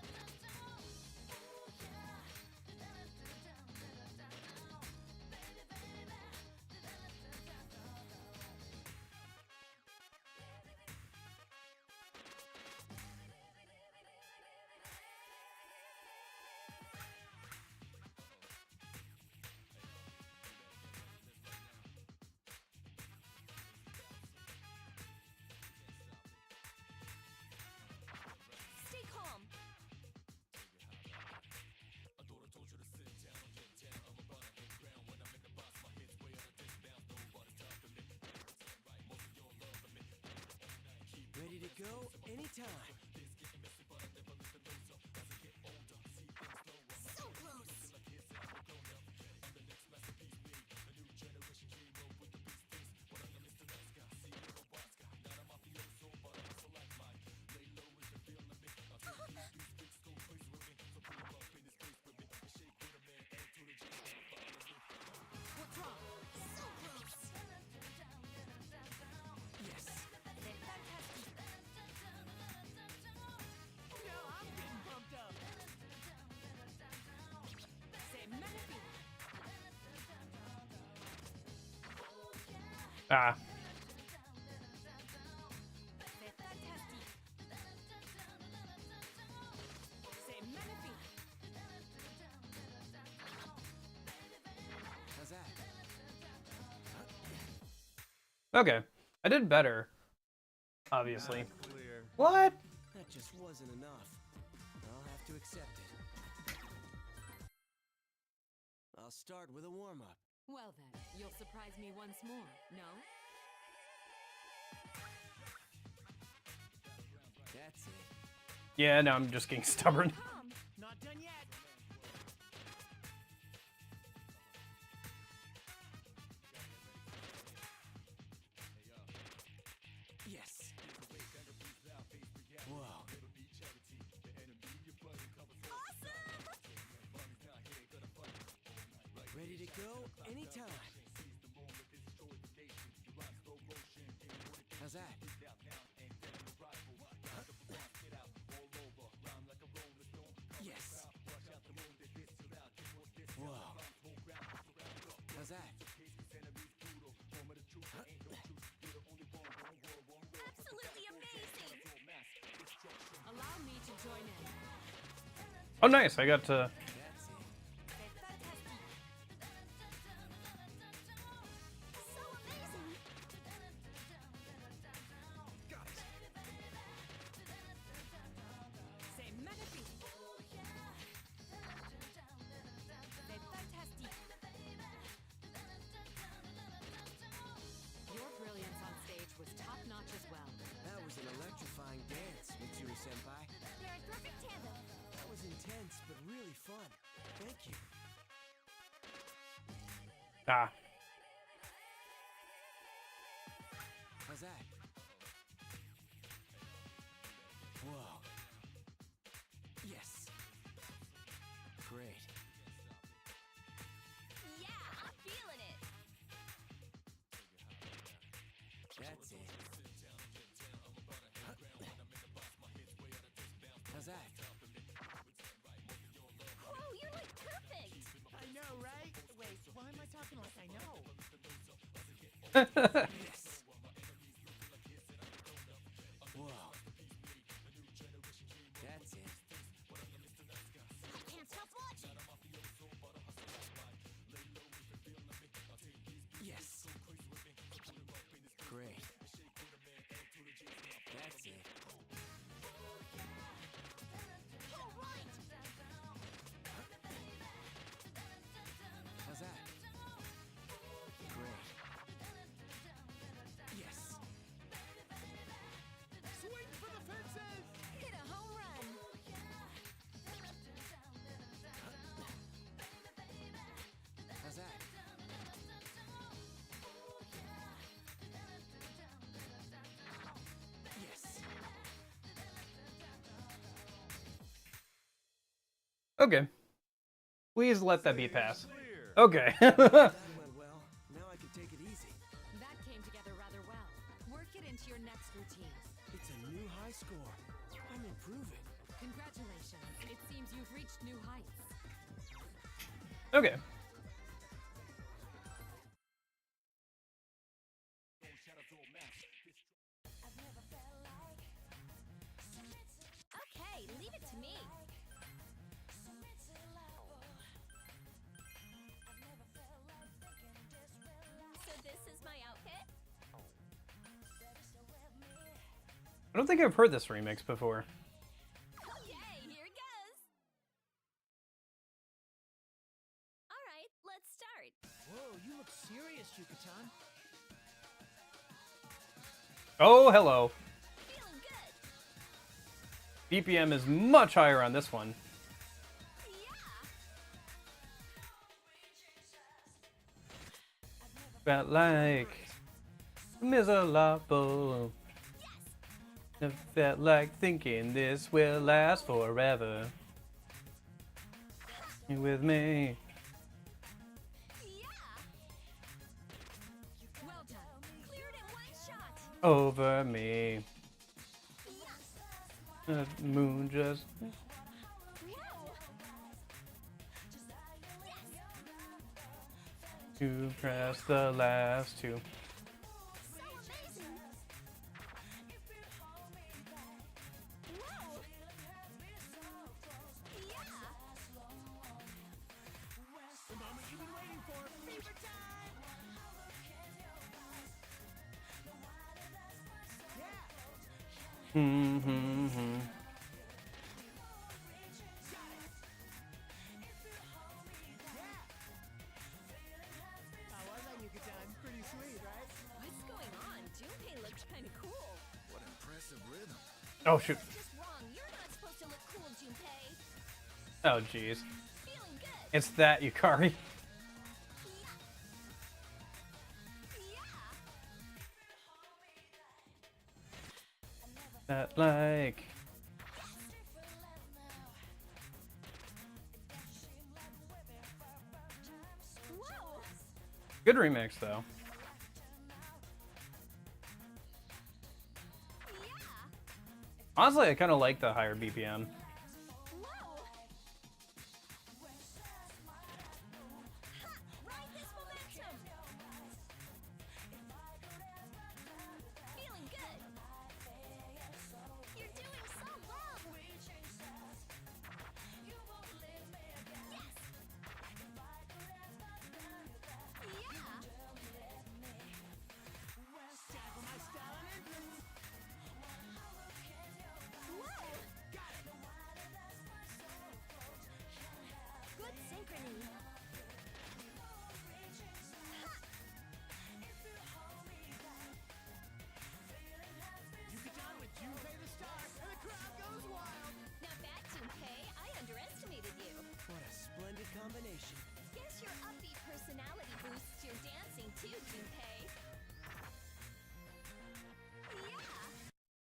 Stay calm. Ready to go anytime. So close. What's wrong? So close. Yes. C'est fantastique. Now I'm getting pumped up. C'est magnifique. Ah. C'est fantastique. C'est magnifique. How's that? Okay. I did better. Obviously. Not clear. What? That just wasn't enough. I'll have to accept it. I'll start with a warm-up. Well then, you'll surprise me once more, no? That's it. Yeah, now I'm just getting stubborn. Not done yet. Yes. Whoa. Ready to go anytime. How's that? Yes. Whoa. How's that? Absolutely amazing. Allow me to join in. Oh nice, I got to... That's it. C'est fantastique. So amazing. Got it. C'est magnifique. C'est fantastique. Your brilliance on stage was top Ah. How's that? Whoa. Yes. Great. Yeah, I'm feeling it. That's it. How's that? Whoa, you're like perfect. I know, right? Wait, why am I talking like I know? Yes. Whoa. That's it. I can't stop watching. Yes. Great. That's it. All right. How's that? Great. Yes. Swing for the fences! Hit a home run. How's that? Yes. Okay. Please let that be pass. Okay. That went well. Now I can take it easy. That came together rather well. Work it into your next routine. It's a new high score. I'm improving. Congratulations. It seems you've reached new heights. Okay. Okay, leave it to me. So this is my outfit? I don't think I've heard this remix before. Okay, here it goes. All right, let's start. Whoa, you look serious, Yucatan. Oh, hello. Feeling good. BPM is much higher on this one. Felt like miserable. It felt like thinking this will last forever. You with me? Well done. Cleared in one shot. Over me. The moon just to press the last two. The moment you've been waiting for. Fever time! Mm-hmm. How was that, Yucatan? Pretty sweet, right? What's going on? Junpei looks kind of cool. What impressive rhythm. Oh shoot. That's just wrong. You're not supposed to look cool, Junpei. Oh jeez. Feeling good. It's that Yukari. That like. Whoa. Good remix though. Honestly, I kind of like the higher BPM. Ride this momentum. Feeling good. You're doing so well. Time for my style and entrance. Whoa.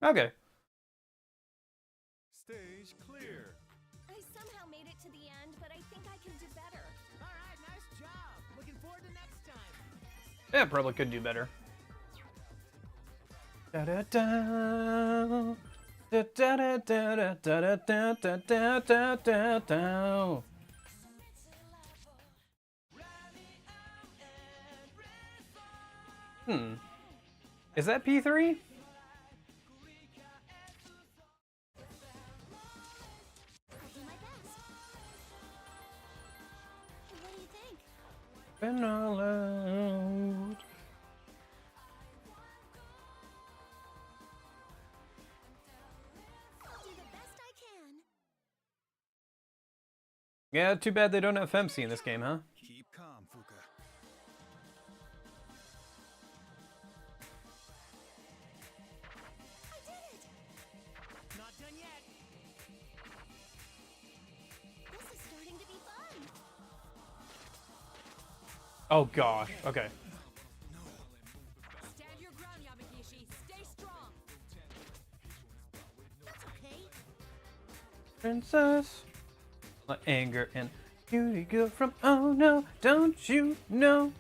Okay. Stage clear. I somehow made it to the end, but I think I can do better. All right, nice job. Looking forward to next time. Yeah, probably could do better. Da da da. Da da da da da da da da da da da. Is that P3? I'll do my best. What do you think? Been all out. I'll do the best I can. Yeah, too bad they don't have Femc in this game, huh? Keep calm, Fuka. I did it! Not done yet. This is starting to be fun. Oh gosh. Okay. Stand your ground, Yamagishi. Stay strong. That's okay. Princess. My anger and beauty girl from oh no, don't you know?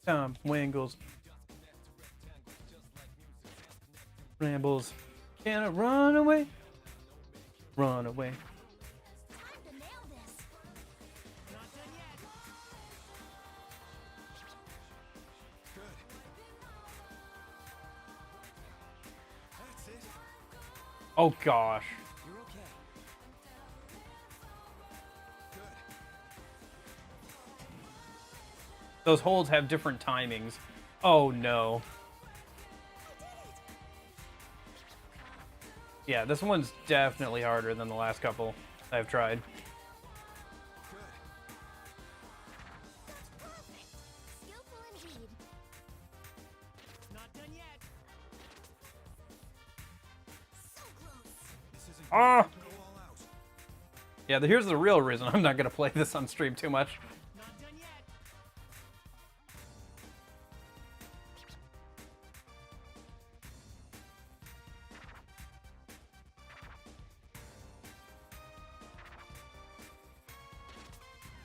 Tom Wingles. Rambles. Can I run away? Run away. Time to nail this. Not done yet. Good. That's it. Oh gosh. You're okay. Good. Those holds have different timings. Oh no. Yeah, this one's definitely harder than the last couple I've tried. Perfect. Skillful indeed. Not done yet. So close. This isn't Ah! good. Go all out. Yeah, here's the real reason I'm not gonna play this on stream too much. Not done yet.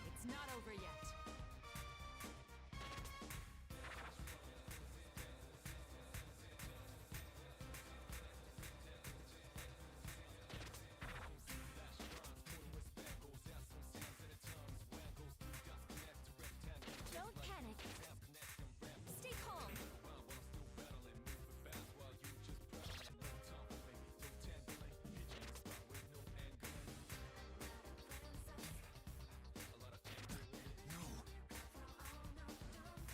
It's not over yet. Don't panic. Stay calm.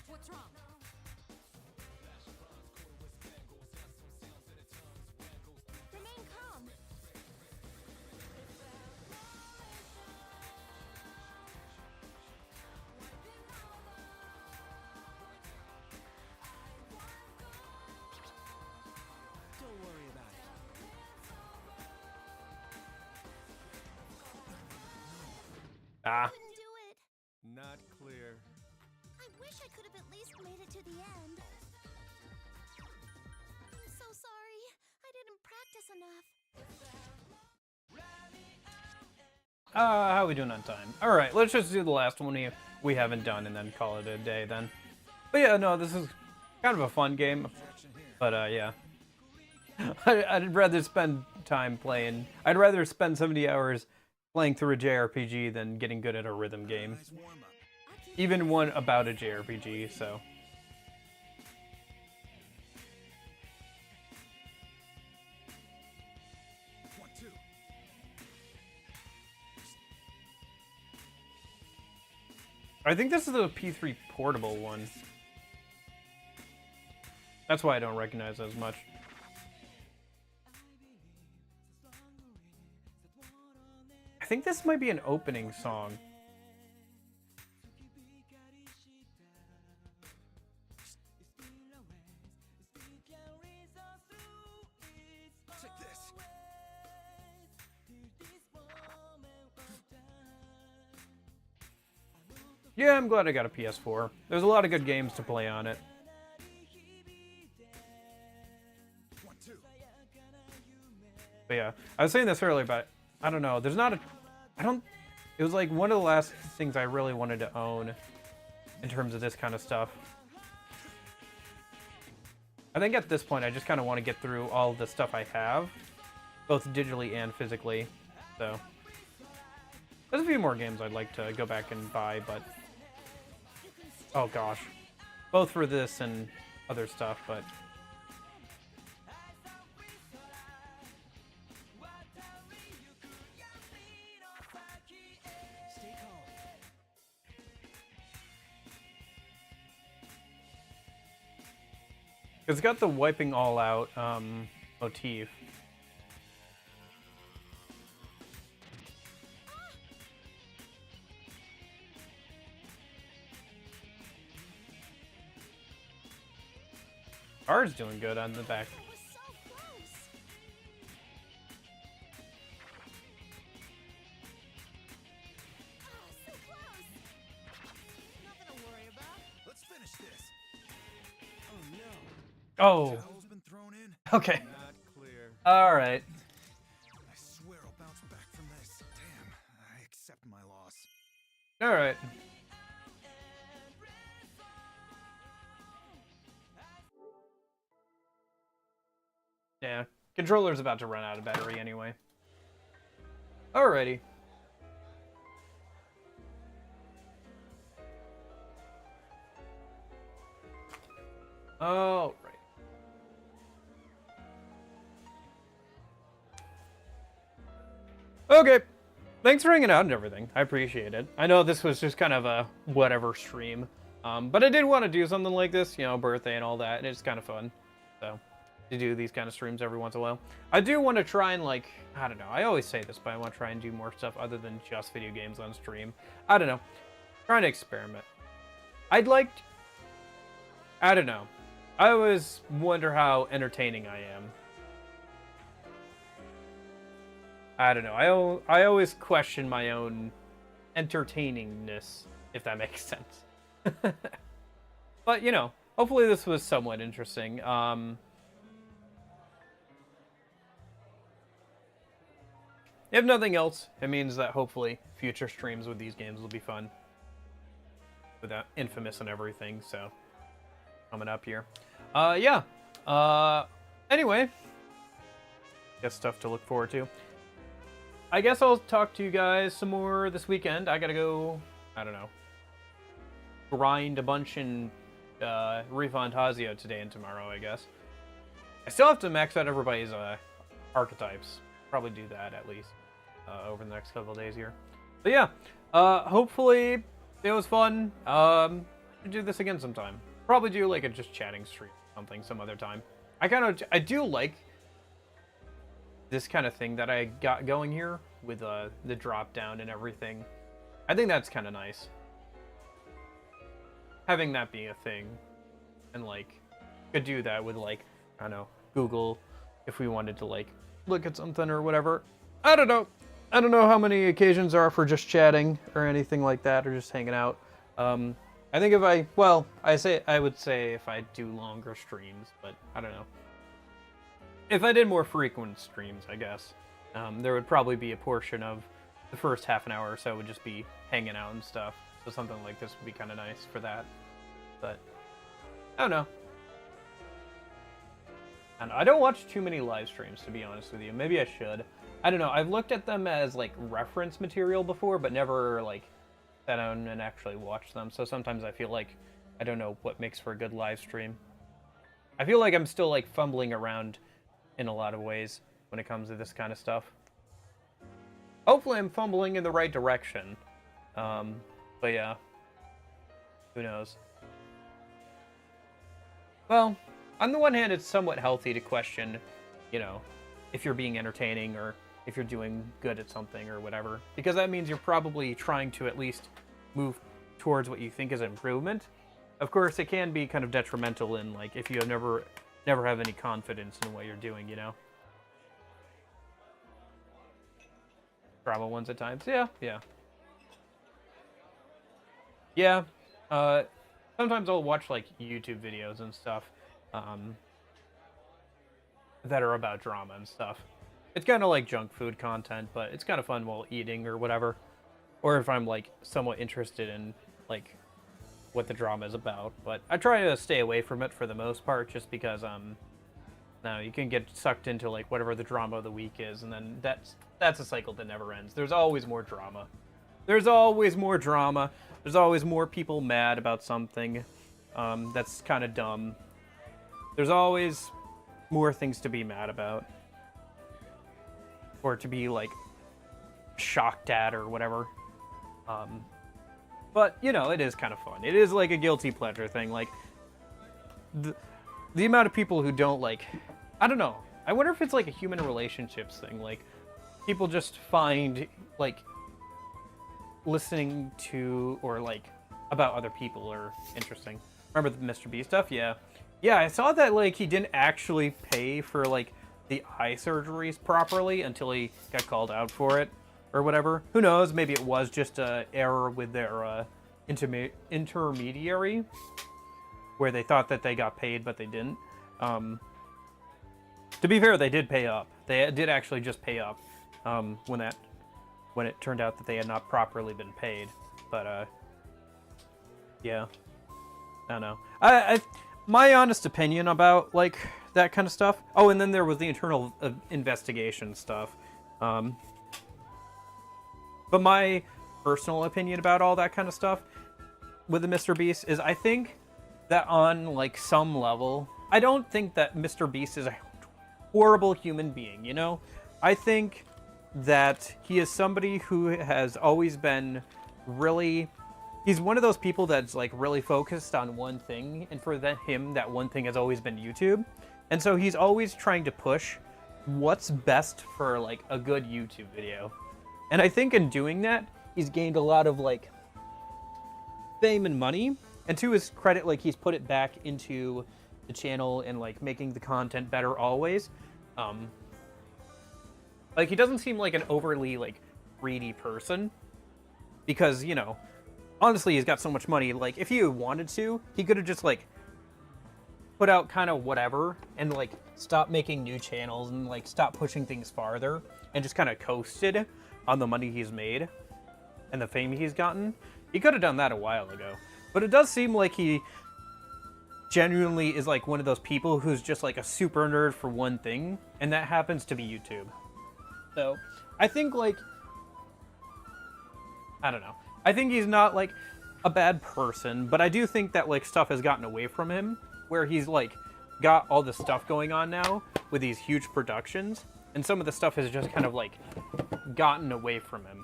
What's wrong? Remain calm. Don't worry about it. Ah. Couldn't do it. Not clear. I wish I could have at least made it to the end. I'm so sorry. I didn't practice enough. How are we doing on time? Alright, let's just do the last one we haven't done and then call it a day then. But yeah, no, this is kind of a fun game. But yeah. I'd rather spend time playing. I'd rather spend 70 hours playing through a JRPG than getting good at a rhythm game. Even one about a JRPG, so. One, two. I think this is the P3 portable one. That's why I don't recognize it as much. I think this might be an opening song. Take this. Yeah, I'm glad I got a PS4. There's a lot of good games to play on it. But yeah, I was saying this earlier, but I don't know. There's not a... I don't... It was like one of the last things I really wanted to own in terms of this kind of stuff. I think at this point, I just kind of want to get through all the stuff I have, both digitally and physically. So there's a few more games I'd like to go back and buy, but oh gosh, both for this and other stuff, but it's got the wiping all out motif. R's doing good on the back. Let's finish this. Oh no. Oh. Towel's been thrown in. Okay. Not clear. All right. I swear I'll bounce back from this. Damn, I accept my loss. All right. Yeah, controller's about to run out of battery anyway. Alrighty. All right. Okay. Thanks for hanging out and everything. I appreciate it. I know this was just kind of a whatever stream. But I did want to do something like this, you know, birthday and all that, and it's kind of fun. So, to do these kind of streams every once in a while. I do want to try and, like, I don't know. I always say this, but I want to try and do more stuff other than just video games on stream. I don't know. Trying to experiment. I don't know. I always wonder how entertaining I am. I don't know. I always question my own entertainingness, if that makes sense. But, you know, hopefully this was somewhat interesting. If nothing else, it means that hopefully future streams with these games will be fun. With that Infamous and everything, so coming up here. Yeah. Anyway, guess stuff to look forward to. I guess I'll talk to you guys some more this weekend. I gotta go, I don't know, grind a bunch in Refantasio today and tomorrow, I guess. I still have to max out everybody's archetypes. Probably do that at least over the next couple of days here. But yeah, hopefully it was fun. Do this again sometime. Probably do like a just chatting stream or something some other time. I do like this kind of thing that I got going here with the drop down and everything. I think that's kind of nice. Having that be a thing, and like could do that with like, I don't know, Google if we wanted to like look at something or whatever. I don't know. I don't know how many occasions there are for just chatting or anything like that, or just hanging out. I think if I would say if I do longer streams, but I don't know. If I did more frequent streams, I guess, there would probably be a portion of the first half an hour or so would just be hanging out and stuff. So something like this would be kind of nice for that. But I don't know. And I don't watch too many live streams, to be honest with you. Maybe I should. I don't know. I've looked at them as like reference material before, but never like sat down and actually watched them. So sometimes I feel like I don't know what makes for a good live stream. I feel like I'm still like fumbling around in a lot of ways when it comes to this kind of stuff. Hopefully I'm fumbling in the right direction. But yeah, who knows? Well, on the one hand, it's somewhat healthy to question, you know, if you're being entertaining or if you're doing good at something or whatever, because that means you're probably trying to at least move towards what you think is improvement. Of course, it can be kind of detrimental in like if you have never have any confidence in what you're doing, you know. Drama ones at times, yeah. Sometimes I'll watch like YouTube videos and stuff that are about drama and stuff. It's kind of like junk food content, but it's kind of fun while eating or whatever. Or if I'm like somewhat interested in like what the drama is about. But I try to stay away from it for the most part, just because no, you can get sucked into like whatever the drama of the week is, and then that's a cycle that never ends. There's always more drama. There's always more drama. There's always more people mad about something that's kind of dumb. There's always more things to be mad about. Or to be, like, shocked at or whatever. But, you know, it is kind of fun. It is, like, a guilty pleasure thing. Like, the amount of people who don't, like... I don't know. I wonder if it's, like, a human relationships thing. Like, people just find, like... listening to or like about other people are interesting. Remember the Mr. B stuff? Yeah, I saw that like he didn't actually pay for like the eye surgeries properly until he got called out for it or whatever. Who knows? Maybe it was just a error with their intermediary where they thought that they got paid but they didn't. To be fair, they did pay up. They did actually just pay up when it turned out that they had not properly been paid. But, yeah. I don't know. My honest opinion about, like, that kind of stuff... Oh, and then there was the internal investigation stuff. But my personal opinion about all that kind of stuff with the Mr. Beast is I think that on, like, some level... I don't think that Mr. Beast is a horrible human being, you know? I think... that he is somebody who has always been really... He's one of those people that's like really focused on one thing, and for him, that one thing has always been YouTube. And so he's always trying to push what's best for like a good YouTube video. And I think in doing that, he's gained a lot of like fame and money. And to his credit, like he's put it back into the channel and like making the content better always. Like, he doesn't seem like an overly, like, greedy person. Because, you know, honestly, he's got so much money. Like, if he wanted to, he could have just, like, put out kind of whatever and, like, stop making new channels and, like, stop pushing things farther and just kind of coasted on the money he's made and the fame he's gotten. He could have done that a while ago. But it does seem like he genuinely is, like, one of those people who's just, like, a super nerd for one thing, and that happens to be YouTube. So, I think, like, I don't know. I think he's not, like, a bad person, but I do think that, like, stuff has gotten away from him, where he's, like, got all this stuff going on now with these huge productions, and some of the stuff has just kind of, like, gotten away from him,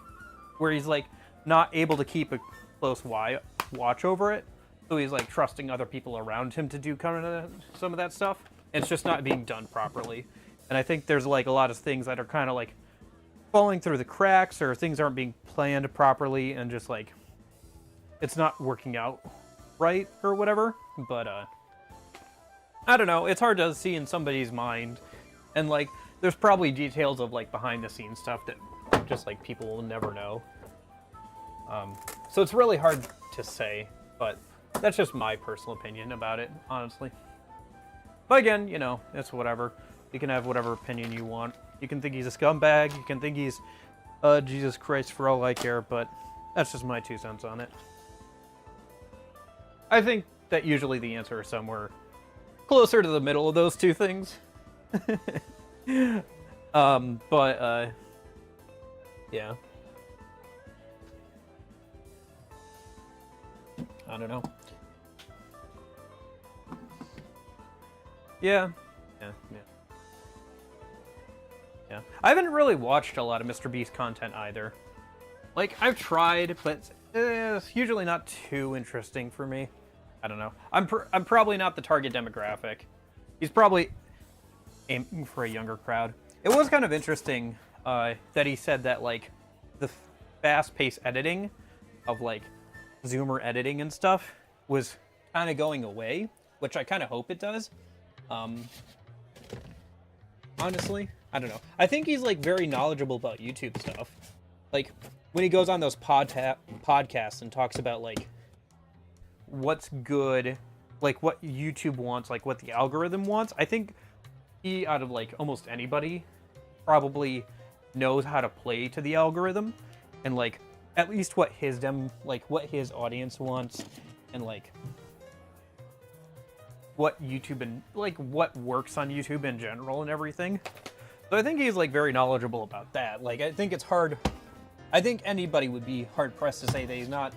where he's, like, not able to keep a close watch over it, so he's, like, trusting other people around him to do kind of some of that stuff, and it's just not being done properly. And I think there's, like, a lot of things that are kind of, like, falling through the cracks, or things aren't being planned properly, and just, like, it's not working out right, or whatever. But, I don't know. It's hard to see in somebody's mind. And, like, there's probably details of, like, behind-the-scenes stuff that just, like, people will never know. So it's really hard to say, but that's just my personal opinion about it, honestly. But again, you know, it's whatever. You can have whatever opinion you want. You can think he's a scumbag. You can think he's Jesus Christ for all I care, but that's just my 2 cents on it. I think that usually the answer is somewhere closer to the middle of those two things. Yeah. I don't know. Yeah. I haven't really watched a lot of Mr. Beast content either. Like, I've tried, but it's usually not too interesting for me. I don't know. I'm probably not the target demographic. He's probably aiming for a younger crowd. It was kind of interesting that he said that, like, the fast-paced editing of, like, Zoomer editing and stuff was kind of going away, which I kind of hope it does. Honestly, I don't know. I think he's, like, very knowledgeable about YouTube stuff. Like, when he goes on those podcasts and talks about, like, what's good, like, what YouTube wants, like, what the algorithm wants, I think he, out of, like, almost anybody, probably knows how to play to the algorithm and like at least what his what his audience wants and like what YouTube and like what works on YouTube in general and everything. So I think he's like very knowledgeable about that. Like I think it's hard. I think anybody would be hard pressed to say that he's not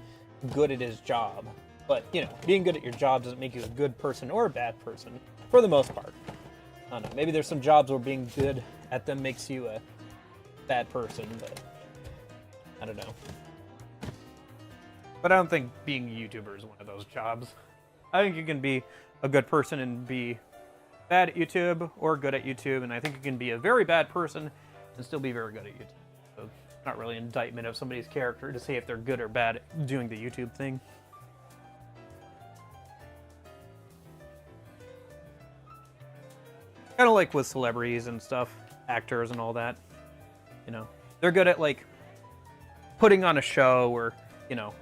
good at his job. But you know, being good at your job doesn't make you a good person or a bad person for the most part. I don't know. Maybe there's some jobs where being good at them makes you a bad person, but I don't know. But I don't think being a YouTuber is one of those jobs. I think you can be a good person and be bad at YouTube or good at YouTube, and I think you can be a very bad person and still be very good at YouTube. So it's not really an indictment of somebody's character to say if they're good or bad at doing the YouTube thing. Kind of like with celebrities and stuff, actors and all that. You know, they're good at like putting on a show or, you know,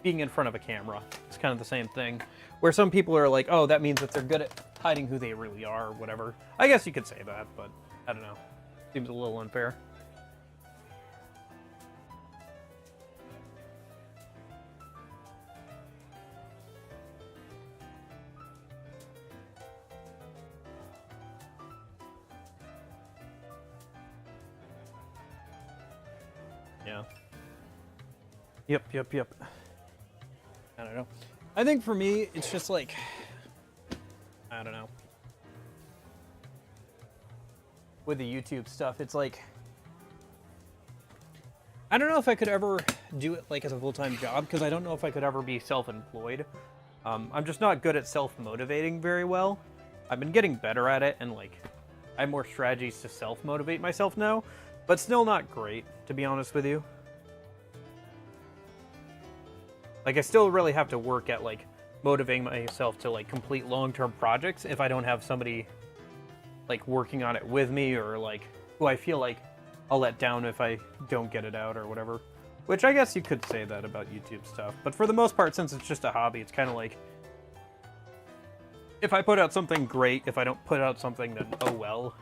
being in front of a camera. It's kind of the same thing. Where some people are like, oh, that means that they're good at hiding who they really are or whatever. I guess you could say that, but I don't know. Seems a little unfair. Yeah. Yep. I don't know. I think for me, it's just like, I don't know. With the YouTube stuff, it's like, I don't know if I could ever do it like as a full-time job, because I don't know if I could ever be self-employed. I'm just not good at self-motivating very well. I've been getting better at it, and like, I have more strategies to self-motivate myself now, but still not great, to be honest with you. Like, I still really have to work at, like, motivating myself to, like, complete long-term projects if I don't have somebody, like, working on it with me or, like, who I feel like I'll let down if I don't get it out or whatever. Which I guess you could say that about YouTube stuff. But for the most part, since it's just a hobby, it's kind of like, if I put out something, great. If I don't put out something, then oh well.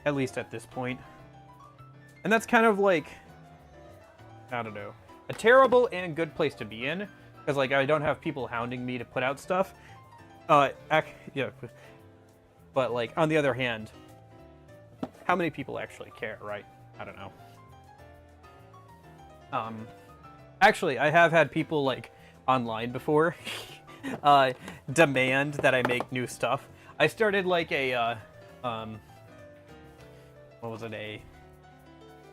At least at this point. And that's kind of like, I don't know, a terrible and good place to be in, because like I don't have people hounding me to put out stuff. Yeah, but like on the other hand, how many people actually care, right? I don't know. Actually, I have had people like online before demand that I make new stuff. I started like a what was it, a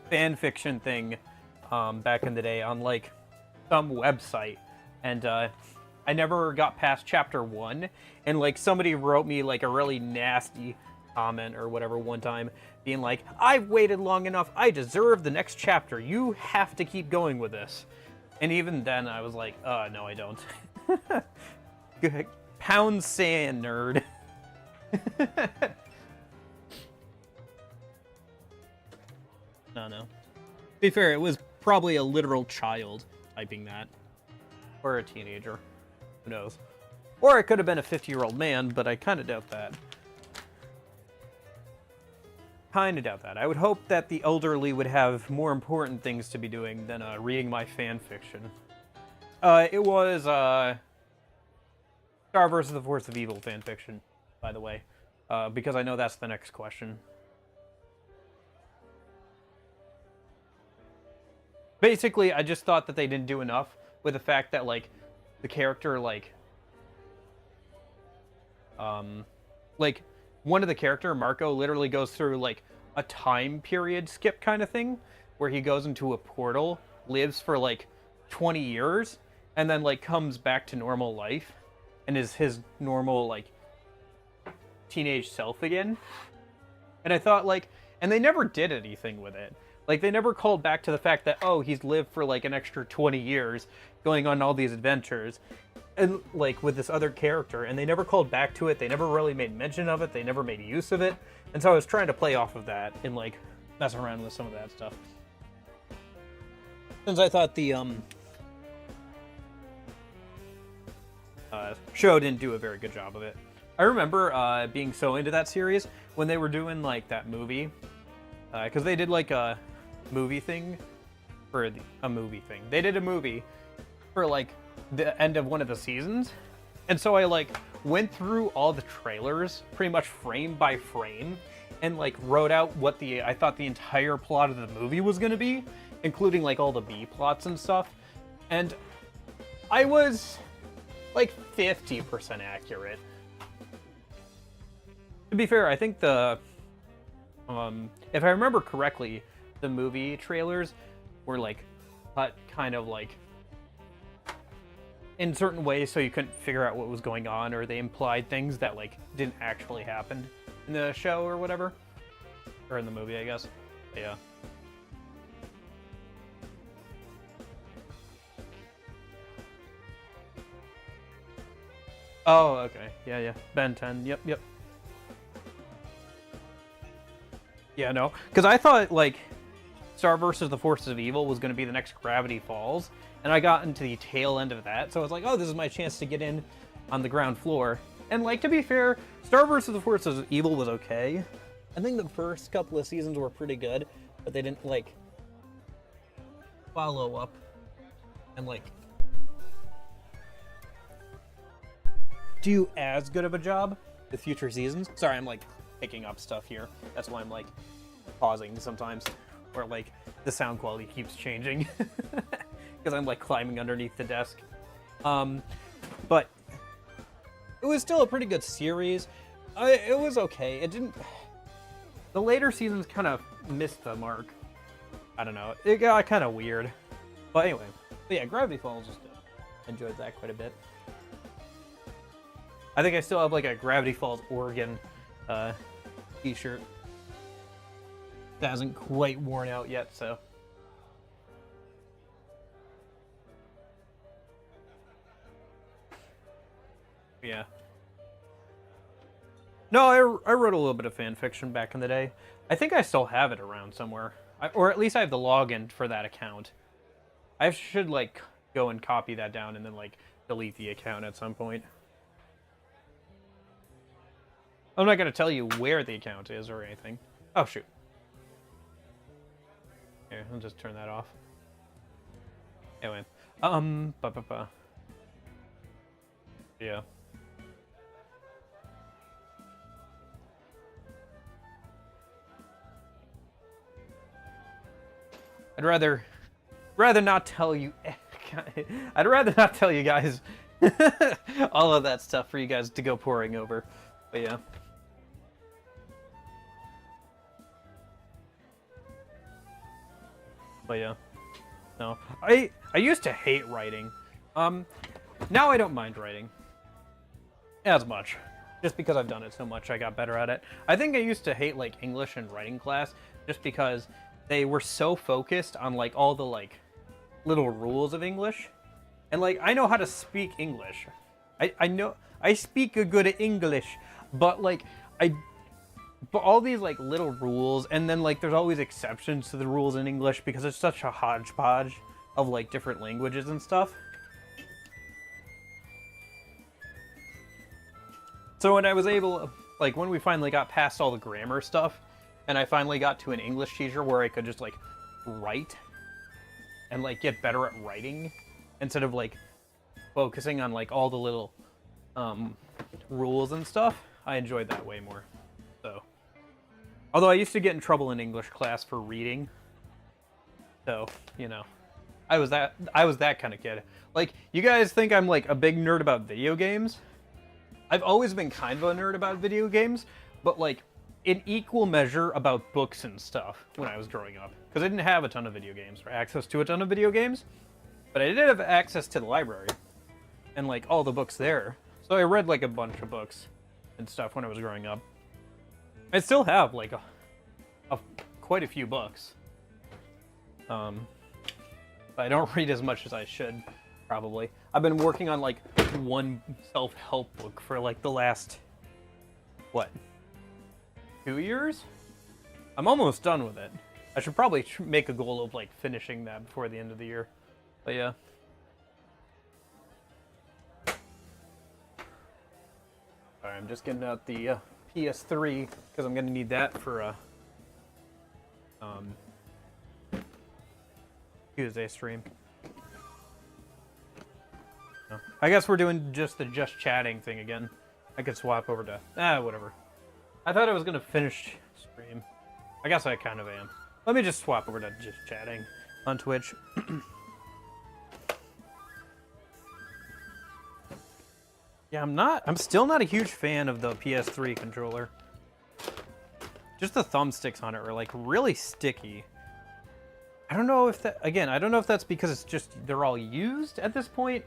fan fiction thing back in the day on like some website, and I never got past chapter 1, and like somebody wrote me like a really nasty comment or whatever one time, being like, I've waited long enough, I deserve the next chapter, you have to keep going with this. And even then I was like, no I don't. Pound sand, nerd. No. To be fair, it was probably a literal child typing that. Or a teenager. Who knows? Or it could have been a 50-year-old man, but I kind of doubt that. I would hope that the elderly would have more important things to be doing than reading my fan fiction. It was Star vs. the Force of Evil fan fiction, by the way. Because I know that's the next question. Basically, I just thought that they didn't do enough with the fact that, like, the character, like, one of the character, Marco, literally goes through, like, a time period skip kind of thing, where he goes into a portal, lives for, like, 20 years, and then, like, comes back to normal life, and is his normal, like, teenage self again. And I thought, like, and they never did anything with it. Like, they never called back to the fact that, oh, he's lived for, like, an extra 20 years going on all these adventures, and, like, with this other character, and they never called back to it, they never really made mention of it, they never made use of it, and so I was trying to play off of that and, like, mess around with some of that stuff. Since I thought the, show didn't do a very good job of it. I remember being so into that series when they were doing like that movie, because they did like a movie thing for a movie thing. They did a movie for like the end of one of the seasons, and so I like went through all the trailers pretty much frame by frame and like wrote out what I thought the entire plot of the movie was gonna be, including like all the B plots and stuff. And I was like 50% accurate. To be fair, I think if I remember correctly, the movie trailers were like cut kind of like in certain ways so you couldn't figure out what was going on, or they implied things that like didn't actually happen in the show or whatever, or in the movie, I guess. But yeah. Oh, okay. Yeah. Ben 10. Yep. Yeah, no. Because I thought, like, Star vs. the Forces of Evil was going to be the next Gravity Falls, and I got into the tail end of that, so I was like, oh, this is my chance to get in on the ground floor. And, like, to be fair, Star vs. the Forces of Evil was okay. I think the first couple of seasons were pretty good, but they didn't, like, follow up and, like, do as good of a job with future seasons. Sorry, I'm, like, picking up stuff here. That's why I'm, like, pausing sometimes, or, like, the sound quality keeps changing because I'm, like, climbing underneath the desk. But it was still a pretty good series. It was okay. It didn't... The later seasons kind of missed the mark. I don't know. It got kind of weird. But anyway. But yeah, Gravity Falls was good. Enjoyed that quite a bit. I think I still have like a Gravity Falls Oregon t-shirt. That hasn't quite worn out yet, so. Yeah. No, I wrote a little bit of fan fiction back in the day. I think I still have it around somewhere. Or at least I have the login for that account. I should, like, go and copy that down and then, like, delete the account at some point. I'm not going to tell you where the account is or anything. Oh, shoot. Here, I'll just turn that off. Anyway. Yeah. I'd rather not tell you. I'd rather not tell you guys all of that stuff for you guys to go poring over. But yeah. But yeah. No. I used to hate writing. Now I don't mind writing as much. Just because I've done it so much, I got better at it. I think I used to hate like English and writing class just because they were so focused on like all the like little rules of English. And like I know how to speak English. I know I speak a good English, but like but all these like little rules, and then like there's always exceptions to the rules in English because it's such a hodgepodge of like different languages and stuff. So when I was able, like when we finally got past all the grammar stuff, and I finally got to an English teacher where I could just like write and like get better at writing instead of like focusing on like all the little rules and stuff, I enjoyed that way more. So, although I used to get in trouble in English class for reading, so you know, I was that kind of kid. Like, you guys think I'm like a big nerd about video games? I've always been kind of a nerd about video games, but like in equal measure about books and stuff when I was growing up. Because I didn't have a ton of video games or access to a ton of video games, but I did have access to the library and like all the books there. So I read like a bunch of books and stuff when I was growing up. I still have like quite a few books. But I don't read as much as I should, probably. I've been working on like one self-help book for like the last, what, 2 years? I'm almost done with it. I should probably make a goal of like finishing that before the end of the year. But yeah. Alright, I'm just getting out the PS3 because I'm gonna need that for a Tuesday stream. No. I guess we're doing just the just chatting thing again. I could swap over to whatever. I thought I was gonna finish stream. I guess I kind of am. Let me just swap over to just chatting on Twitch. Yeah, I'm still not a huge fan of the PS3 controller. Just the thumbsticks on it are like really sticky. I don't know if I don't know if that's because it's just they're all used at this point,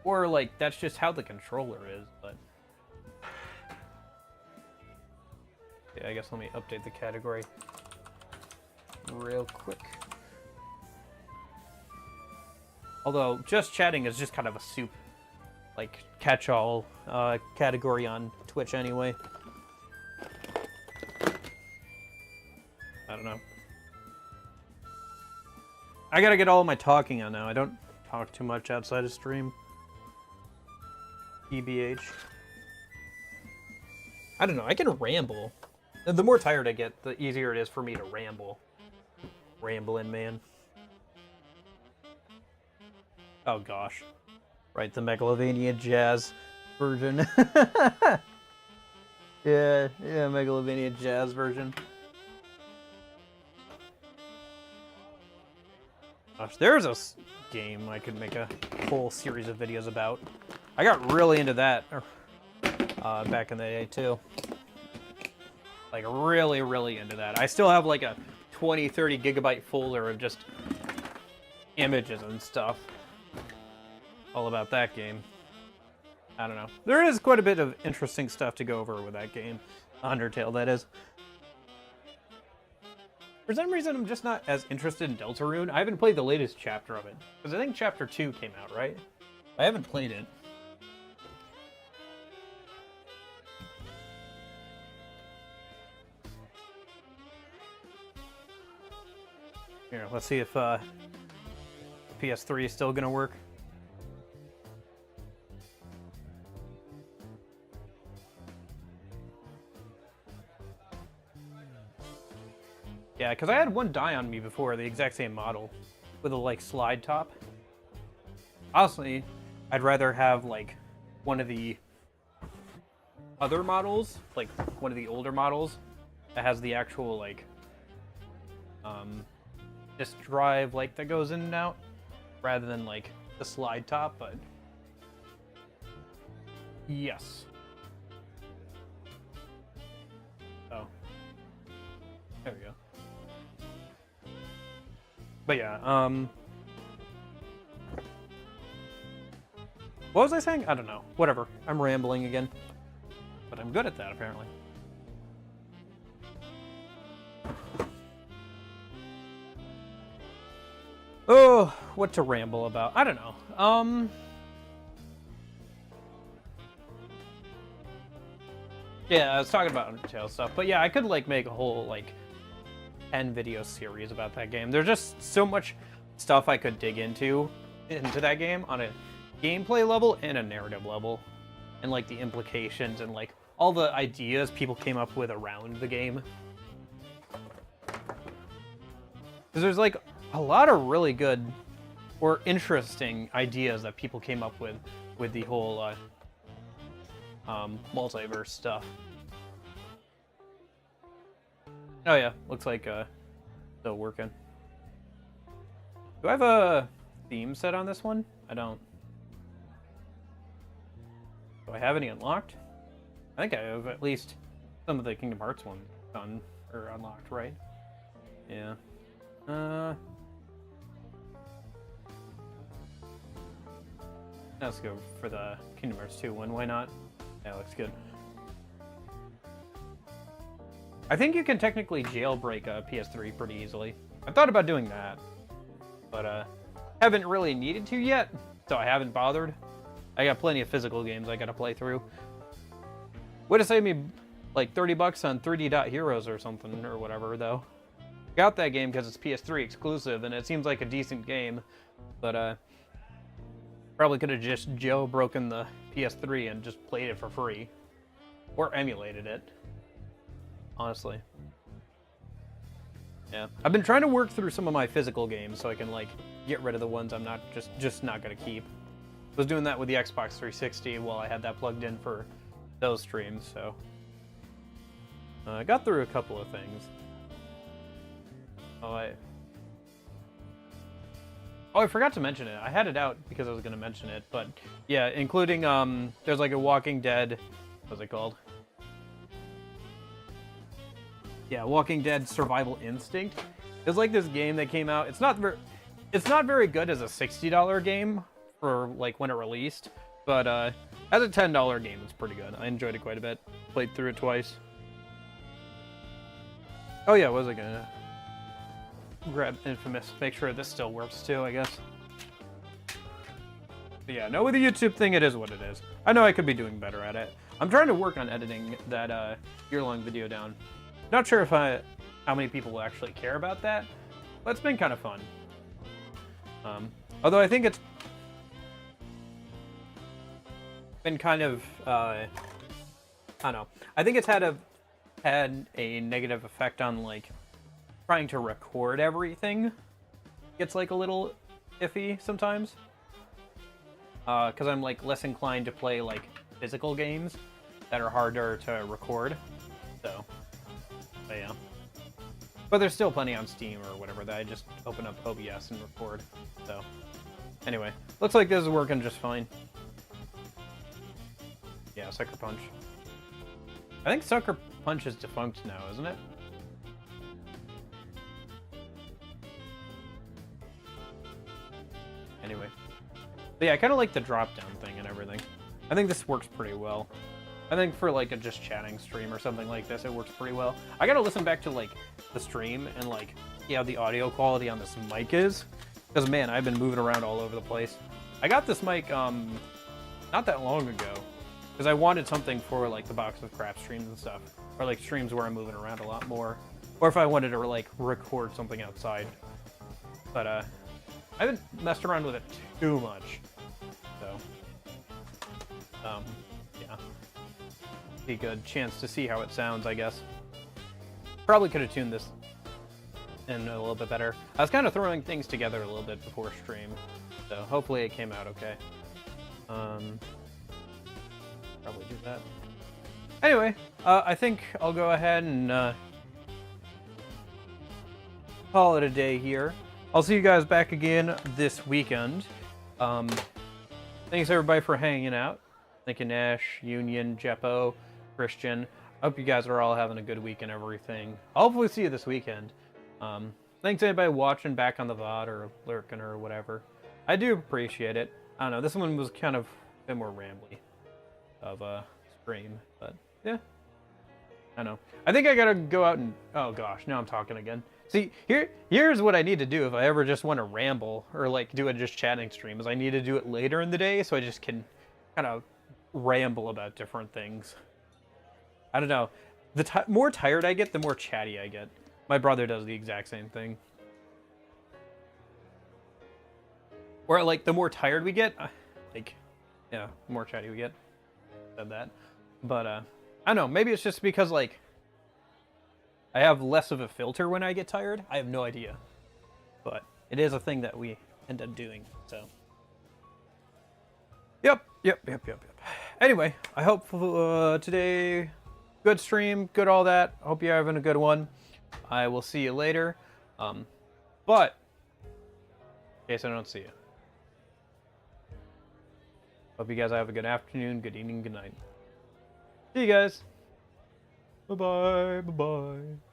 or like that's just how the controller is, but yeah, I guess let me update the category real quick. Although just chatting is just kind of a soup, like catch-all category on Twitch anyway. I don't know. I gotta get all of my talking on now. I don't talk too much outside of stream. EBH. I don't know. I can ramble. The more tired I get, the easier it is for me to ramble. Rambling, man. Oh gosh. Right, the Megalovania Jazz version. yeah, Megalovania Jazz version. Gosh, there's a game I could make a whole series of videos about. I got really into that back in the day too. Like really, really into that. I still have like a 20, 30 gigabyte folder of just images and stuff. All about that game. I don't know. There is quite a bit of interesting stuff to go over with that game. Undertale, that is. For some reason, I'm just not as interested in Deltarune. I haven't played the latest chapter of it. Because I think chapter 2 came out, right? I haven't played it. Here, let's see if PS3 is still gonna work. Yeah, because I had one die on me before, the exact same model, with a, like, slide top. Honestly, I'd rather have, like, one of the other models, like, one of the older models, that has the actual, like, disk drive, like, that goes in and out, rather than, like, the slide top, but... Yes. Oh. There we go. But yeah, what was I saying? I don't know. Whatever. I'm rambling again. But I'm good at that, apparently. Oh, what to ramble about? I don't know. Yeah, I was talking about Undertale stuff. But yeah, I could, like, make a whole, like, 10 video series about that game. There's just so much stuff I could dig into that game on a gameplay level and a narrative level, and like the implications and like all the ideas people came up with around the game. Because there's like a lot of really good or interesting ideas that people came up with the whole multiverse stuff. Oh yeah, looks like still working. Do I have a theme set on this one? I don't. Do I have any unlocked? I think I have at least some of the Kingdom Hearts ones done or unlocked, right? Yeah. Let's go for the Kingdom Hearts 2 one. Why not? Yeah, looks good. I think you can technically jailbreak a PS3 pretty easily. I thought about doing that, but haven't really needed to yet, so I haven't bothered. I got plenty of physical games I gotta play through. Would have saved me like $30 on 3D Heroes or something or whatever, though. Got that game because it's PS3 exclusive, and it seems like a decent game, but probably could have just jailbroken the PS3 and just played it for free, or emulated it. honestly. Yeah, I've been trying to work through some of my physical games so I can like get rid of the ones I'm not just not gonna keep. I was doing that with the Xbox 360 while I had that plugged in for those streams, so I got through a couple of things. I forgot to mention it. I had it out because I was gonna mention it, but yeah, including there's like a Walking Dead, what's it called? Yeah, Walking Dead Survival Instinct. It's like this game that came out. It's not very good as a $60 game for like when it released, but as a $10 game, it's pretty good. I enjoyed it quite a bit. Played through it twice. Oh yeah, what was I gonna grab? Infamous. Make sure this still works too, I guess. But yeah, no, with the YouTube thing, it is what it is. I know I could be doing better at it. I'm trying to work on editing that year-long video down. Not sure if how many people will actually care about that, but it's been kind of fun. Although I think it's been kind of I don't know. I think it's had a negative effect on like trying to record everything. It's like a little iffy sometimes. Because I'm like less inclined to play like physical games that are harder to record. So, but yeah. But there's still plenty on Steam or whatever that I just open up OBS and record. So, anyway, looks like this is working just fine. Yeah, Sucker Punch. I think Sucker Punch is defunct now, isn't it? Anyway. But yeah, I kind of like the drop-down thing and everything. I think this works pretty well. I think for like a just chatting stream or something like this, it works pretty well. I gotta listen back to like the stream and like see how the audio quality on this mic is. Because man, I've been moving around all over the place. I got this mic not that long ago. Because I wanted something for like the Box of Crap streams and stuff. Or like streams where I'm moving around a lot more. Or if I wanted to like record something outside. But I haven't messed around with it too much. So yeah. Be a good chance to see how it sounds, I guess. Probably could have tuned this in a little bit better. I was kind of throwing things together a little bit before stream. So hopefully it came out okay. Probably do that. Anyway, I think I'll go ahead and call it a day here. I'll see you guys back again this weekend. Thanks everybody for hanging out. Thank you, Nash, Union, Jeppo, Christian. I hope you guys are all having a good week and everything. I'll hopefully see you this weekend. Thanks to anybody watching back on the VOD or lurking or whatever. I do appreciate it. I don't know, this one was kind of a bit more rambly of a stream, but yeah. I know. I think I gotta go out and... Oh gosh, now I'm talking again. See, here's what I need to do if I ever just want to ramble or like do a just chatting stream, is I need to do it later in the day so I just can kind of ramble about different things. I don't know. The more tired I get, the more chatty I get. My brother does the exact same thing. Or like the more tired we get, like, yeah, the more chatty we get. Said that. But I don't know, maybe it's just because like I have less of a filter when I get tired. I have no idea. But it is a thing that we end up doing, so. Yep. Anyway, I hope today, good stream, good all that. I hope you're having a good one. I will see you later. But, in case I don't see you. Hope you guys have a good afternoon, good evening, good night. See you guys. Bye-bye, bye-bye.